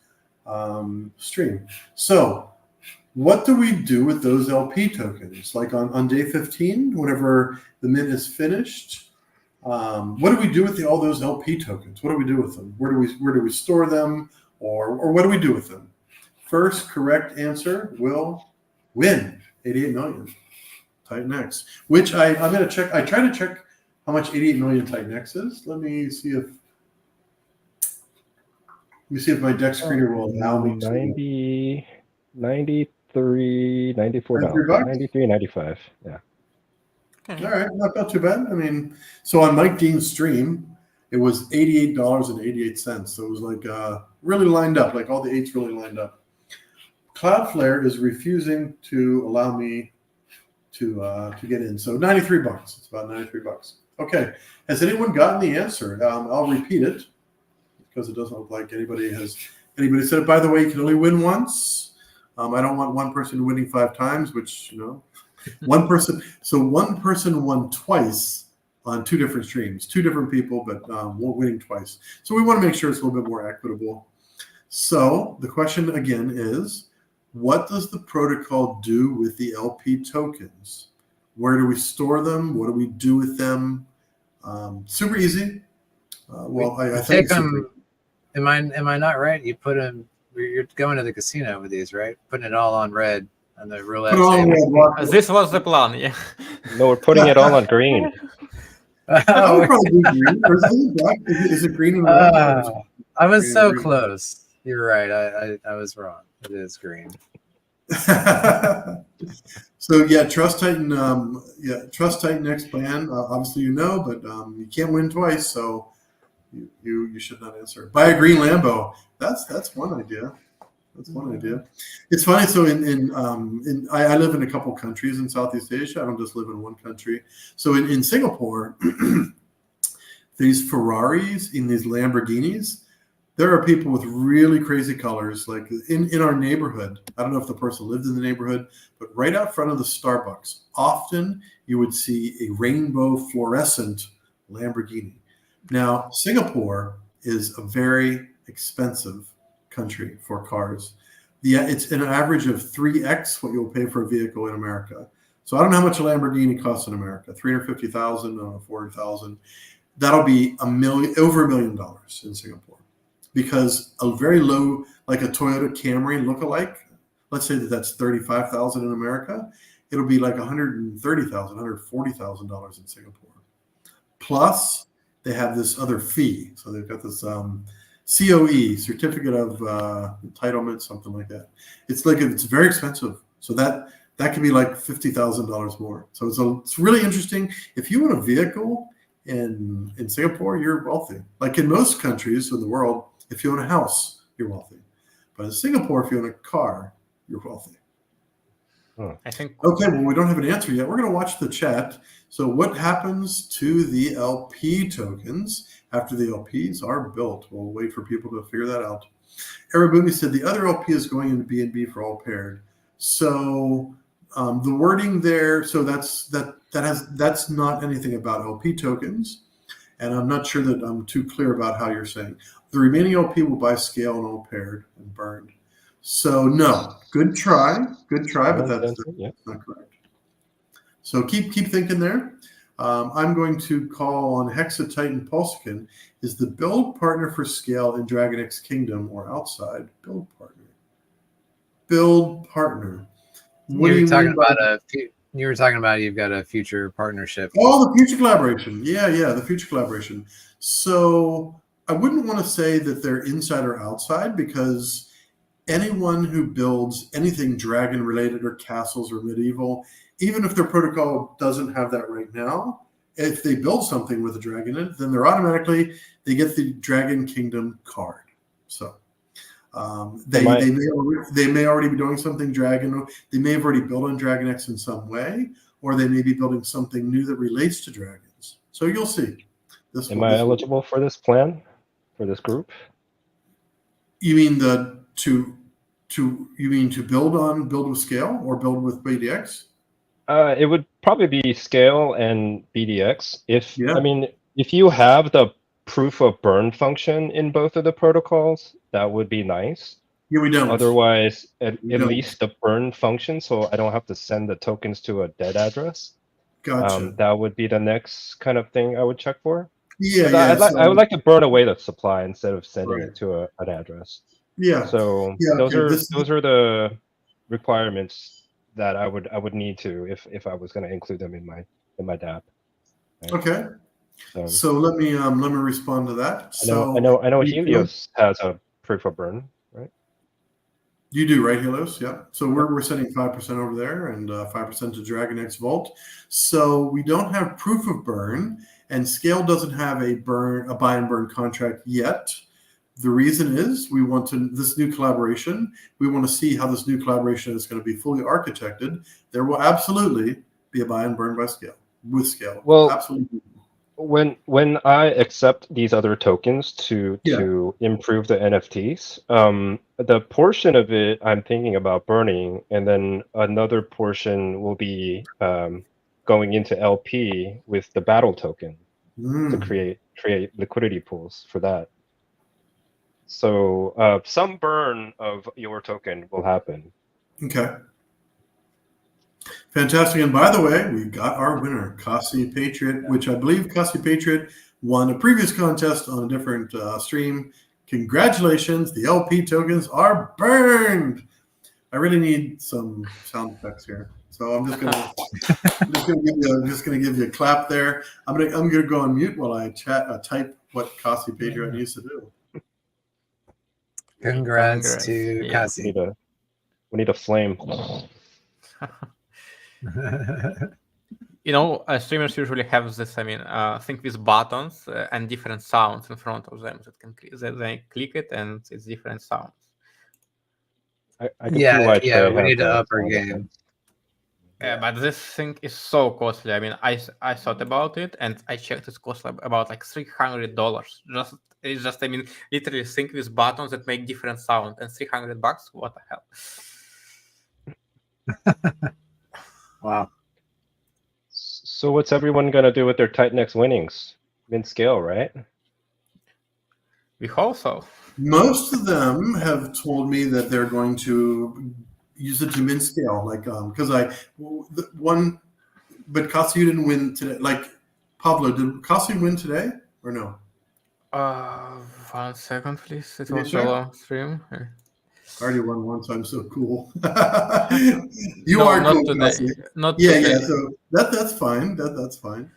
stream. So what do we do with those LP tokens? Like on day 15, whenever the mint is finished, what do we do with all those LP tokens? What do we do with them? Where do we store them, or what do we do with them? First correct answer will win 88 million Titan X, which I'm going to check. I try to check how much 88 million Titan X is. Let me see if my deck screener will allow me to. 93, $94, 93, 95. Yeah. Okay. All right, not too bad. I mean, so on Mike Dean's stream, it was $88.88. So it was like really lined up, like all the eights really lined up. Cloudflare is refusing to allow me to get in. So $93. It's about $93. Okay. Has anyone gotten the answer? I'll repeat it because it doesn't look like anybody said it. By the way, you can only win once. I don't want one person winning 5 times, which, one person. So one person won twice on 2 different streams, 2 different people, but winning twice. So we want to make sure it's a little bit more equitable. So the question again is, what does the protocol do with the LP tokens? Where do we store them? What do we do with them? Super easy. I think them. Am I not right? You put them. You're going to the casino with these, right? Putting it all on red on the roulette table. This was the plan, yeah. No, we're putting it all on green. I would probably do green. Or is it black? Is it green and red? I was so close. You're right. I was wrong. It is green. So yeah, Trust Titan. Trust Titan X plan. Obviously, but you can't win twice, so you should not answer. Buy a green Lambo. That's one idea. That's one idea. It's funny. So I live in a couple countries in Southeast Asia. I don't just live in one country. So in Singapore, these Ferraris, in these Lamborghinis, there are people with really crazy colors. Like in our neighborhood, I don't know if the person lived in the neighborhood, but right out front of the Starbucks, often you would see a rainbow fluorescent Lamborghini. Now, Singapore is a very expensive country for cars. It's an average of 3x what you'll pay for a vehicle in America. So I don't know how much a Lamborghini costs in America. $350,000, $400,000. That'll be over $1 million in Singapore, because a very low, like a Toyota Camry lookalike, let's say that's $35,000 in America, it'll be like $130,000, $140,000 in Singapore. Plus, they have this other fee. So they've got this COE, certificate of entitlement, something like that. It's very expensive. So that could be like $50,000 more. So it's really interesting. If you want a vehicle in Singapore, you're wealthy. Like in most countries in the world, if you own a house, you're wealthy. But in Singapore, if you own a car, you're wealthy. I think. Okay, well, we don't have an answer yet. We're going to watch the chat. So what happens to the LP tokens after the LPs are built? We'll wait for people to figure that out. Arabumi said the other LP is going into BNB for all paired. So the wording there, so that's not anything about LP tokens. And I'm not sure that I'm too clear about how you're saying. The remaining LP will buy scale and all paired and burned. So no, good try, but that's not correct. So keep thinking there. I'm going to call on Hexatitan Pulsican. Is the build partner for scale in Dragon X Kingdom or outside? Build partner. Build partner. What do you mean by you were talking about you've got a future partnership. Oh, the future collaboration. Yeah, the future collaboration. So I wouldn't want to say that they're inside or outside, because anyone who builds anything dragon related or castles or medieval, even if their protocol doesn't have that right now, if they build something with a dragon in it, then they get the Dragon Kingdom card. So they may already be doing something dragon. They may have already built on Dragon X in some way, or they may be building something new that relates to dragons. So you'll see. Am I eligible for this plan, for this group? You mean to build with scale or build with BDX? It would probably be scale and BDX. If you have the proof of burn function in both of the protocols, that would be nice. Yeah, we don't. Otherwise, at least the burn function, so I don't have to send the tokens to a dead address. Gotcha. That would be the next kind of thing I would check for. Yeah, I would like to burn away the supply instead of sending it to an address. Yeah. So those are the requirements that I would need to if I was going to include them in my DApp. Right? Okay. So let me respond to that. I know Helios has a proof of burn, right? You do, right, Helios? Yeah. So we're sending 5% over there and 5% to Dragon X Vault. So we don't have proof of burn, and Scale doesn't have a buy and burn contract yet. The reason is we want to see how this new collaboration is going to be fully architected. There will absolutely be a buy and burn by Scale with Scale. Well, absolutely. When I accept these other tokens to improve the NFTs, the portion of it I'm thinking about burning, and then another portion will be going into LP with the battle token to create liquidity pools for that. So some burn of your token will happen. Okay. Fantastic. And by the way, we got our winner, Kasi Patriot, which I believe Kasi Patriot won a previous contest on a different stream. Congratulations. The LP tokens are burned. I really need some sound effects here. So I'm just gonna give you a clap there. I'm gonna go on mute while I type what Kasi Patriot needs to do. Congrats to Kasi. We need a flame. Streamers usually have this. Think with buttons and different sounds in front of them that they click it and it's different sounds. We need to up our game. Yeah, but this thing is so costly. I thought about it and I checked. It's costly about like $300. Literally think with buttons that make different sound, and $300. What the hell? Wow. So what's everyone gonna do with their Titanx winnings? Mint Scale, right? We hope so. Most of them have told me that they're going to use it to mint scale, but Kasi didn't win today. Like Pablo, did Kasi win today or no? 1 second, please. It was a long stream. I already won one, so I'm so cool. You are not cool, today. Kasi. Not today. Yeah. So that's fine. That's fine.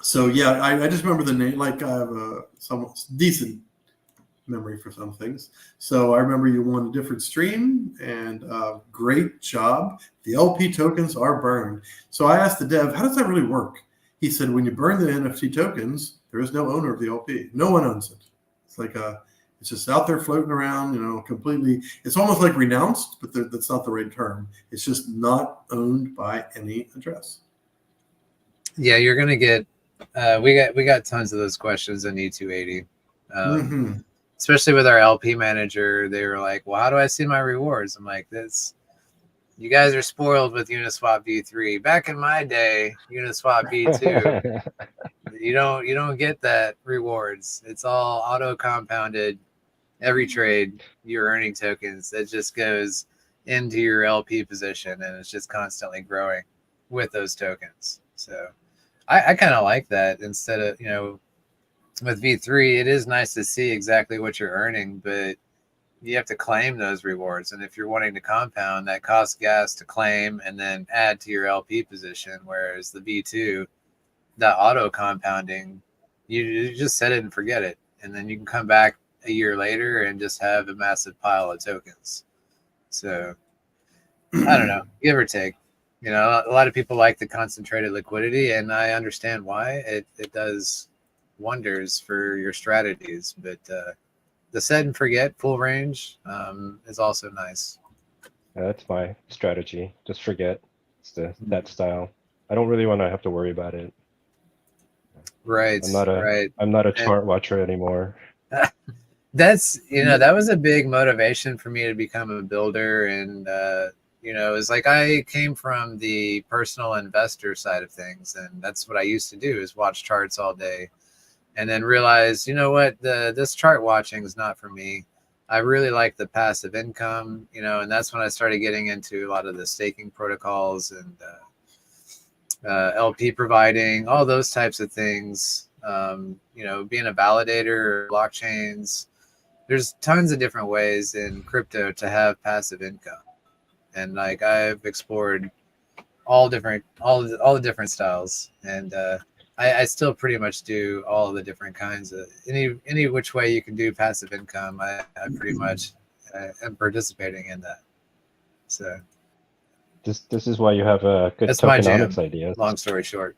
So yeah, I just remember the name. Like I have a somewhat decent memory for some things. So I remember you won a different stream, and great job. The LP tokens are burned. So I asked the dev, how does that really work? He said, when you burn the NFT tokens, there is no owner of the LP. No one owns it. It's like It's just out there floating around, completely. It's almost like renounced, but that's not the right term. It's just not owned by any address. Yeah, you're gonna get. We got tons of those questions in E280, especially with our LP manager. They were like, "Well, how do I see my rewards?" I'm like, "This, you guys are spoiled with Uniswap V3. Back in my day, Uniswap V2, you don't get that rewards. It's all auto compounded. Every trade, you're earning tokens. That just goes into your LP position, and it's just constantly growing with those tokens. So I kind of like that. Instead of, with V3, it is nice to see exactly what you're earning, but you have to claim those rewards. And if you're wanting to compound, that costs gas to claim and then add to your LP position. Whereas the V2, that auto compounding, you just set it and forget it. And then you can come back a year later and just have a massive pile of tokens. So I don't know, give or take. A lot of people like the concentrated liquidity, and I understand why. It does wonders for your strategies, but the set and forget full range is also nice. Yeah, that's my strategy. Just forget. It's that style. I don't really want to have to worry about it. Right. I'm not a chart watcher anymore. That's that was a big motivation for me to become a builder, and it was like I came from the personal investor side of things, and that's what I used to do, is watch charts all day, and then realize, this chart watching is not for me. I really like the passive income, and that's when I started getting into a lot of the staking protocols and LP providing, all those types of things. Being a validator, blockchains. There's tons of different ways in crypto to have passive income, and like I've explored all the different styles, and I still pretty much do all the different kinds of any which way you can do passive income. I pretty much am participating in that. So this is why you have a good that's my tokenomics jam. idea. Long story short,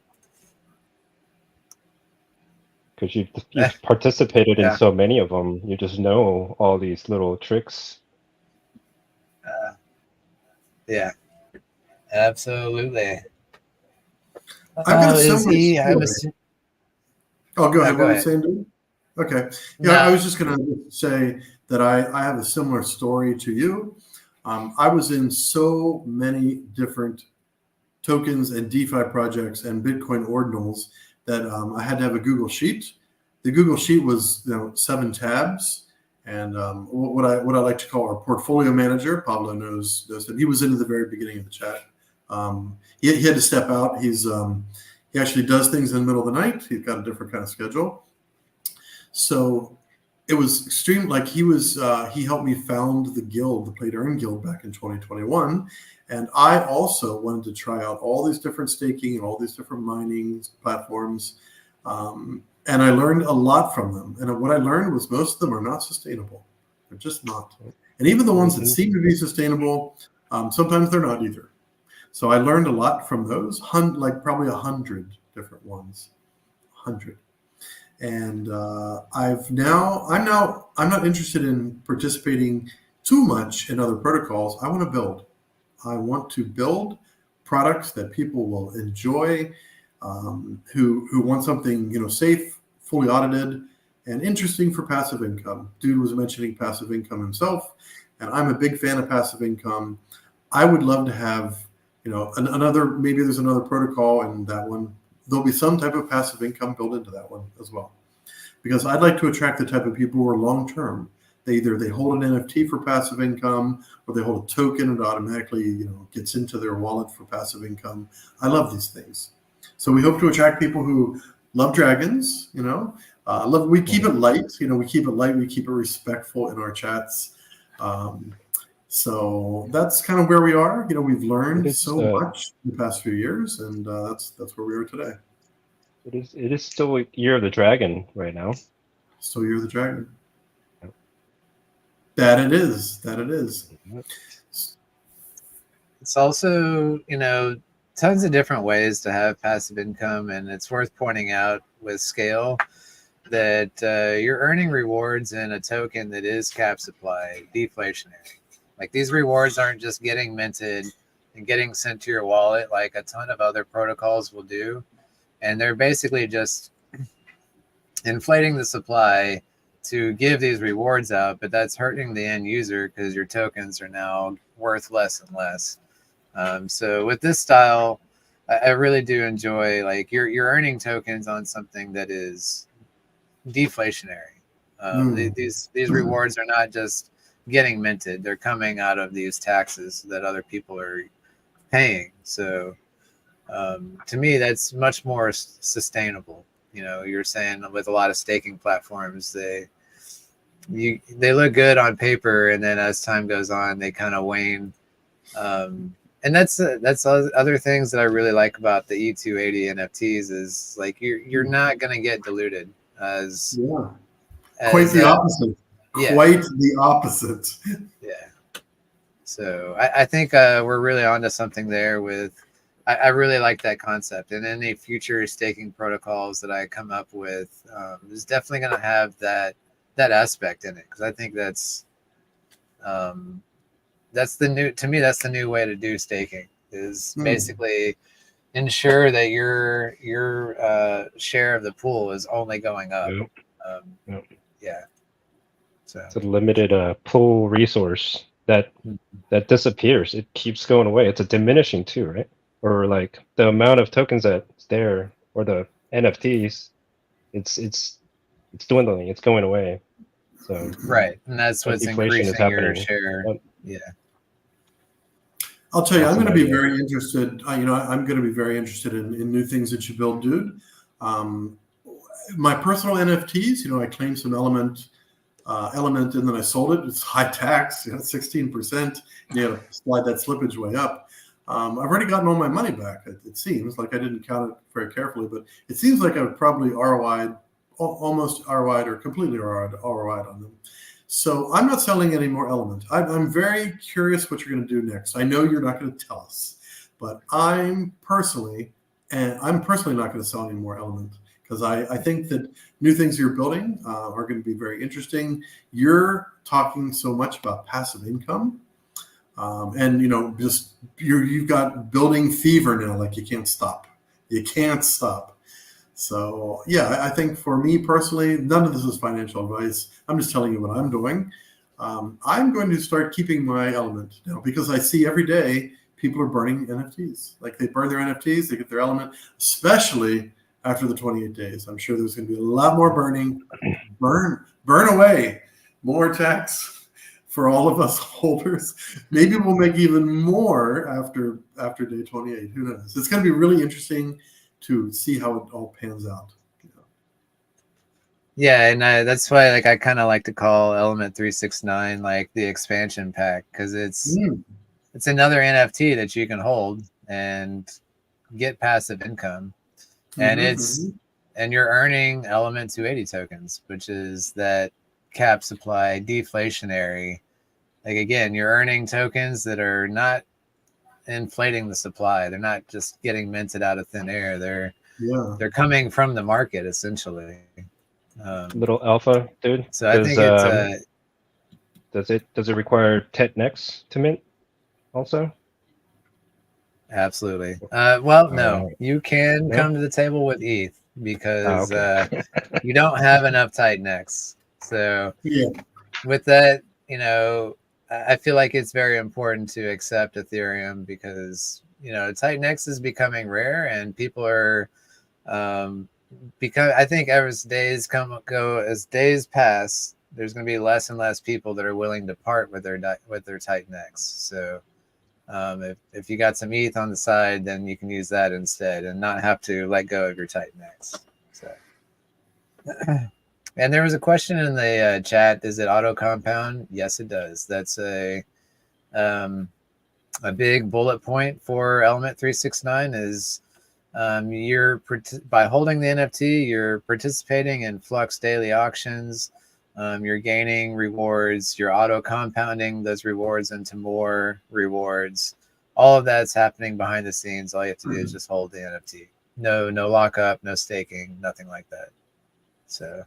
because you've participated Yeah. in so many of them, you just know all these little tricks. Yeah, absolutely. I've got a similar story. Oh, go ahead. Go What were you ahead. saying, dude? Okay. Yeah, No. I was just going to say that I have a similar story to you. I was in so many different tokens and DeFi projects and Bitcoin ordinals that I had to have a Google Sheet. The Google Sheet was 7 tabs, and what I like to call our portfolio manager. Pablo knows that. He was in at the very beginning of the chat. He had to step out. He actually does things in the middle of the night. He's got a different kind of schedule. So it was extreme. Like he helped me found the guild, the Play to Earn Guild, back in 2021. And I also wanted to try out all these different staking and all these different mining platforms. And I learned a lot from them. And what I learned was most of them are not sustainable. They're just not. And even the ones that seem to be sustainable, sometimes they're not either. So I learned a lot from those, like probably 100 different ones, 100. And I'm not interested in participating too much in other protocols. I want to build. I want to build products that people will enjoy, who want something safe, fully audited, and interesting for passive income. Dude was mentioning passive income himself, and I'm a big fan of passive income. I would love to have maybe there's another protocol, and that one there'll be some type of passive income built into that one as well, because I'd like to attract the type of people who are long term. They hold an NFT for passive income, or they hold a token and it automatically gets into their wallet for passive income. I love these things, so we hope to attract people who love dragons. We keep it light. We keep it light. We keep it respectful in our chats. So that's kind of where we are. We've learned so much in the past few years, and that's where we are today. It is still Year of the Dragon right now. Still Year of the Dragon. That it is. It's also, tons of different ways to have passive income, and it's worth pointing out with scale. that you're earning rewards in a token that is cap supply deflationary. Like these rewards aren't just getting minted and getting sent to your wallet like a ton of other protocols will do. And they're basically just inflating the supply to give these rewards out, but that's hurting the end user because your tokens are now worth less and less. So with this style, I really do enjoy, like, you're earning tokens on something that is deflationary. These rewards are not just getting minted; they're coming out of these taxes that other people are paying. So to me, that's much more sustainable. You know, you're saying with a lot of staking platforms, they look good on paper, and then as time goes on, they kind of wane. And that's other things that I really like about the E280 NFTs is like you're not going to get diluted as quite the opposite. Yeah. Quite the opposite. Yeah. So I think we're really onto something there with. I really like that concept, and any future staking protocols that I come up with is definitely going to have that aspect in it, because I think that's the new, to me, that's the new way to do staking, is basically ensure that your share of the pool is only going up. Yeah. So it's a limited pool resource that disappears. It keeps going away. It's a diminishing too, right? Or like the amount of tokens that's there, or the NFTs, it's dwindling. It's going away. So right, and that's what's increasing your share. Yeah. I'll tell you, I'm going to be very interested. I'm going to be very interested in new things that you build, dude. My personal NFTs, I claimed some element, and then I sold it. It's high tax, 16%. You have to slide that slippage way up. I've already gotten all my money back. It seems like I didn't count it very carefully, but it seems like I've probably ROI'd, almost ROI'd or completely ROI'd on them. So I'm not selling any more element. I'm very curious what you're going to do next. I know you're not going to tell us, but I'm personally not going to sell any more element, because I think that new things you're building are going to be very interesting. You're talking so much about passive income. And you've got building fever now, like you can't stop. So yeah, I think for me personally, none of this is financial advice. I'm just telling you what I'm doing. I'm going to start keeping my element now, because I see every day people are burning NFTs. Like they burn their NFTs, they get their element, especially after the 28 days. I'm sure there's going to be a lot more burning. Burn away. More tax for all of us holders. Maybe we'll make even more after day 28. Who knows? It's going to be really interesting to see how it all pans out. Yeah, and that's why I kind of like to call Element 369 like the expansion pack, because it's another NFT that you can hold and get passive income, and and you're earning Element 280 tokens, which is that cap supply deflationary. Like again, you're earning tokens that are not inflating the supply. They're not just getting minted out of thin air. They're coming from the market essentially. Little alpha, dude. So I think does it require TETNex to mint also? Absolutely. Well, no, you can come to the table with ETH, because you don't have enough TETNex. So with that, I feel like it's very important to accept Ethereum, because TETNex is becoming rare, and people are because I think as days as days pass, there's going to be less and less people that are willing to part with their TETNex. So if you got some ETH on the side, then you can use that instead and not have to let go of your TETNex. So. And there was a question in the chat: does it auto compound? Yes, it does. That's a big bullet point for Element 369 is by holding the NFT, you're participating in Flux daily auctions. You're gaining rewards. You're auto compounding those rewards into more rewards. All of that's happening behind the scenes. All you have to do is just hold the NFT. No lockup, no staking, nothing like that. So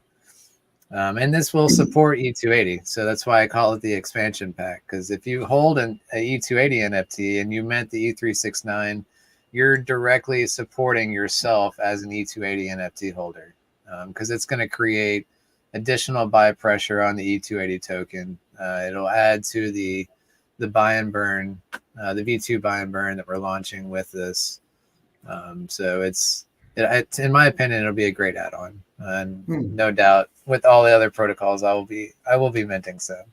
And this will support E280. So that's why I call it the expansion pack. Because if you hold a E280 NFT and you mint the E369, you're directly supporting yourself as an E280 NFT holder. Because it's going to create additional buy pressure on the E280 token. It'll add to the buy and burn, the V2 buy and burn that we're launching with this. So it's in my opinion, it'll be a great add-on, and no doubt with all the other protocols, I will be minting some.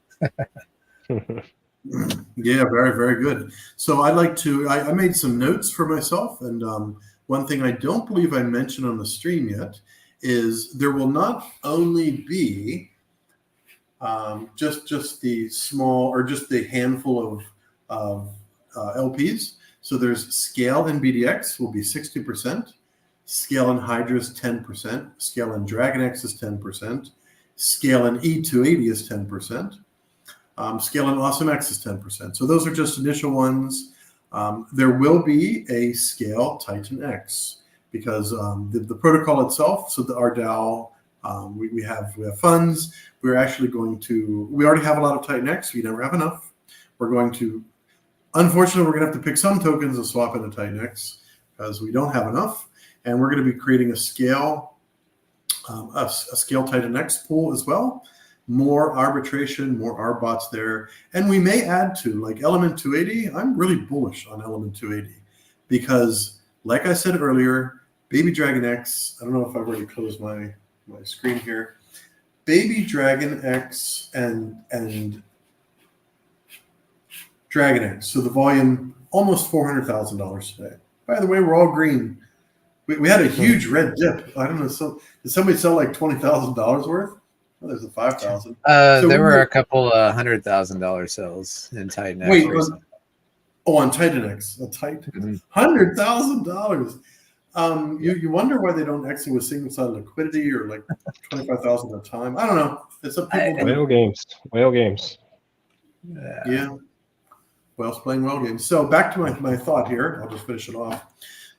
Yeah, very, very good. So I'd like to, I made some notes for myself. And one thing I don't believe I mentioned on the stream yet is there will not only be just the small or just the handful of LPs. So there's scale in BDX will be 60%, scale in Hydra is 10%, scale in DragonX is 10%, scale in E280 is 10%. Scale in AwesomeX is 10%. So those are just initial ones. There will be a scale Titan X because the protocol itself, so our DAO, we have funds. We're actually going to, we already have a lot of Titan X. We never have enough. We're going to, unfortunately, we're going to have to pick some tokens and swap into Titan X because we don't have enough. And we're going to be creating a scale Titan X pool as well. More arbitration, more RBots there. And we may add to, like Element 280. I'm really bullish on Element 280 because, like I said earlier, Baby Dragon X, I don't know if I've already closed my screen here. Baby Dragon X and Dragon X. So the volume, almost $400,000 today. By the way, we're all green. We had a huge red dip. I don't know. So did somebody sell like $20,000 worth? Oh, there's a 5,000. So there were a couple $100,000 sales in Titan X. Wait, on Titan X, a Titan $100,000. You wonder why they don't exit with single side liquidity or like 25,000 at a time. I don't know. It's a people whale games. Yeah. Whales playing whale games. So back to my thought here. I'll just finish it off.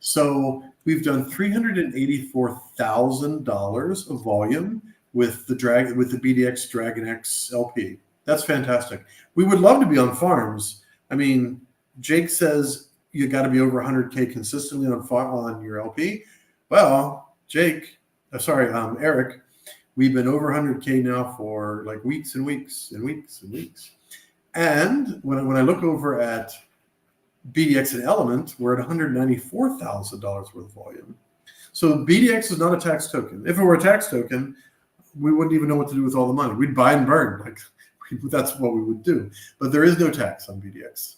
So we've done $384,000 of volume with the BDX Dragon X LP. That's fantastic. We would love to be on farms. I mean, Jake says you got to be over 100K consistently on your LP. Well, Eric, we've been over 100K now for like weeks and weeks and weeks and weeks. And when I look over at BDX and Element, we're at $194,000 worth of volume. So BDX is not a tax token. If it were a tax token, we wouldn't even know what to do with all the money. We'd buy and burn. Like that's what we would do. But there is no tax on BDX.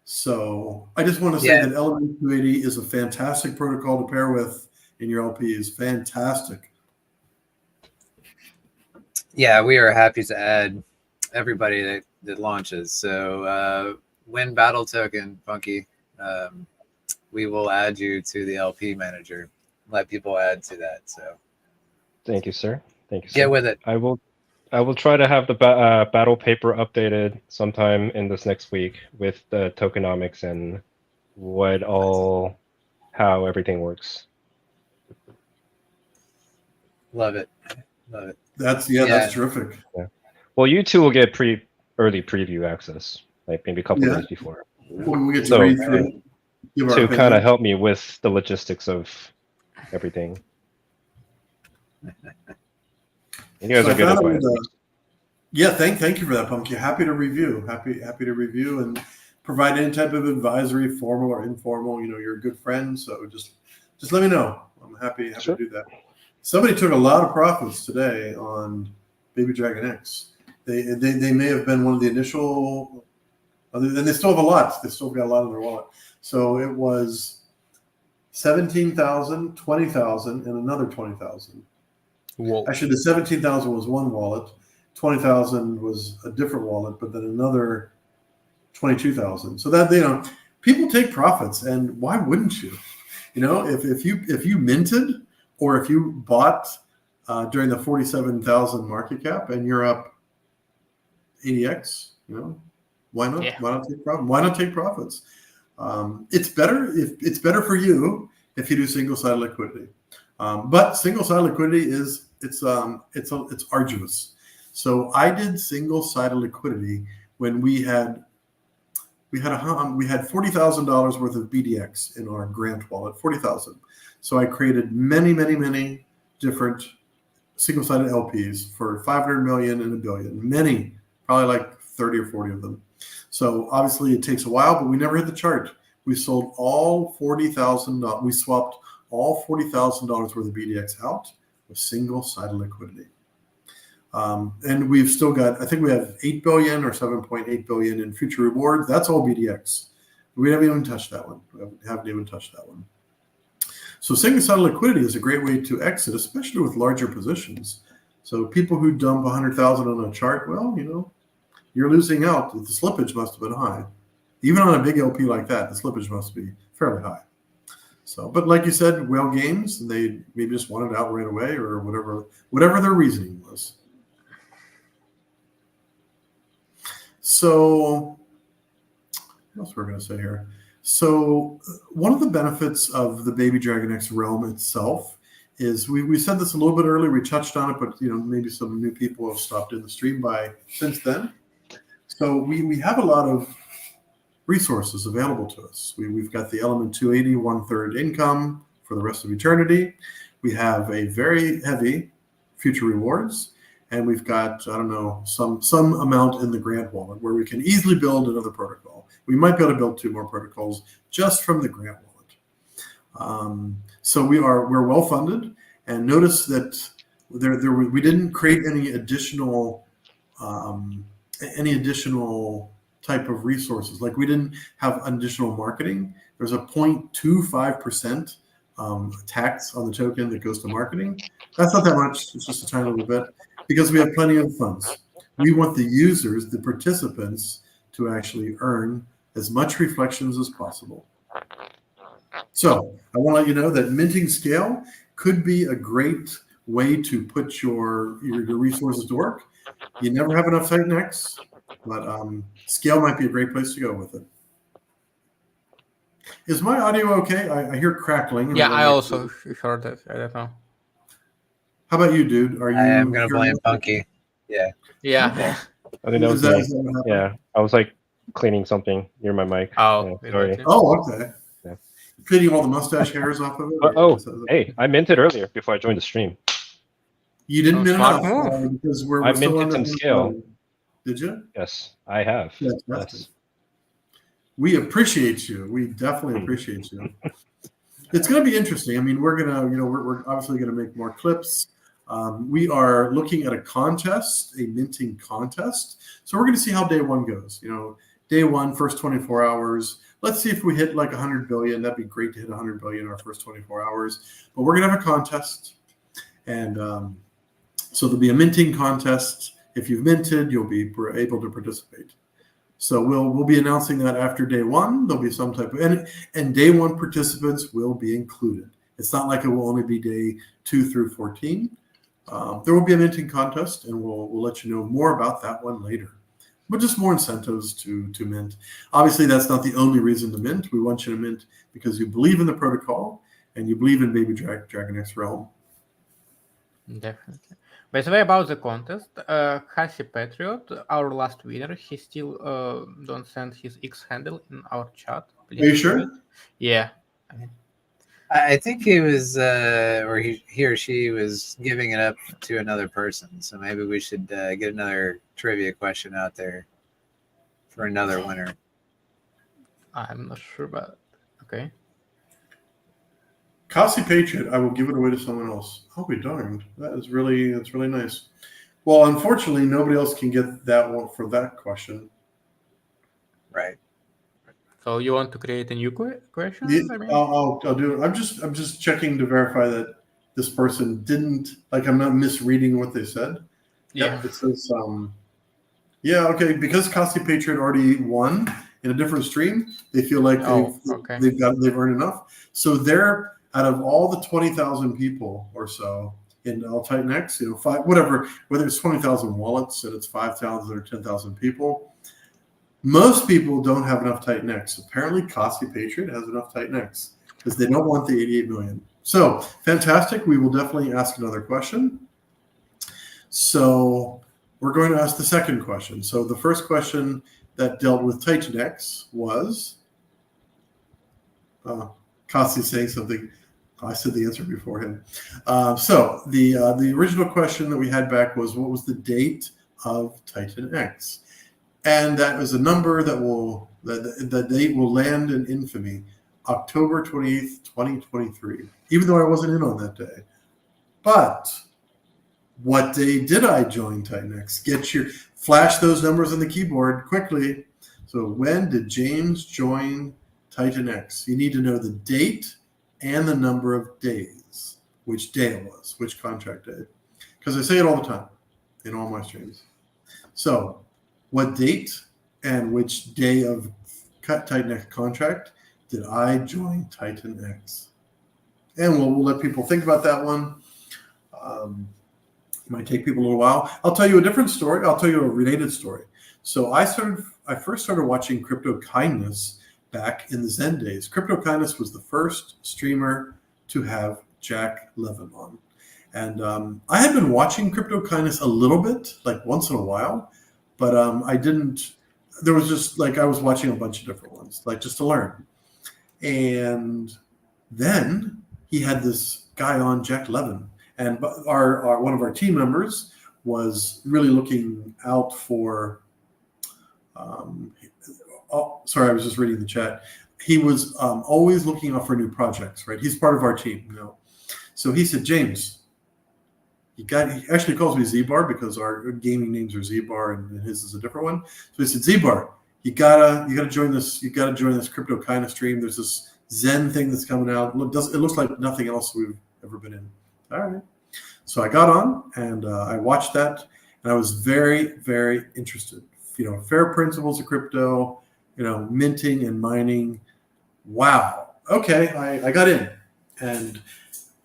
So I just want to say that Element 280 is a fantastic protocol to pair with in your LP. Is fantastic. Yeah, we are happy to add everybody that launches. So win battle token, Funky. We will add you to the LP manager. Let people add to that. So thank you, sir. Thank you, sir. Get with it. I will try to have the battle paper updated sometime in this next week with the tokenomics and how everything works. Love it. That's terrific. Yeah. Well, you two will get early preview access, like maybe a couple days before. When we get to read through, to kind of help me with the logistics of everything. You guys are good at it. Thank you for that, Pumpkin. Happy to review. Happy to review and provide any type of advisory, formal or informal. You know, you're a good friend, so just let me know. I'm happy to do that. Somebody took a lot of profits today on Baby Dragon X. They may have been one of the initial, and they still have a lot. They still got a lot in their wallet. So it was 17,000, 20,000, and another 20,000. Whoa. Actually, the 17,000 was one wallet, 20,000 was a different wallet, but then another 22,000. So that people take profits, and why wouldn't you? You know, if you minted or if you bought during the 47,000 market cap and you're up 80x, you know, why not? Yeah. Why not take profits? Why not take profits? It's better for you if you do single-sided liquidity. But single-sided liquidity it's arduous. So I did single-sided liquidity when we had $40,000 worth of BDX in our grant wallet, 40,000. So I created many different single-sided LPs for 500 million and $1 billion. Many, probably like 30 or 40 of them. So obviously it takes a while, but we never hit the chart. We sold all $40,000. We swapped all $40,000 worth of BDX out with single-sided liquidity. And we've still got, I think we have 8 billion or 7.8 billion in future rewards. That's all BDX. We haven't even touched that one. So single-sided liquidity is a great way to exit, especially with larger positions. So people who dump 100,000 on a chart, well, you're losing out. The slippage must have been high. Even on a big LP like that, the slippage must be fairly high. So, but like you said, whale games, and they maybe just wanted out right away or whatever their reasoning was. So, what else we're going to say here? So, one of the benefits of the Baby Dragon X realm itself is we said this a little bit earlier. We touched on it, but maybe some new people have stopped in the stream by since then. So we have a lot of resources available to us. We've got the Element 280 1/3 income for the rest of eternity. We have a very heavy future rewards. And we've got, I don't know, some amount in the grant wallet where we can easily build another protocol. We might be able to build 2 more protocols just from the grant wallet. So we're well funded. And notice that we didn't create any additional type of resources. Like we didn't have additional marketing. There's a 0.25% tax on the token that goes to marketing. That's not that much. It's just a tiny little bit. Because we have plenty of funds. We want the users, the participants, to actually earn as much reflections as possible. So I want to let you know that minting scale could be a great way to put your resources to work. You never have enough Titan X, but scale might be a great place to go with it. Is my audio okay? I hear crackling. Yeah, I also heard that. I don't know. How about you, dude? Are you? I am going to blame Punky. Yeah. Yeah. I think that was me. Yeah, I was like cleaning something near my mic. Oh, yeah, sorry. Oh, okay. Yeah. Cleaning all the mustache hairs off of it? Hey, I minted earlier before I joined the stream. You didn't mint enough because we're still on some scale. Did you? Yes, I have. Yes. We appreciate you. We definitely appreciate you. It's going to be interesting. I mean, we're obviously going to make more clips. We are looking at a contest, a minting contest. So we're going to see how day one goes. Day one, first 24 hours. Let's see if we hit like 100 billion. That'd be great to hit 100 billion in our first 24 hours. But we're going to have a contest. And so there'll be a minting contest. If you've minted, you'll be able to participate. So we'll be announcing that after day one. There'll be some type of and day one participants will be included. It's not like it will only be day 2 through 14. There will be a minting contest, and we'll let you know more about that one later. But just more incentives to mint. Obviously, that's not the only reason to mint. We want you to mint because you believe in the protocol and you believe in Baby Dragon X Realm. Definitely. By the way, about the contest, Cassie Patriot, our last winner, he still don't send his X handle in our chat. Please. Are you sure? Yeah. I think he was, or he or she was giving it up to another person. So maybe we should get another trivia question out there for another winner. I'm not sure, but okay. Cassie Patriot, I will give it away to someone else. I'll be darned. That's really nice. Well, unfortunately, nobody else can get that one for that question. Right. So you want to create a new question? Yeah, I'll do it. I'm just checking to verify that this person didn't, like, I'm not misreading what they said. Yeah. It says, okay, because Cassie Patriot already won in a different stream, they feel like they've earned enough. So they're, out of all the 20,000 people or so in All Titan X, whether it's 20,000 wallets and it's 5,000 or 10,000 people, most people don't have enough Titan X. Apparently, Cassie Patriot has enough Titan X because they don't want the 88 million. So fantastic. We will definitely ask another question. So we're going to ask the second question. So the first question that dealt with Titan X was, Kasi's saying something. I said the answer before him. So the original question that we had back was, what was the date of Titan X? And that was a number that will, the date will land in infamy, October 28th, 2023, even though I wasn't in on that day. But what day did I join Titan X? Flash those numbers on the keyboard quickly. So when did James join Titan X? You need to know the date and the number of days, which day it was, which contract day. Because I say it all the time in all my streams. So what date and which day of Titan X contract did I join Titan X? And we'll let people think about that one. It might take people a little while. I'll tell you a different story. I'll tell you a related story. So I first started watching Crypto Kindness back in the Zen days. Crypto Kindness was the first streamer to have Jack Levin on. And I had been watching Crypto Kindness a little bit, like once in a while, but I didn't, there was just like, I was watching a bunch of different ones, like just to learn. And then he had this guy on, Jack Levin. And one of our team members was really looking out for, sorry, I was just reading the chat. He was always looking out for new projects, right? He's part of our team, you know. So he said, James, he actually calls me Z-Bar because our gaming names are Z-Bar and his is a different one. So he said, Z-Bar, you gotta join this. You gotta join this Crypto Kindness stream. There's this Zen thing that's coming out. It looks like nothing else we've ever been in. All right. So I got on and I watched that, and I was very, very interested. You know, fair principles of crypto, you know, minting and mining. Wow. Okay, I got in. And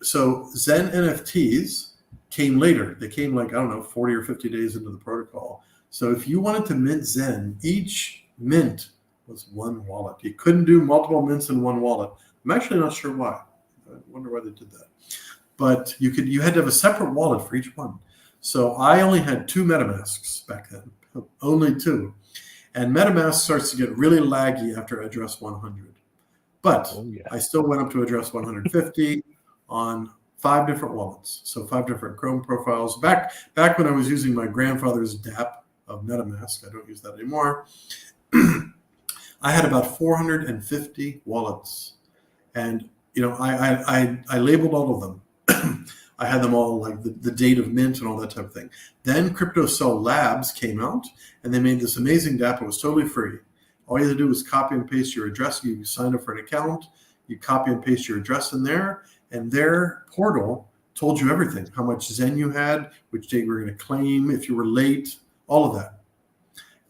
so Zen NFTs came later. They came like, I don't know, 40 or 50 days into the protocol. So if you wanted to mint Zen, each mint was one wallet. You couldn't do multiple mints in one wallet. I'm actually not sure why. I wonder why they did that. But you had to have a separate wallet for each one. So I only had 2 MetaMasks back then, only 2. And MetaMask starts to get really laggy after address 100. But I still went up to address 150 on 5 different wallets. So 5 different Chrome profiles. Back when I was using my grandfather's DApp of MetaMask, I don't use that anymore. I had about 450 wallets. And, you know, I labeled all of them. I had them all, like the date of mint and all that type of thing. Then Crypto Cell Labs came out, and they made this amazing DApp. It was totally free. All you had to do was copy and paste your address. You sign up for an account. You copy and paste your address in there, and their portal told you everything: how much Zen you had, which date we were going to claim, if you were late, all of that.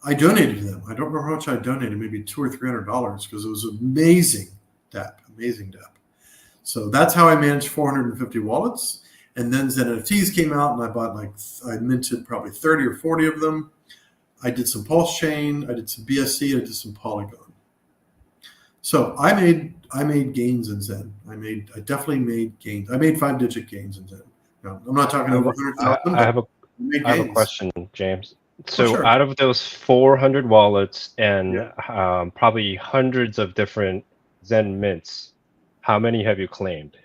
I donated to them. I don't remember how much I donated, maybe $200 or $300, because it was amazing DApp, amazing DApp. So that's how I managed 450 wallets. And then Zen NFTs came out, and I minted probably 30 or 40 of them. I did some Pulse Chain, I did some BSC, I did some Polygon. So I made gains in Zen. I definitely made gains. I made 5-digit gains in Zen. Now, I'm not talking over 100,000. I have a question, James. So sure. Out of those 400 wallets and probably hundreds of different Zen mints, how many have you claimed?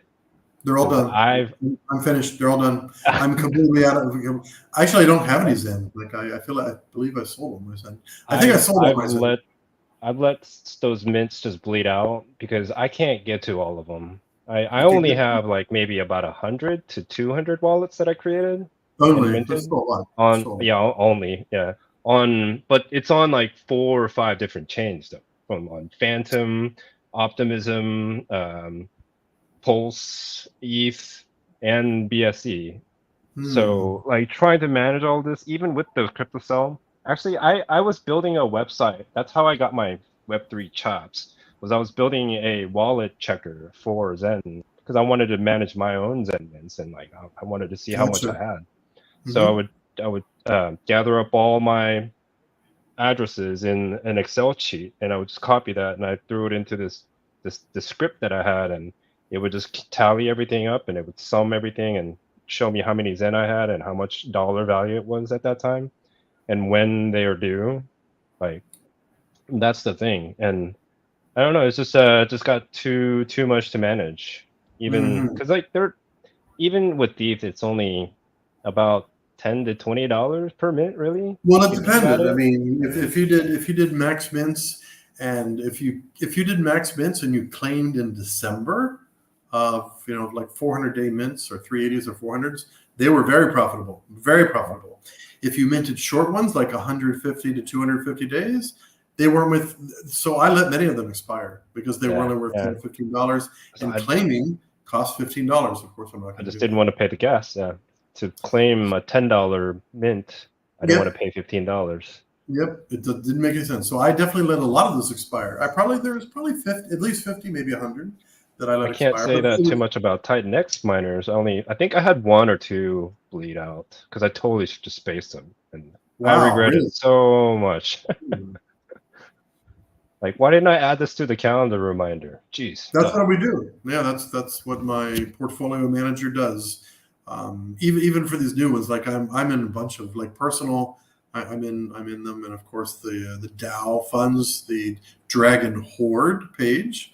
They're all done. I'm finished. They're all done. I'm completely out of. Actually, I don't have any Zen. Like I believe I sold all my Zen. I think I sold all my Zen. I've let those mints just bleed out because I can't get to all of them. I only have like maybe about 100 to 200 wallets that I created. Only. That's still a lot. But it's on like 4 or 5 different chains though. From on Phantom, Optimism, Pulse, ETH, and BSC. So like trying to manage all this, even with the crypto cell. Actually, I was building a website. That's how I got my Web3 chops. Was I was building a wallet checker for Zen because I wanted to manage my own Zen mints, and like I wanted to see how much I had. So I would gather up all my addresses in an Excel sheet, and I would just copy that, and I threw it into this script that I had, and it would just tally everything up, and it would sum everything and show me how many Zen I had and how much dollar value it was at that time, and when they are due. Like, that's the thing. And I don't know, it's just got too much to manage. Even because like even with Thief, it's only about $10 to $20 per mint, really. Well, it depended. I mean, if you did max mints, and if you did max mints and you claimed in December of like 400-day mints or 380s or 400s, they were very profitable, very profitable. If you minted short ones like 150 to 250 days, they weren't so I let many of them expire because they were only worth $10 to $15, and claiming cost $15. Of course, I'm not going to. I just didn't want to pay the gas. To claim a $10 mint, I didn't want to pay $15. Yep, it didn't make any sense. So I definitely let a lot of those expire. There's probably 50, at least 50, maybe 100 that I let expire. I can't say that too much about Titan X miners. I think I had 1 or 2 bleed out because I totally just spaced them, and I regret it so much. Like, why didn't I add this to the calendar reminder? Jeez. That's what we do. Yeah, that's what my portfolio manager does. Even for these new ones, like I'm in a bunch of like personal. I'm in them, and of course the DAO funds, the Dragon Hoard page,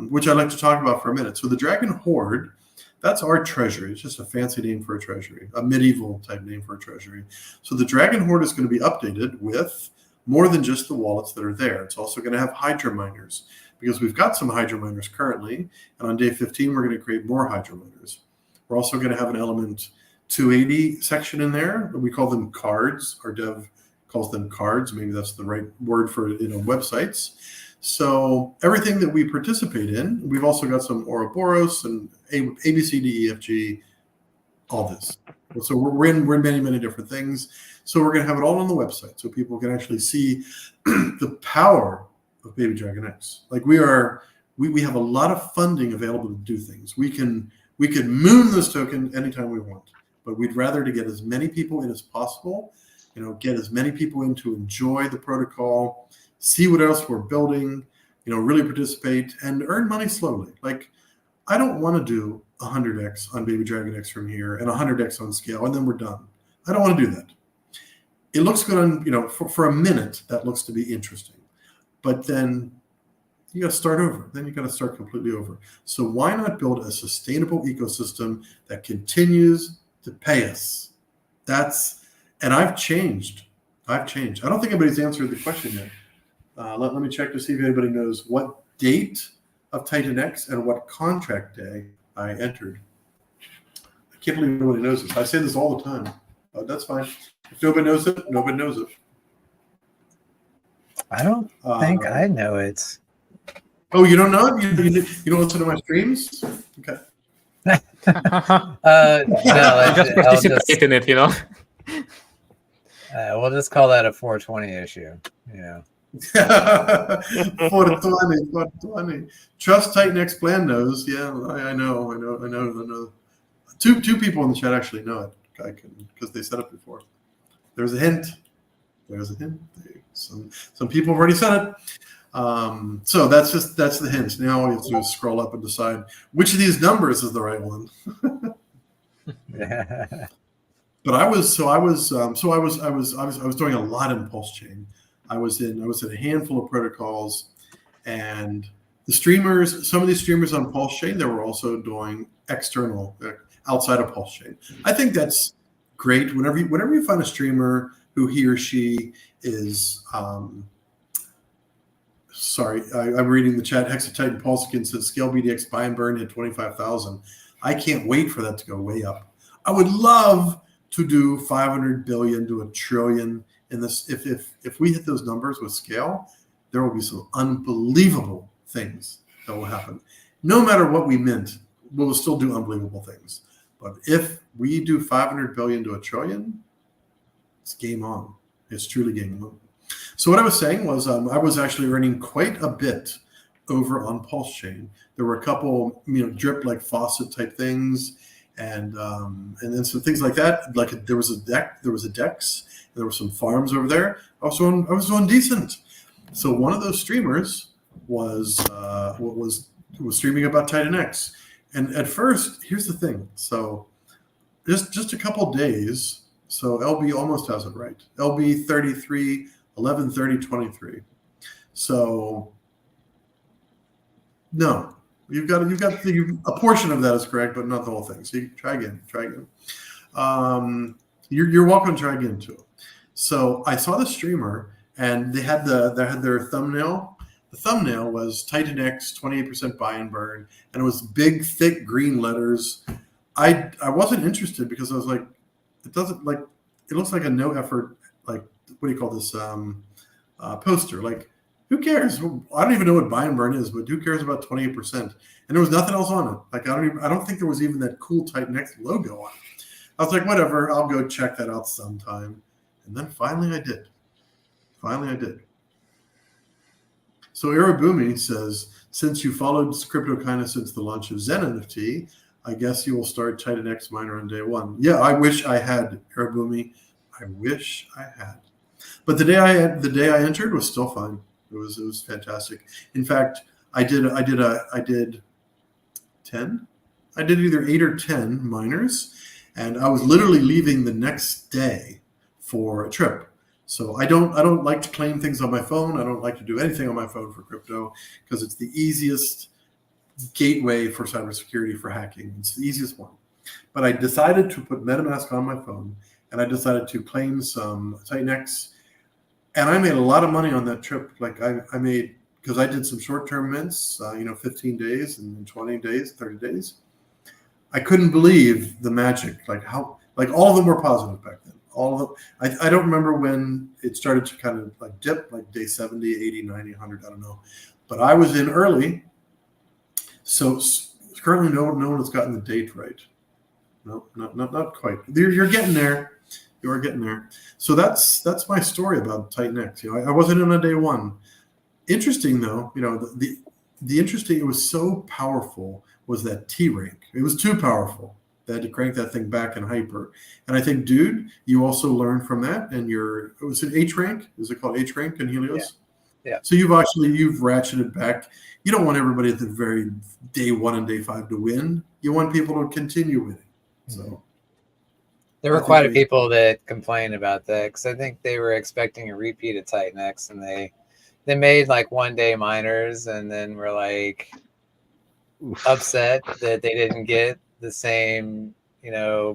which I'd like to talk about for a minute. So the Dragon Hoard, that's our treasury. It's just a fancy name for a treasury, a medieval type name for a treasury. So the Dragon Hoard is going to be updated with more than just the wallets that are there. It's also going to have Hydra miners, because we've got some Hydra miners currently, and on day 15 we're going to create more Hydra miners. We're also going to have an element 280 section in there. We call them cards. Our dev calls them cards. Maybe that's the right word for websites. So everything that we participate in, we've also got some Ouroboros and ABCDEFG, all this. So we're in many, many different things. So we're going to have it all on the website so people can actually see the power of Baby Dragon X. Like we have a lot of funding available to do things. We can moon this token anytime we want, but we'd rather to get as many people in as possible, get as many people in to enjoy the protocol, see what else we're building, really participate and earn money slowly. Like, I don't want to do 100x on Baby Dragon X from here and 100x on scale, and then we're done. I don't want to do that. It looks good on, for a minute, that looks to be interesting, but then you got to start over. Then you got to start completely over. So why not build a sustainable ecosystem that continues to pay us? And I've changed. I don't think anybody's answered the question yet. Let me check to see if anybody knows what date of Titan X and what contract day I entered. I can't believe nobody knows this. I say this all the time. That's fine. If nobody knows it, nobody knows it. I don't think I know it. Oh, you don't know it? You don't listen to my streams? Okay. No, just participate in it, We'll just call that a 420 issue. 420. Trust Titan X Plan knows. Yeah, I know. Two people in the chat actually know it. Because they said it before. There's a hint. Some people have already said it. So that's the hint. Now all you have to do is scroll up and decide which of these numbers is the right one. But I was doing a lot in Pulse Chain. I was in a handful of protocols, and some of these streamers on Pulse Chain, they were also doing external outside of Pulse Chain. I think that's great. Whenever you find a streamer who he or she is sorry, I'm reading the chat. Hexatitan Pulsekin says Scale BDX buy and burn hit 25,000. I can't wait for that to go way up. I would love to do 500 billion to a trillion in this. If we hit those numbers with Scale, there will be some unbelievable things that will happen. No matter what we mint, we will still do unbelievable things. But if we do 500 billion to a trillion, it's game on. It's truly game on. So what I was saying was I was actually earning quite a bit over on Pulse Chain. There were a couple, drip like faucet type things, and then some things like that. Like there was a DEX, and there were some farms over there. I was doing decent. So one of those streamers was was streaming about Titan X. And at first, here's the thing. So just a couple days. So LB almost has it right. LB 33, 11, 30, 23. So no, you've got a portion of that is correct, but not the whole thing. So you try again. You're welcome to try again too. So I saw the streamer, and they had their thumbnail. The thumbnail was Titan X 28% buy and burn, and it was big, thick green letters. I wasn't interested because I was like, it looks like a no effort, like, what do you call this, poster? Like, who cares? I don't even know what buy and burn is, but who cares about 28%? And there was nothing else on it. Like, I don't think there was even that cool Titan X logo on it. I was like, whatever, I'll go check that out sometime. And then finally I did. So Irabumi says, since you followed CryptoKina since the launch of Zen NFT, I guess you will start Titan X miner on day one. Yeah, I wish I had, Irabumi. I wish I had. But the day I entered was still fine. It was fantastic. In fact, I did 10. I did either 8 or 10 miners, and I was literally leaving the next day for a trip. So I don't like to claim things on my phone. I don't like to do anything on my phone for crypto because it's the easiest gateway for cybersecurity, for hacking. It's the easiest one. But I decided to put MetaMask on my phone, and I decided to claim some Titan X. And I made a lot of money on that trip. Like I made, because I did some short-term mints, 15 days and 20 days, 30 days. I couldn't believe the magic, like all of them were positive back then. All of them. I don't remember when it started to kind of like dip, like day 70, 80, 90, 100, I don't know. But I was in early. So currently no one has gotten the date right. No, not quite. You're getting there. You are getting there. So that's my story about Titan X. I wasn't in on day one. Interesting though, the interesting, it was so powerful was that T rank. It was too powerful. They had to crank that thing back in hyper. And I think, dude, you also learned from that. And it was an H rank. Is it called H rank in Helios? Yeah. So you've ratcheted back. You don't want everybody at the very day 1 and day 5 to win. You want people to continue winning. So there were quite a people that complained about that because I think they were expecting a repeat of Titan X, and they made like 1 day miners, and then were like upset that they didn't get the same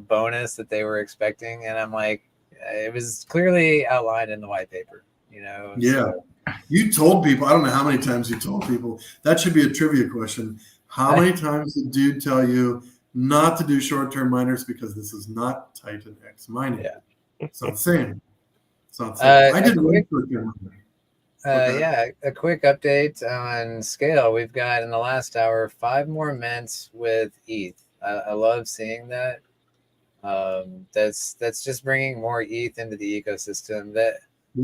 bonus that they were expecting. And I'm like, it was clearly outlined in the white paper. Yeah. So. You told people, I don't know how many times you told people. That should be a trivia question. How many times did dude tell you not to do short-term miners because this is not Titan X mining? Yeah. It's not the same. I did a quick update on Scale. We've got in the last hour 5 more mints with ETH. I love seeing that. That's just bringing more ETH into the ecosystem.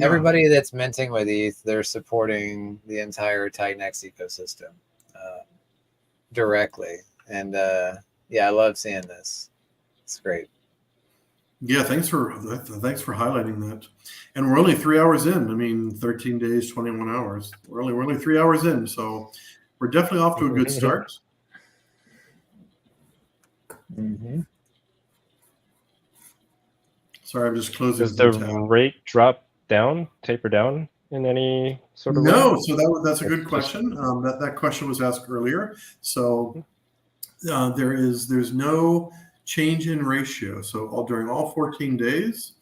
Everybody that's minting with ETH, they're supporting the entire Titan X ecosystem directly. And I love seeing this. It's great. Yeah, thanks for highlighting that. And we're only 3 hours in. I mean, 13 days, 21 hours. We're only 3 hours in, so we're definitely off to a good start. Mm-hmm. Sorry, I'm just closing. Does the rate taper down in any sort of way? No, so that's a good question. That question was asked earlier. So there's no change in ratio. So during all 14 days,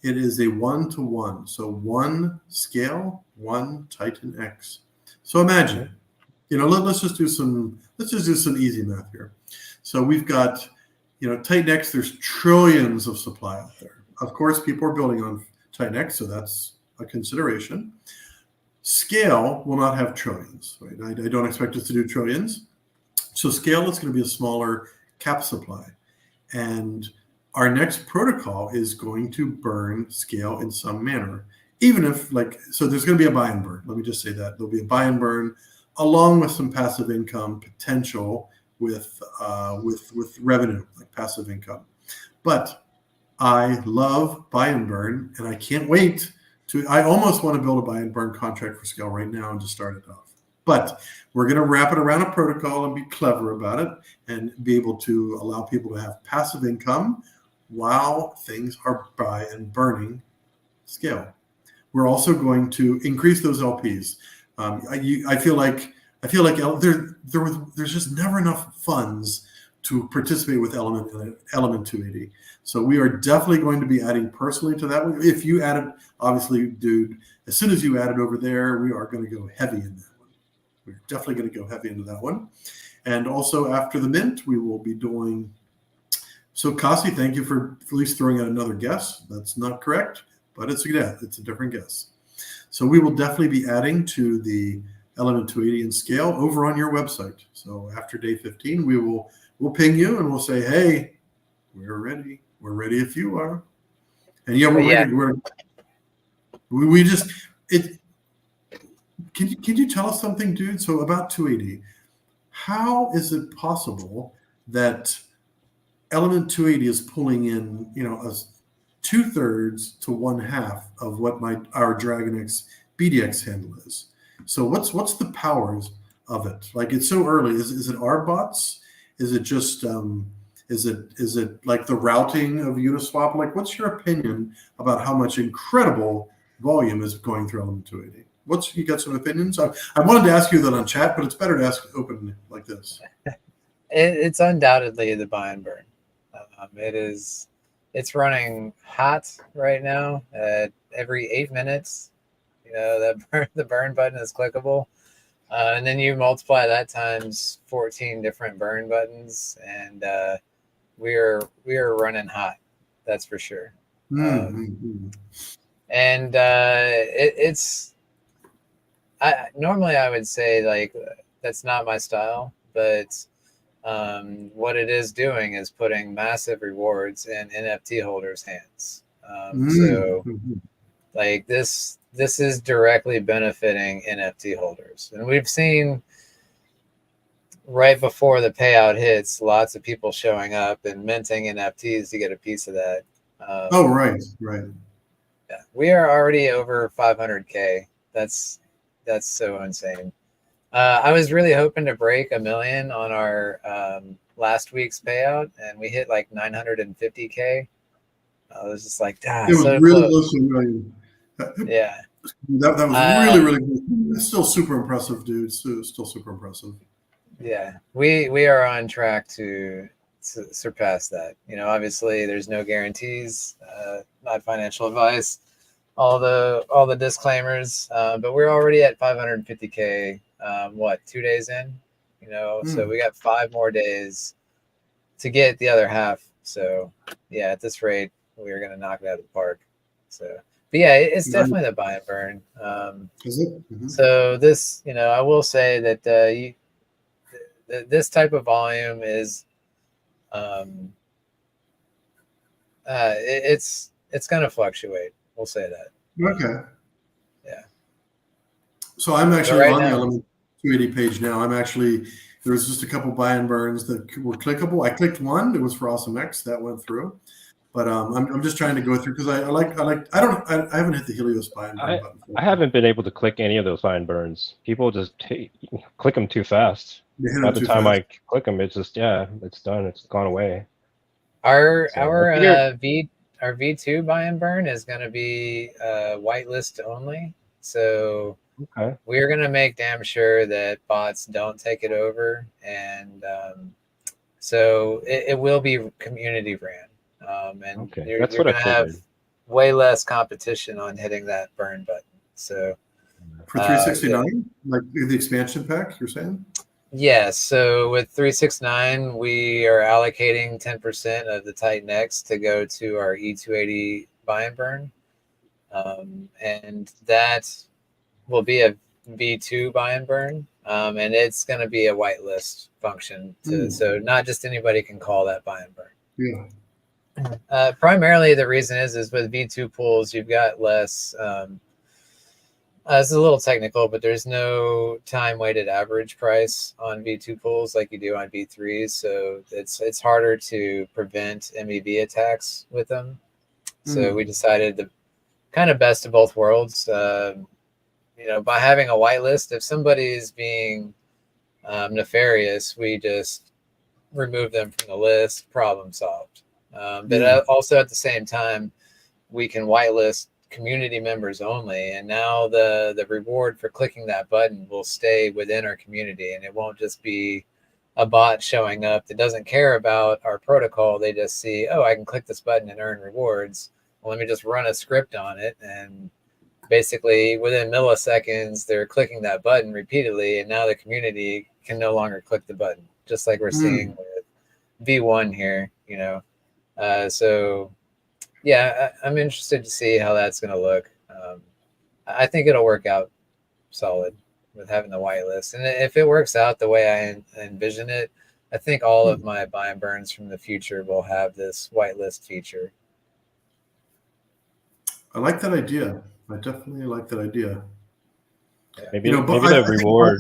it is a 1-to-1. So 1 Scale, 1 Titan X. So imagine, let's just do some easy math here. So we've got, Titan X, there's trillions of supply out there. Of course, people are building on Titan X, so that's a consideration. Scale will not have trillions, right? I don't expect us to do trillions. So Scale is going to be a smaller cap supply. And our next protocol is going to burn Scale in some manner. Even if, so there's going to be a buy and burn. Let me just say that. There'll be a buy and burn along with some passive income potential with revenue, like passive income. But I love buy and burn, and I can't wait I almost want to build a buy and burn contract for Scale right now and just start it off. But we're going to wrap it around a protocol and be clever about it and be able to allow people to have passive income while things are buy and burning scale. We're also going to increase those LPs. I feel like there's just never enough funds to participate with Element 280. So we are definitely going to be adding personally to that one. If you add it, obviously, dude, as soon as you add it over there, we are going to go heavy in that one. We're definitely going to go heavy into that one. And also after the mint, we will be doing. So Kasi, thank you for at least throwing out another guess. That's not correct, but it's a guess. It's a different guess. So we will definitely be adding to the Element 280 in scale over on your website. So after day 15, we'll ping you and we'll say, hey, we're ready. We're ready if you are. And yeah, we're ready. We just it. Can you tell us something, dude? So about 280, how is it possible that Element 280 is pulling in, as 2/3 to 1/2 of what our DragonX BDX handle is? So what's the powers of it? Like, it's so early. Is it our bots? Is it just is it like the routing of Uniswap? Like, what's your opinion about how much incredible volume is going through Element 280? You got some opinions? I wanted to ask you that on chat, but it's better to ask openly like this. It's undoubtedly the buy and burn. It's running hot right now. Every 8 minutes, the burn button is clickable. And then you multiply that times 14 different burn buttons, and we are running hot. That's for sure. Mm-hmm. And normally I would say, like, that's not my style, but what it is doing is putting massive rewards in NFT holders' hands. So like this is directly benefiting NFT holders. And we've seen right before the payout hits, lots of people showing up and minting NFTs to get a piece of that. Right. Yeah, we are already over 500K. That's so insane. I was really hoping to break 1 million on our last week's payout, and we hit like 950K. I was just like, it was so really close. close to 1 million. Yeah, that was really close. It's still super impressive, dude. Still super impressive. Yeah, we are on track to surpass that. Obviously, there's no guarantees, not financial advice, all the disclaimers, but we're already at 550K. 2 days in? So we got 5 more days to get the other half. So yeah, at this rate, we're gonna knock it out of the park. So, but yeah, it's definitely the buy and burn. Is it? Mm-hmm. So this, I will say that this type of volume is, it's gonna fluctuate. We'll say that. Okay. Yeah. So I'm actually right on now, the Element 280 page now. There was just a couple buy and burns that were clickable. I clicked one. It was for AwesomeX that went through. But I'm just trying to go through because I haven't hit the Helios buy and burn button. I haven't been able to click any of those buy and burns. People just click them too fast. By the time I click them, it's just it's done. It's gone away. Our V2 buy and burn is going to be whitelist only. So we're going to make damn sure that bots don't take it over, and so it will be community ran. And you're going to have way less competition on hitting that burn button. So for 369, like the expansion pack, you're saying? Yeah, so with 369, we are allocating 10% of the Titan X to go to our E280 buy and burn. And that will be a V2 buy and burn. And it's going to be a whitelist function. So not just anybody can call that buy and burn. Yeah. Primarily, the reason is with V2 pools, you've got less. It's a little technical, but there's no time-weighted average price on V2 pools like you do on V3s. So it's harder to prevent MEV attacks with them. So we decided the kind of best of both worlds. by having a whitelist, if somebody is being nefarious, we just remove them from the list, problem solved. But also at the same time, we can whitelist community members only. And now the reward for clicking that button will stay within our community, and it won't just be a bot showing up that doesn't care about our protocol. They just see, oh, I can click this button and earn rewards. Well, let me just run a script on it. And basically within milliseconds, they're clicking that button repeatedly. And now the community can no longer click the button, just like we're seeing with V1 here, so yeah, I'm interested to see how that's going to look. I think it'll work out solid with having the whitelist. And if it works out the way I envision it, I think all of my buy and burns from the future will have this whitelist feature. I like that idea. I definitely like that idea. Maybe that reward.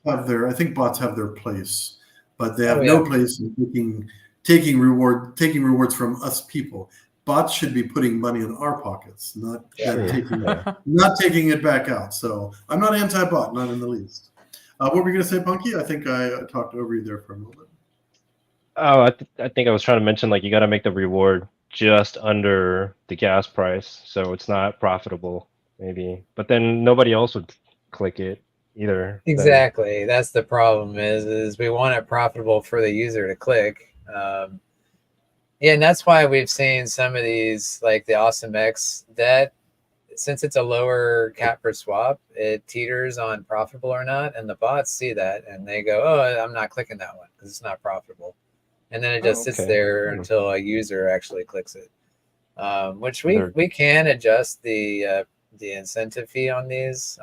I think bots have their place, but they have no place in taking rewards from us people. Bots should be putting money in our pockets, not taking it back out. So I'm not anti-bot, not in the least. What were you going to say, Punky? I think I talked over you there for a moment. Oh, I think I was trying to mention, like, you got to make the reward just under the gas price, so it's not profitable, maybe. But then nobody else would click it either. Exactly. That's the problem. Is we want it profitable for the user to click. Yeah, and that's why we've seen some of these, like the Awesome X, that since it's a lower cap per swap, it teeters on profitable or not, and the bots see that and they go, "Oh, I'm not clicking that one because it's not profitable," and then it just sits there until a user actually clicks it. Which we can adjust the incentive fee on these,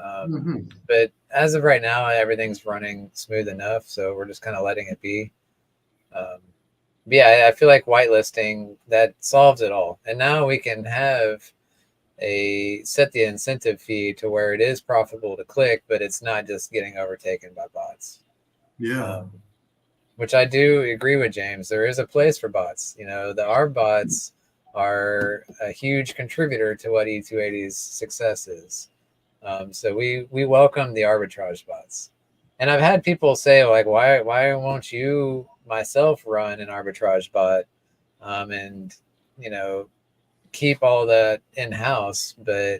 but as of right now, everything's running smooth enough, so we're just kind of letting it be. Yeah, I feel like whitelisting, that solves it all. And now we can have set the incentive fee to where it is profitable to click, but it's not just getting overtaken by bots. Yeah. Which I do agree with James. There is a place for bots. Our bots are a huge contributor to what E280's success is. So we welcome the arbitrage bots. And I've had people say, like, why won't you myself run an arbitrage bot and keep all that in-house? But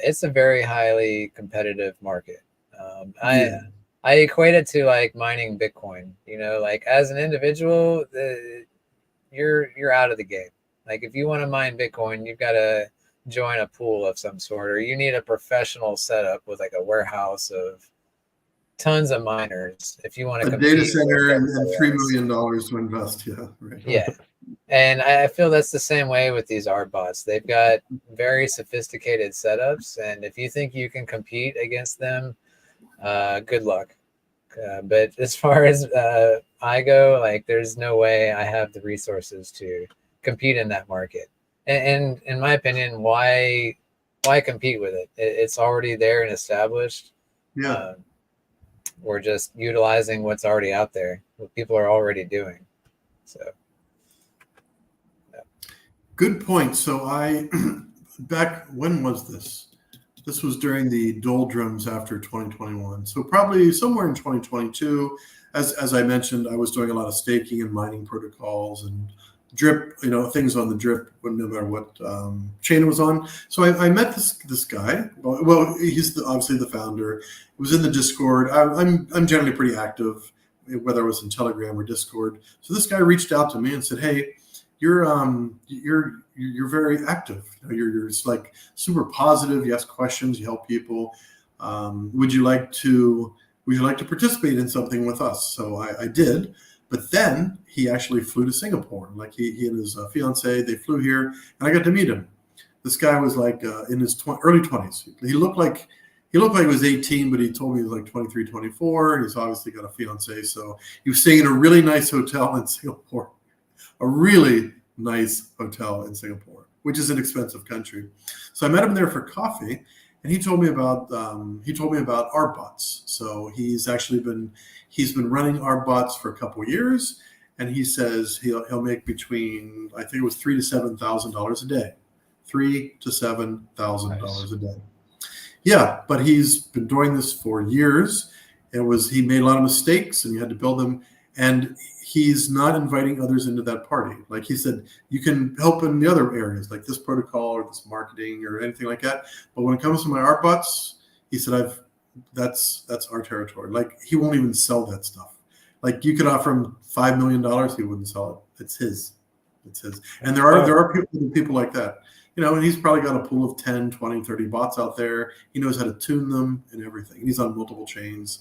it's a very highly competitive market. I equate it to like mining Bitcoin. Like as an individual, you're out of the game. Like if you want to mine Bitcoin, you've got to join a pool of some sort, or you need a professional setup with like a warehouse of tons of miners if you want to compete. A data center and $3 million to invest. Yeah, right. Yeah, and I feel that's the same way with these art bots. They've got very sophisticated setups, and if you think you can compete against them, good luck. But as far as I go, like, there's no way I have the resources to compete in that market. And in my opinion, why compete with it? It's already there and established. Yeah. We're just utilizing what's already out there, what people are already doing. So, yeah. Good point. So back, when was this? This was during the doldrums after 2021. So probably somewhere in 2022, as I mentioned, I was doing a lot of staking and mining protocols and drip, things on the drip, no matter what chain it was on. So I met this guy. Well, he's obviously the founder. It was in the Discord. I'm generally pretty active, whether it was in Telegram or Discord. So this guy reached out to me and said, "Hey, you're very active. You're just like super positive. You ask questions. You help people. Would you like to participate in something with us?" So I did. But then he actually flew to Singapore. Like he and his fiance, they flew here, and I got to meet him. This guy was like in his early 20s. He looked like he was 18, but he told me he was like 23, 24. And he's obviously got a fiance. So he was staying in a really nice hotel in Singapore, a really nice hotel in Singapore, which is an expensive country. So I met him there for coffee, and he told me about art bots. So he's been running art bots for a couple of years, and he says he'll make between, I think it was $3,000 to $7,000 a day, $3,000 to $7,000 a day. Yeah, but he's been doing this for years. He made a lot of mistakes, and you had to build them. And he's not inviting others into that party. Like he said, you can help in the other areas, like this protocol or this marketing or anything like that. But when it comes to my art bots, he said, that's our territory. Like he won't even sell that stuff. Like you could offer him $5 million, he wouldn't sell it. It's his. And there are people like that. And he's probably got a pool of 10, 20, 30 bots out there. He knows how to tune them and everything. He's on multiple chains.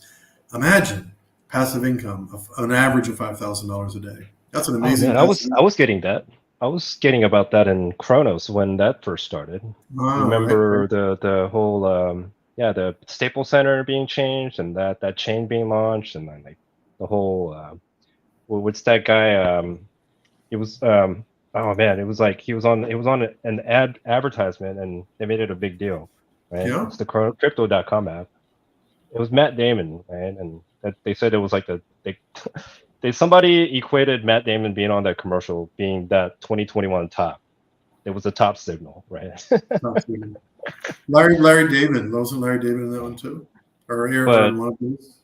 Imagine passive income of an average of $5,000 a day. That's an amazing. I was getting that. I was getting about that in Kronos when that first started. Remember right. the whole the Staples Center being changed and that chain being launched, and then like the whole what's that guy? It was oh man, it was like it was on an advertisement, and they made it a big deal, right? Yeah. It's the crypto.com app. It was Matt Damon, right? And they said it was like somebody equated Matt Damon being on that commercial being that 2021 top. It was a top signal, right? Larry David. Wasn't Larry David in that one too? Or Aaron one of these?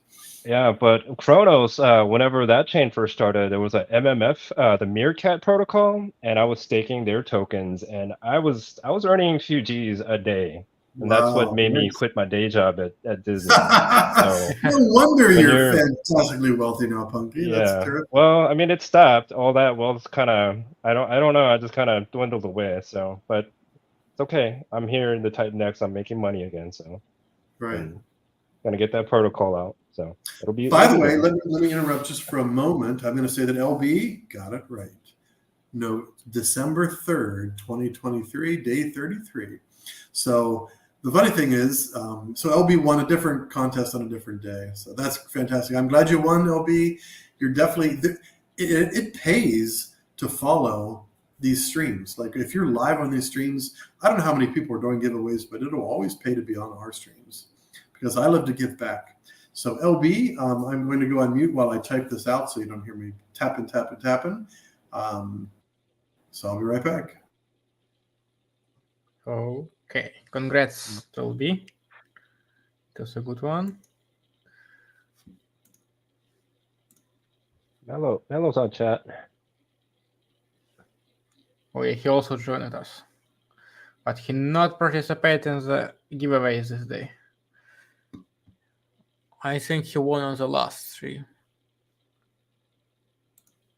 Yeah, but Kronos, whenever that chain first started, there was a MMF, the Meerkat protocol, and I was staking their tokens, and I was earning a few G's a day, and that's what made me quit my day job at Disney. So, no wonder you're fantastically wealthy now, Punky. Yeah. That's terrific. Well, I mean, it stopped. All that wealth kind of, I don't know. I just kind of dwindled away. So, but it's okay. I'm here in the Titan X. I'm making money again. So, right. Gonna get that protocol out. So it'll be. By the way, let me interrupt just for a moment. I'm going to say that LB got it right. No, December 3rd, 2023, day 33. So the funny thing is, so LB won a different contest on a different day. So that's fantastic. I'm glad you won, LB. You're definitely. It pays to follow these streams. Like if you're live on these streams, I don't know how many people are doing giveaways, but it'll always pay to be on our streams because I love to give back. So LB, I'm going to go on mute while I type this out so you don't hear me tapping. So I'll be right back. Okay, congrats, LB. That's a good one. Mello's on chat. Oh yeah, he also joined us, but he not participate in the giveaways this day. I think he won on the last 3.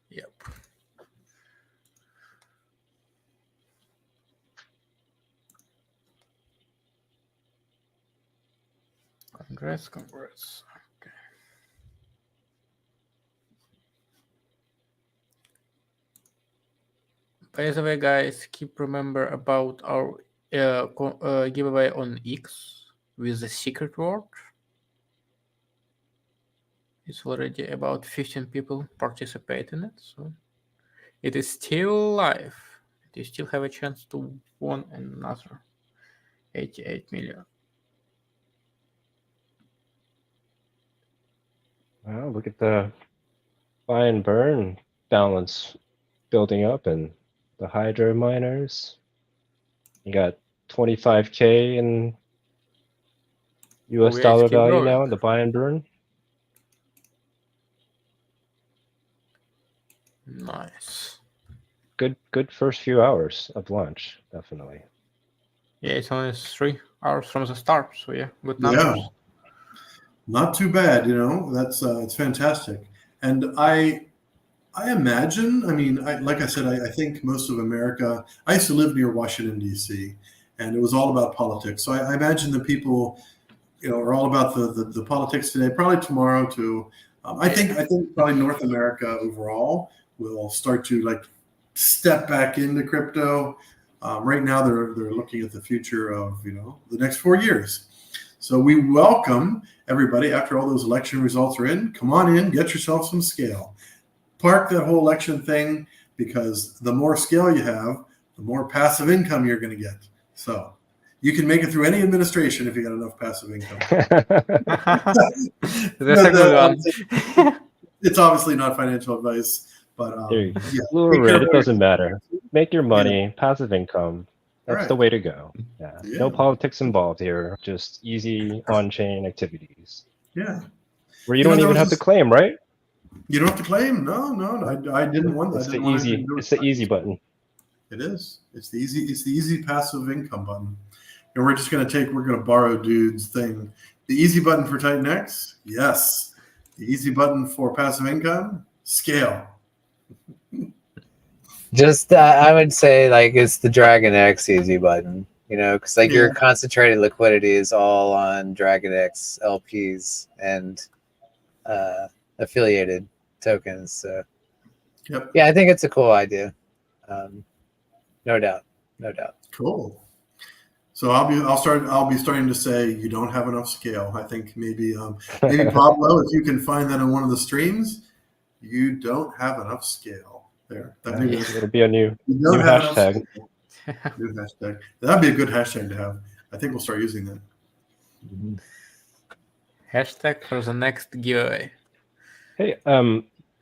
Yep. Congrats. Okay. By the way, guys, keep remember about our giveaway on X with the secret word. It's already about 15 people participate in it, so it is still live. You still have a chance to win another 88 million. Well, look at the buy and burn balance building up, and the Hydra miners. You got 25K in US dollar value now in the buy and burn. Nice. Good first few hours of launch, definitely. Yeah, it's only 3 hours from the start, so yeah, good numbers. Yeah, not too bad. That's it's fantastic. And I imagine, I mean, like I said, I think most of America. I used to live near Washington D.C., and it was all about politics. So I imagine the people, are all about the politics today. Probably tomorrow too. I think probably North America overall will start to step back into crypto. Right now, they're looking at the future of the next 4 years. So we welcome everybody after all those election results are in. Come on in, get yourself some scale. Park that whole election thing, because the more scale you have, the more passive income you're going to get. So you can make it through any administration if you got enough passive income. That's a good one. It's obviously not financial advice, but Blue or red, it doesn't matter. Make your money, passive income. That's Right. the way to go. Yeah. Yeah. No politics involved here. Just easy on-chain activities Yeah. where you You know, don't there even was have to this, claim, right? you don't have to claim. No, I didn't want that. I It's the didn't want anything to easy. do with It's the easy button. it. Is. It's the easy passive income button. And we're going to borrow dude's thing. The easy button for Titan X, yes. The easy button for passive income, scale. Just I would say like it's the Dragon X easy button, because like your concentrated liquidity is all on Dragon X LPs and affiliated tokens. So Yep. yeah, I think it's a cool idea. No doubt. Cool. So I'll be starting to say you don't have enough scale. I think maybe Pablo, if you can find that in one of the streams, you don't have enough scale. There. It'll be a new hashtag. hashtag. New hashtag. That'd be a good hashtag to have. I think we'll start using that. Hashtag for the next giveaway. Hey,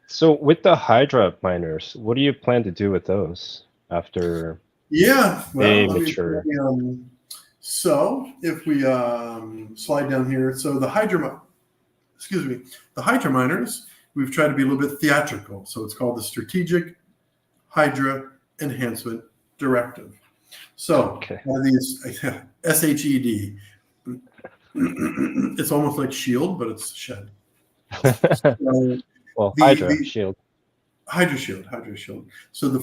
so with the Hydra miners, what do you plan to do with those after they mature? So if we slide down here, so the Hydra miners, we've tried to be a little bit theatrical. So it's called the Strategic Hydra Enhancement Directive. So one of these SHED. It's almost like shield, but it's shed. So well, Hydra Shield. Hydra Shield. So the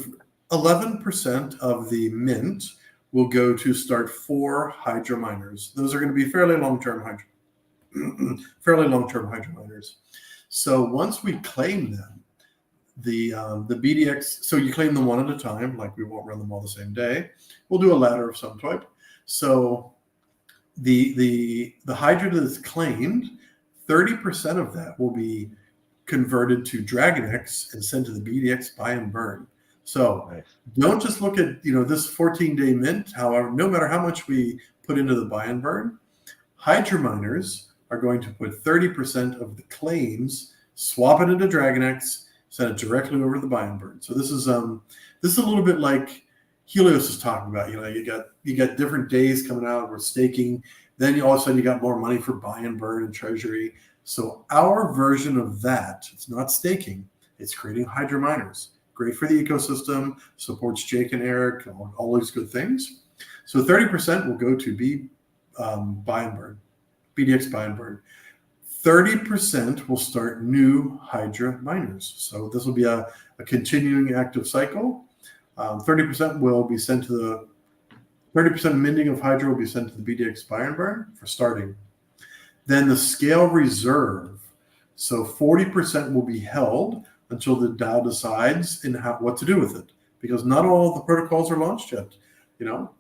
11% of the mint will go to start 4 Hydra miners. Those are going to be fairly long-term Hydra miners. So once we claim them, the BDX, so you claim them one at a time, like we won't run them all the same day. We'll do a ladder of some type. So the Hydra that is claimed, 30% of that will be converted to DragonX and sent to the BDX buy and burn. So don't just look at this 14-day mint. However, no matter how much we put into the buy and burn, Hydra miners are going to put 30% of the claims, swap it into DragonX, send it directly over to the buy and burn. So this is a little bit like Helios is talking about. You got different days coming out. We're staking. Then all of a sudden you got more money for buy and burn and treasury. So our version of that, it's not staking. It's creating Hydra miners. Great for the ecosystem. Supports Jake and Eric. All these good things. So 30% will go to buy and burn, BDX buy and burn. 30% will start new Hydra miners. So this will be a continuing active cycle. 30% will be sent to the 30% minting of Hydra will be sent to the BDX buy and burn for starting. Then the scale reserve. So 40% will be held until the DAO decides what to do with it, because not all the protocols are launched yet.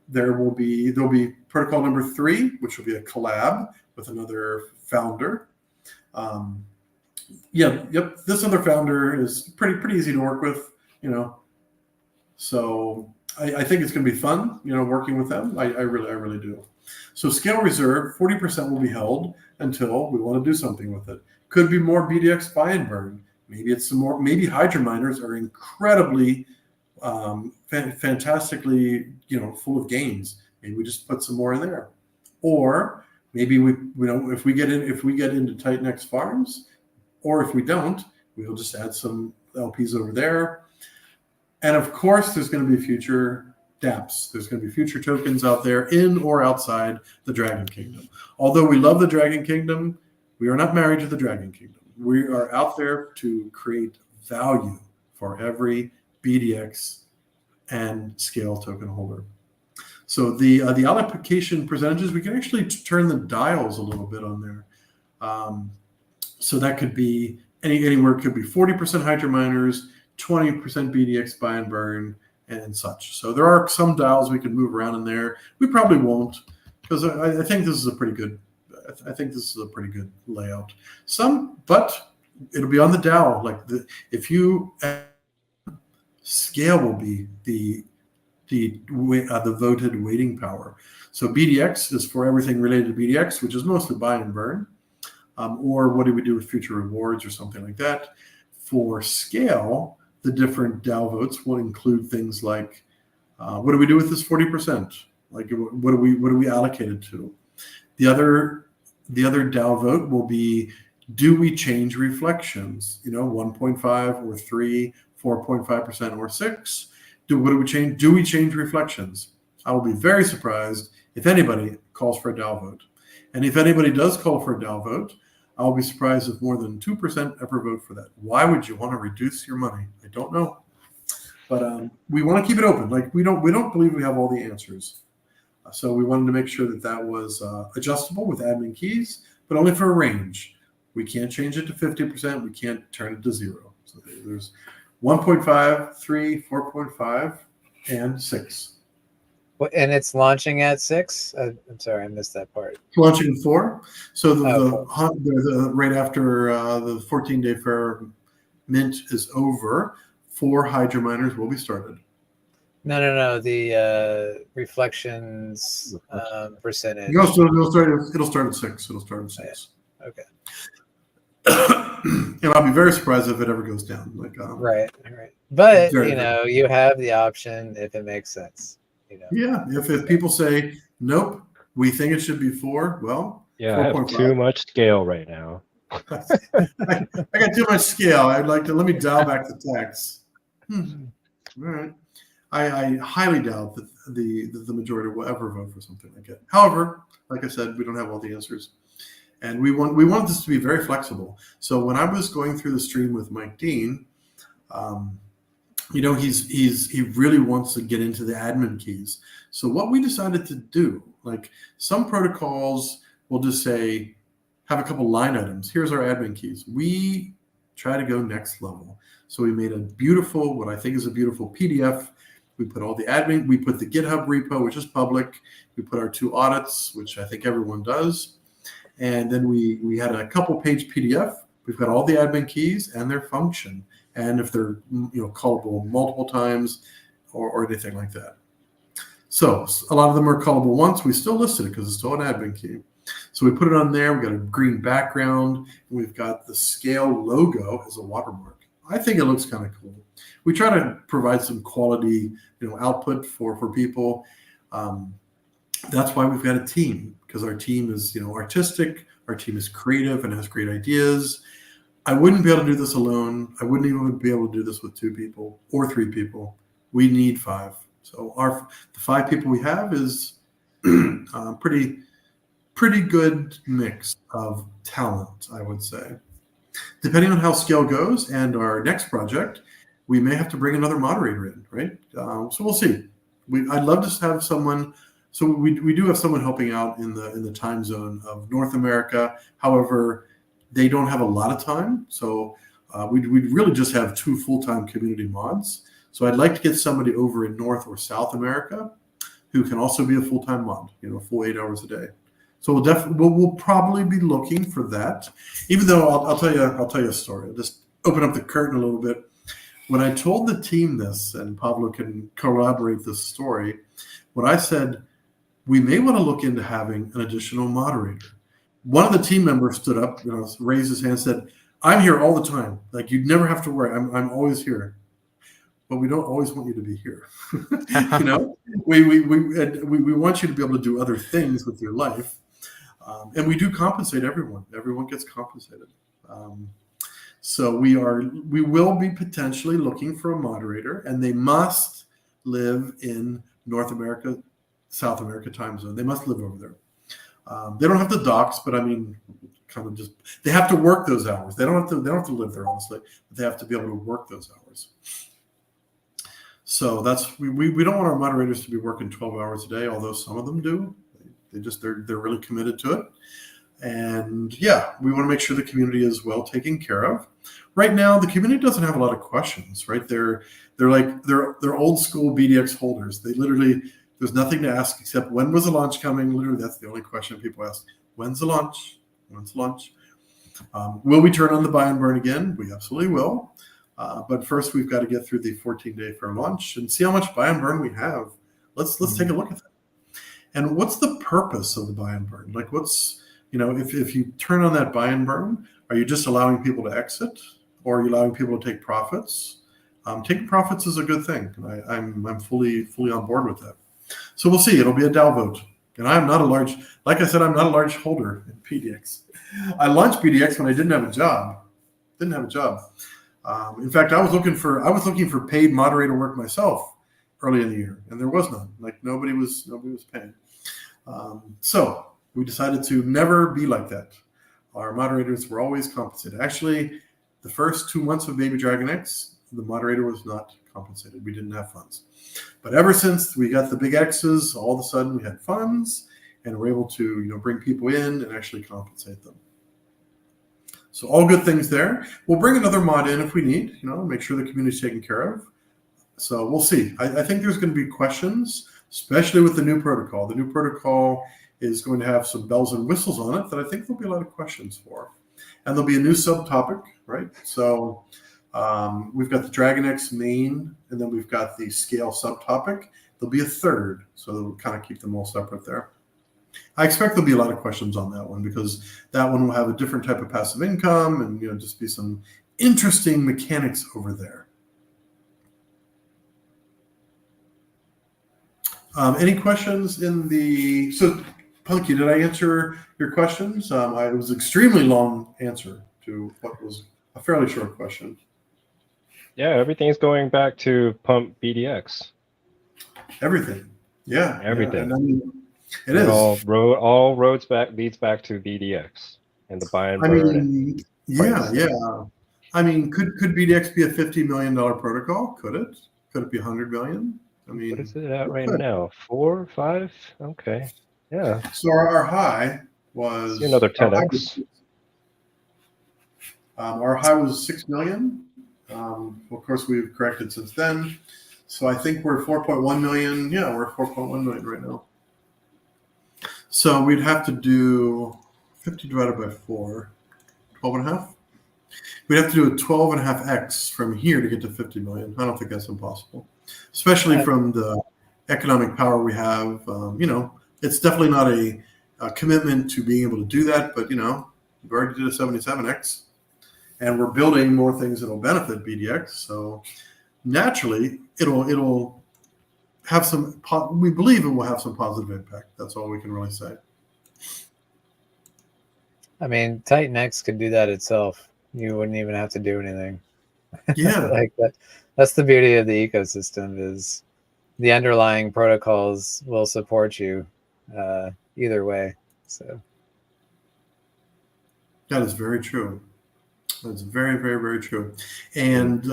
There'll be protocol number 3, which will be a collab with another founder. This other founder is pretty easy to work with, So I think it's going to be fun, working with them. I really do. So scale reserve, 40% will be held until we want to do something with it. Could be more BDX buy and burn. Maybe it's some more. Maybe Hydra miners are incredibly, fantastically, full of gains. Maybe we just put some more in there, or maybe if we get into Titan X farms, or if we don't, we'll just add some LPs over there. And of course, there's going to be future dApps. There's going to be future tokens out there in or outside the Dragon Kingdom. Although we love the Dragon Kingdom, we are not married to the Dragon Kingdom. We are out there to create value for every BDX and scale token holder. So the allocation percentages, we can actually turn the dials a little bit on there. So that could be anywhere. It could be 40% Hydra miners, 20% BDX buy and burn, and such. So there are some dials we can move around in there. We probably won't, because I think this is a pretty good. I think this is a pretty good layout. But it'll be on the DAO. If you scale will be the voted weighting power. So BDX is for everything related to BDX, which is mostly buy and burn, or what do we do with future rewards or something like that. For scale, the different DAO votes will include things like, what do we do with this 40%? Like, what are we allocated to? The other DAO vote will be, do we change reflections? 1.5 or 3, 4.5% or 6. Do we change reflections? I will be very surprised if anybody calls for a DAO vote. And if anybody does call for a DAO vote, I'll be surprised if more than 2% ever vote for that. Why would you want to reduce your money? I don't know. But we want to keep it open. Like, we don't believe we have all the answers. So we wanted to make sure that was adjustable with admin keys, but only for a range. We can't change it to 50%. We can't turn it to 0. So there's 1.5, 3, 4.5, and 6. And it's launching at 6? I'm sorry, I missed that part. It's launching 4. So the right after the 14-day fair mint is over, 4 Hydra miners will be started. No. The reflections percentage. It'll start at 6. It'll start at 6. Okay. And I'll be very surprised if it ever goes down. Right. But you have the option if it makes sense. Yeah. If people say nope, we think it should be 4. Well, yeah, 4. I have too much scale right now. I got too much scale. I'd like to let me dial back the tax. All right. I highly doubt that the majority will ever vote for something like it. However, like I said, we don't have all the answers, and we want this to be very flexible. So when I was going through the stream with Mike Dean, he really wants to get into the admin keys. So what we decided to do, like some protocols will just say, have a couple line items. Here's our admin keys. We try to go next level. So we made what I think is a beautiful PDF. We put all the admin, we put the GitHub repo, which is public. We put our 2 audits, which I think everyone does. And then we had a couple page PDF. We've got all the admin keys and their function. And if they're callable multiple times or anything like that. So a lot of them are callable once. We still listed it because it's still an admin key. So we put it on there. We've got a green background. And we've got the scale logo as a watermark. I think it looks kind of cool. We try to provide some quality, output for people. That's why we've got a team, because our team is, artistic. Our team is creative and has great ideas. I wouldn't be able to do this alone. I wouldn't even be able to do this with 2 people or 3 people. We need 5. So the 5 people we have is pretty good mix of talent, I would say. Depending on how scale goes and our next project, we may have to bring another moderator in, right? So we'll see. I'd love to have someone. So we do have someone helping out in the time zone of North America. However, they don't have a lot of time. So we'd really just have 2 full-time community mods. So I'd like to get somebody over in North or South America who can also be a full-time mod, full 8 hours a day. So we'll probably be looking for that. Even though I'll tell you a story. I'll just open up the curtain a little bit. When I told the team this, and Pablo can corroborate this story, when I said we may want to look into having an additional moderator, one of the team members stood up, raised his hand, and said, "I'm here all the time. Like, you'd never have to worry. I'm always here." But we don't always want you to be here. We want you to be able to do other things with your life. And we do compensate everyone. Everyone gets compensated. So we will be potentially looking for a moderator, and they must live in North America, South America time zone. They must live over there. They don't have to dox, but I mean, kind of just they have to work those hours. They don't have to live there, honestly, but they have to be able to work those hours. So that's we don't want our moderators to be working 12 hours a day, although some of them do. They're really committed to it. And yeah, we want to make sure the community is well taken care of. Right now, the community doesn't have a lot of questions, right? They're old school BDX holders. They literally, there's nothing to ask except when was the launch coming? Literally, that's the only question people ask. When's the launch? When's the launch? Will we turn on the buy and burn again? We absolutely will. But first, we've got to get through the 14-day fair launch and see how much buy and burn we have. Let's take a look at that. And what's the purpose of the buy and burn? Like, if you turn on that buy and burn, are you just allowing people to exit, or are you allowing people to take profits? Taking profits is a good thing. I'm fully on board with that. So we'll see. It'll be a DAO vote. And I'm not a large, like I said, I'm not a large holder in PDX. I launched PDX when I didn't have a job. In fact, I was looking for paid moderator work myself early in the year, and there was none. Like nobody was paying. So we decided to never be like that. Our moderators were always compensated. Actually, the first 2 months of Baby Dragon X, the moderator was not compensated. We didn't have funds. But ever since we got the big X's, all of a sudden we had funds and we're able to, bring people in and actually compensate them. So all good things there. We'll bring another mod in if we need, make sure the community is taken care of. So we'll see. I think there's going to be questions, especially with the new protocol. The new protocol is going to have some bells and whistles on it that I think there'll be a lot of questions for. And there'll be a new subtopic, right? So we've got the Dragon X main, and then we've got the scale subtopic. There'll be a third, so we'll kind of keep them all separate there. I expect there'll be a lot of questions on that one because that one will have a different type of passive income and just be some interesting mechanics over there. Any questions so Punky, did I answer your questions? It was an extremely long answer to what was a fairly short question. Yeah, everything's going back to pump BDX. Everything. Yeah. Everything. Yeah. And it is. All roads leads back to BDX and the buy and burn. Yeah. I mean, could BDX be a $50 million protocol? Could it? Could it be 100 million? I mean, what is it at right now? 4, 5? Okay. Yeah. So our high was another 10x. Our high was 6 million. Of course, we've corrected since then. So I think we're 4.1 million. Yeah, we're 4.1 million right now. So we'd have to do 50 divided by 4, 12 and a half. We'd have to do a 12.5x from here to get to 50 million. I don't think that's impossible, especially from the economic power we have. It's definitely not a commitment to being able to do that, but we've already did a 77x, and we're building more things that'll benefit BDX. So naturally, it'll have some. We believe it will have some positive impact. That's all we can really say. I mean, Titan X could do that itself. You wouldn't even have to do anything. Yeah, like that. That's the beauty of the ecosystem is the underlying protocols will support you either way. So that is very true. That's very, very, very true. And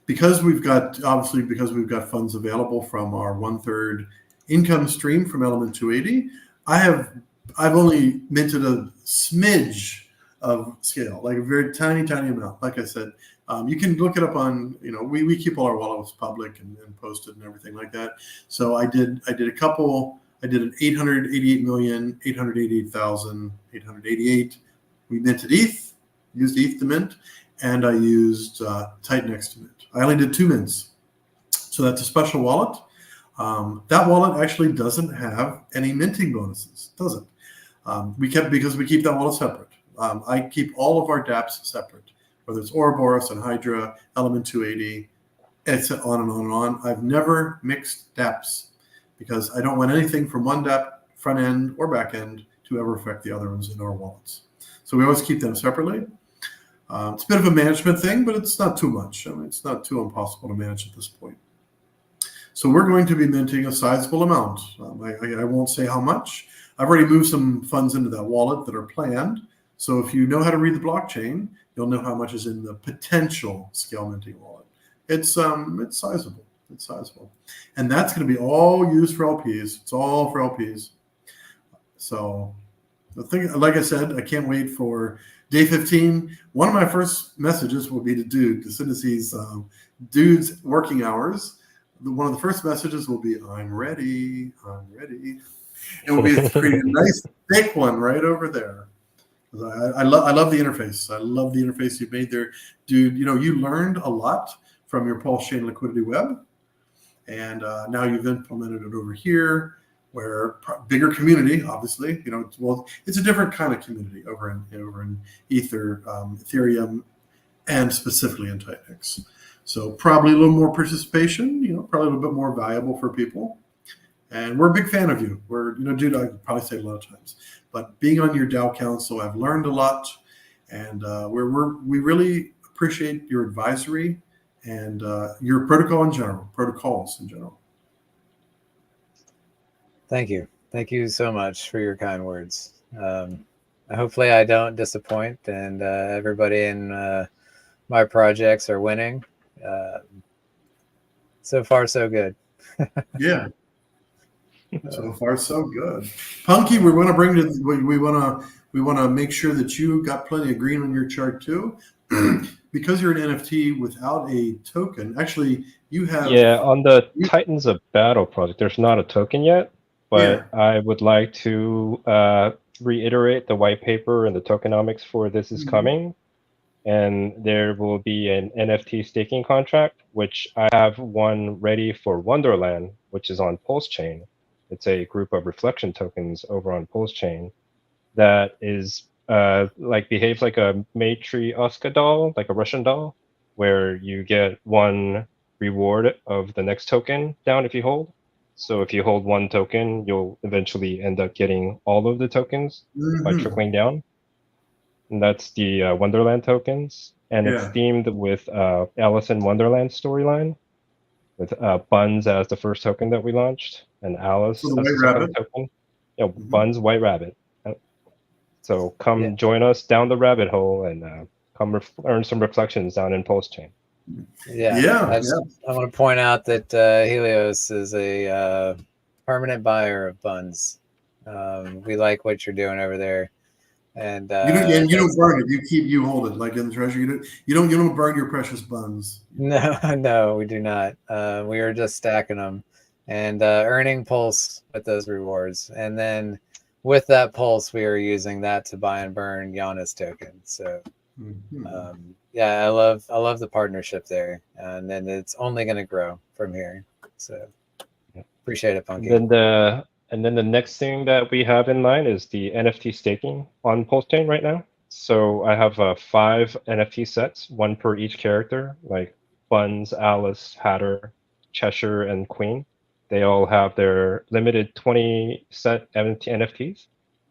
because we've got funds available from our 1/3 income stream from Element 280, I've only minted a smidge of scale, like a very tiny amount. Like I said, you can look it up on, we keep all our wallets public and posted and everything like that. So I did a couple. I did an 888,888,888. We minted ETH, used ETH to mint, and I used Titan X to mint. I only did 2 mints. So that's a special wallet. That wallet actually doesn't have any minting bonuses, does it? Because we keep that wallet separate. I keep all of our dApps separate, whether it's Ouroboros and Hydra, Element 280, it's on and on and on. I've never mixed dApps because I don't want anything from one dApp, front end or back end, to ever affect the other ones in our wallets. So we always keep them separately. It's a bit of a management thing, but it's not too much. I mean, it's not too impossible to manage at this point. So we're going to be minting a sizable amount. I won't say how much. I've already moved some funds into that wallet that are planned. So if you know how to read the blockchain, you'll know how much is in the potential scale minting wallet. It's sizable. It's sizable. And that's going to be all used for LPs. It's all for LPs. So the thing, like I said, I can't wait for day 15. One of my first messages will be to Dude. As soon as he's Dude's working hours, one of the first messages will be, I'm ready. It will be a nice thick one right over there. I love the interface. I love the interface you've made there. Dude, you learned a lot from your Pulse Chain Liquidity Web. And now you've implemented it over here, where bigger community, obviously, it's a different kind of community over in Ether, Ethereum, and specifically in Titan X. So probably a little more participation, probably a little bit more valuable for people. And we're a big fan of you. We're, dude, I probably say it a lot of times, but being on your DAO council, I've learned a lot, and we really appreciate your advisory and your protocols in general. Thank you. Thank you so much for your kind words. Hopefully I don't disappoint, and everybody in my projects are winning. So far, so good. Yeah. So far, so good. Punky, we want to make sure that you got plenty of green on your chart too, because you're an NFT without a token. Actually, you have. Yeah, on the Titans of Battle project, there's not a token yet, but Yeah. I would like to reiterate the white paper and the tokenomics for this is coming. And there will be an NFT staking contract, which I have one ready for Wonderland, which is on Pulse Chain. It's a group of reflection tokens over on Pulse Chain that is behaves like a Matryoshka doll, like a Russian doll, where you get one reward of the next token down if you hold. So if you hold one token, you'll eventually end up getting all of the tokens by trickling down. And that's the Wonderland tokens, and it's themed with Alice in Wonderland storyline, with Buns as the first token that we launched, and Alice as the second token. Buns, White Rabbit. So come join us down the rabbit hole and come earn some reflections down in Pulse Chain. I want to point out that Helios is a permanent buyer of Buns. We like what you're doing over there. And you don't burn it. You hold it like in the treasure. You don't burn your precious buns. No, we do not. We are just stacking them and earning pulse with those rewards, and then with that pulse, we are using that to buy and burn Giannis tokens. So I love the partnership there, and then it's only going to grow from here. So appreciate it, Punky. And then the next thing that we have in mind is the NFT staking on Pulse Chain right now. So I have 5 NFT sets, one per each character, like Buns, Alice, Hatter, Cheshire, and Queen. They all have their limited 20 set NFTs.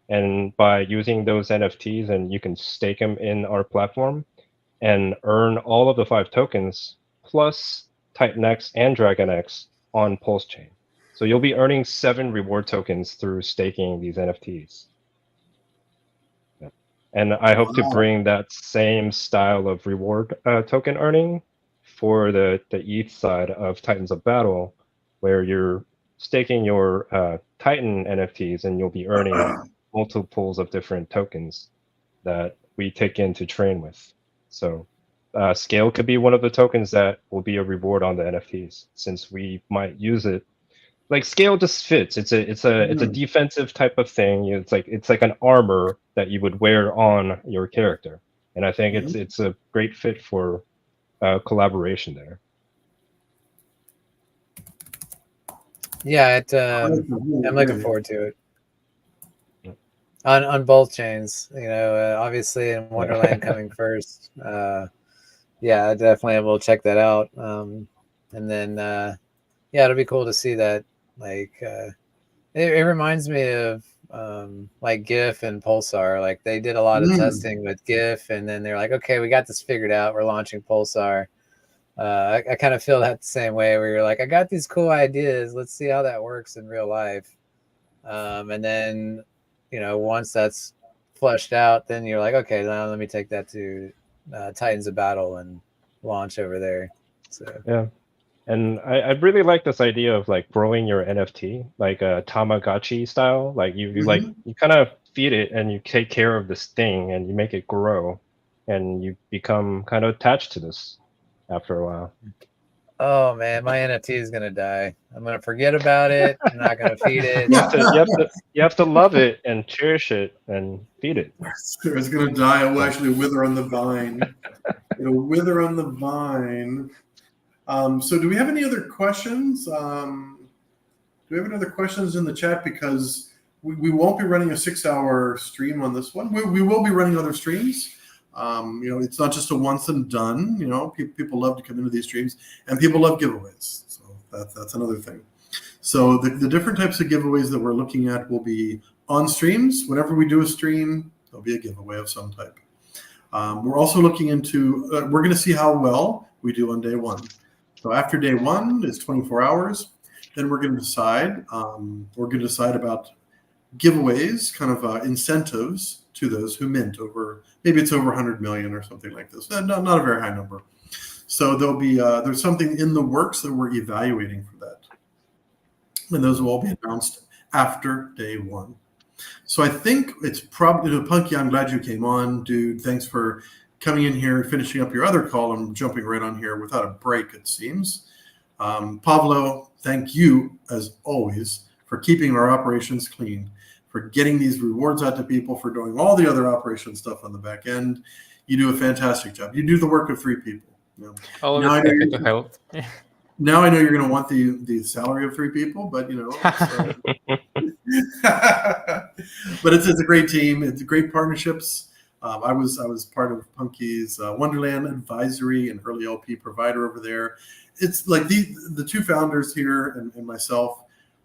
And by using those NFTs, and you can stake them in our platform and earn all of the 5 tokens plus Titan X and Dragon X on Pulse Chain. So you'll be earning 7 reward tokens through staking these NFTs. And I hope to bring that same style of reward token earning for the ETH side of Titans of Battle, where you're staking your Titan NFTs and you'll be earning multiples of different tokens that we take in to train with. So scale could be one of the tokens that will be a reward on the NFTs, since we might use it. Like scale just fits. It's a defensive type of thing. It's like an armor that you would wear on your character, and I think it's a great fit for collaboration there. Yeah, I'm looking forward to it. On both chains, obviously in Wonderland coming first. I definitely will check that out. And then it'll be cool to see that. Like it reminds me of like GIF and Pulsar. Like they did a lot of testing with GIF, and then they're like, okay, we got this figured out, we're launching Pulsar. I kind of feel that the same way, where you're like, I got these cool ideas, let's see how that works in real life. And then once that's fleshed out, then you're like, okay, now let me take that to Titans of Battle and launch over there. So and I really like this idea of like growing your NFT, like a Tamagotchi style. Like you kind of feed it and you take care of this thing and you make it grow, and you become kind of attached to this after a while. Oh man, my NFT is gonna die. I'm gonna forget about it. I'm not gonna feed it. You have to love it and cherish it and feed it. It's gonna die. It will actually wither on the vine. It'll wither on the vine. So do we have any other questions? Do we have any other questions in the chat? Because we won't be running a 6-hour stream on this one. We will be running other streams. It's not just a once and done. People love to come into these streams, and people love giveaways. So that's another thing. So the different types of giveaways that we're looking at will be on streams. Whenever we do a stream, there'll be a giveaway of some type. We're also looking into, we're going to see how well we do on day one. So after day one, it's 24 hours. Then we're going to decide. About giveaways, kind of incentives to those who mint over. Maybe it's over 100 million or something like this. Not a very high number. So there'll be there's something in the works that we're evaluating for that, and those will all be announced after day one. So I think it's probably, Punky, I'm glad you came on, dude. Thanks for coming in here and finishing up your other call and jumping right on here without a break, it seems. Pablo, thank you, as always, for keeping our operations clean, for getting these rewards out to people, for doing all the other operation stuff on the back end. You do a fantastic job. You do the work of 3 people. You know. Always happy to help. Now I know you're going to want the salary of 3 people, but but it's a great team. It's great partnerships. I was part of Punky's Wonderland Advisory and early LP provider over there. It's like the 2 founders here and myself.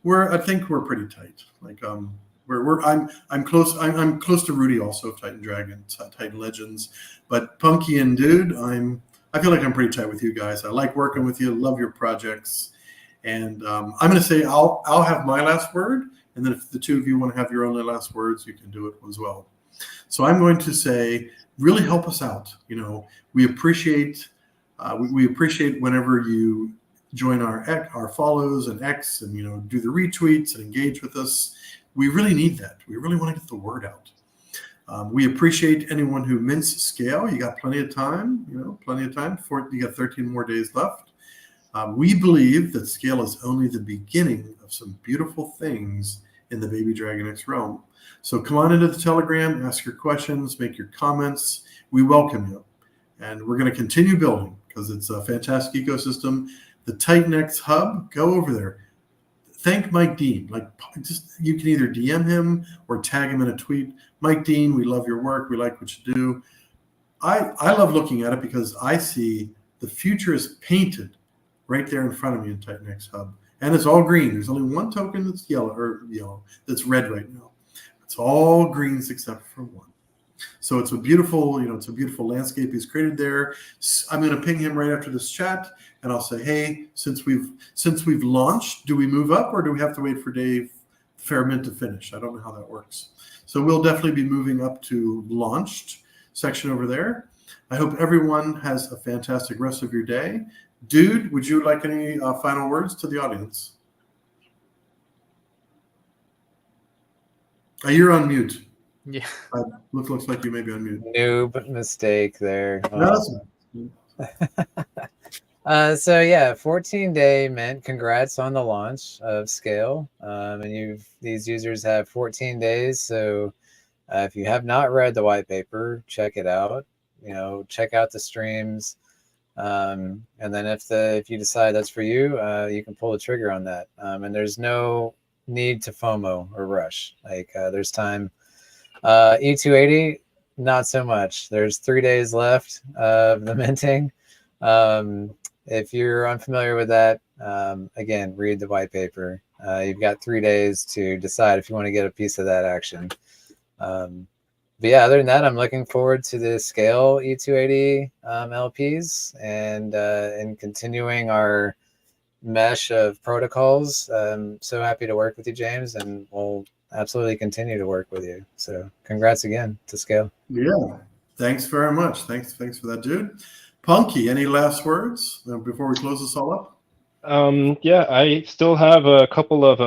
I think we're pretty tight. Like I'm close. I'm close to Rudy also of Titan Dragons, Titan Legends, but Punky and Dude, I feel like I'm pretty tight with you guys. I like working with you. Love your projects. And I'm going to say I'll have my last word. And then if the 2 of you want to have your own last words, you can do it as well. So I'm going to say, really help us out. We appreciate we appreciate whenever you join our follows and X and do the retweets and engage with us. We really need that. We really want to get the word out. We appreciate anyone who mints scale. You got plenty of time, plenty of time. You got 13 more days left. We believe that scale is only the beginning of some beautiful things in the Baby Dragon X realm. So come on into the Telegram, ask your questions, make your comments. We welcome you. And we're going to continue building because it's a fantastic ecosystem. The Titan X Hub, go over there. Thank Mike Dean. You can either DM him or tag him in a tweet. Mike Dean, we love your work. We like what you do. I love looking at it because I see the future is painted right there in front of me in Titan X Hub. And it's all green. There's only one token that's yellow, that's red right now. It's all greens except for one. So it's a beautiful, landscape he's created there. I'm going to ping him right after this chat, and I'll say, hey, since we've launched, do we move up or do we have to wait for Dave Fairmint to finish? I don't know how that works. So we'll definitely be moving up to launched section over there. I hope everyone has a fantastic rest of your day. Dude, would you like any final words to the audience? You're on mute. Yeah. Looks like you may be on mute. Noob mistake there. No, So yeah, 14-day mint. Congrats on the launch of Scale. And these users have 14 days. So if you have not read the white paper, check it out. Check out the streams. And then if you decide that's for you, you can pull the trigger on that. And there's no need to FOMO or rush. There's time. E280, not so much. There's 3 days left of the minting. If you're unfamiliar with that, again, read the white paper. You've got 3 days to decide if you want to get a piece of that action. But yeah, other than that, I'm looking forward to the Scale E280 LPs and continuing our mesh of protocols. I'm so happy to work with you, James, and we'll absolutely continue to work with you. So congrats again to Scale. Yeah, thanks very much. Thanks for that, dude. Punky, any last words before we close this all up? Yeah, I still have a couple of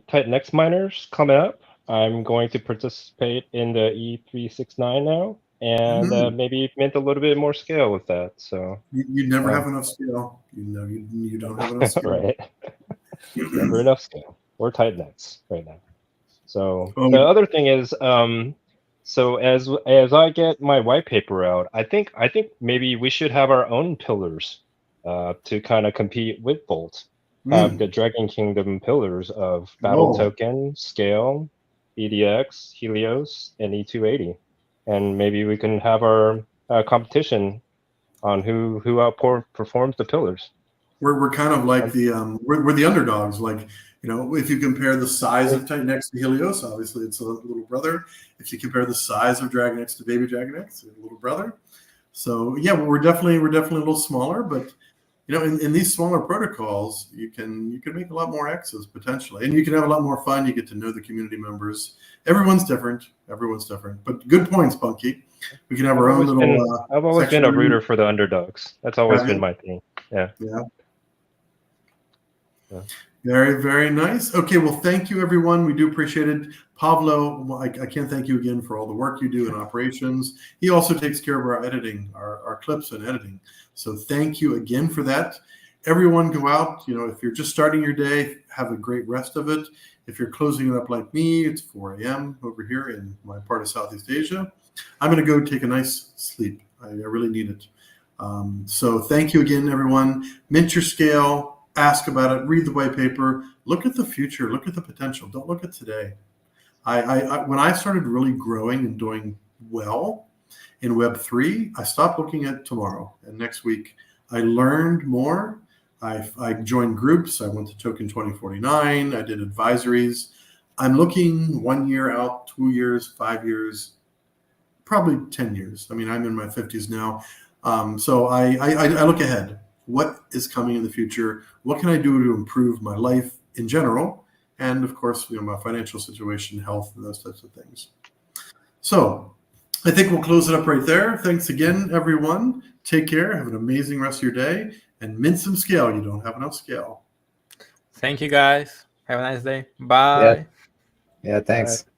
Titan X miners coming up. I'm going to participate in the E369 now, and maybe mint a little bit more scale with that. So you never have enough scale. You don't have enough scale. Right. Never enough scale. We're Titan X right now. So the other thing is, so as I get my white paper out, I think maybe we should have our own pillars to kind of compete with Bolt. The Dragon Kingdom pillars of Battle Token, Scale, EDX, Helios, and E280, and maybe we can have our competition on who outperforms the pillars. We're kind of like we're the underdogs. Like, if you compare the size of Titan X to Helios, obviously it's a little brother. If you compare the size of Dragon X to baby Dragon X, it's a little brother. So yeah, we're definitely a little smaller, but in these smaller protocols, you can make a lot more X's potentially, and you can have a lot more fun. You get to know the community members. Everyone's different, but good points, Punky. We can have our own little. I've always been a rooter for the underdogs. That's always been my thing. Yeah. Very, very nice. Okay, well, thank you, everyone. We do appreciate it. Pablo, I can't thank you again for all the work you do in operations. He also takes care of our editing, our clips and editing. So thank you again for that. Everyone go out. If you're just starting your day, have a great rest of it. If you're closing it up like me, it's 4 a.m. over here in my part of Southeast Asia. I'm going to go take a nice sleep. I really need it. So thank you again, everyone. Mint your scale. Ask about it, read the white paper, look at the future, look at the potential. Don't look at today. When I started really growing and doing well in Web3, I stopped looking at tomorrow and next week. I learned more. I joined groups. I went to Token 2049. I did advisories. I'm looking 1 year out, 2 years, 5 years, probably 10 years. I mean, I'm in my 50s now. So I look ahead. What is coming in the future? What can I do to improve my life in general? And of course, my financial situation, health, and those types of things. So I think we'll close it up right there. Thanks again, everyone. Take care. Have an amazing rest of your day. And mint some scale. You don't have enough scale. Thank you, guys. Have a nice day. Bye. Yeah, thanks. Bye.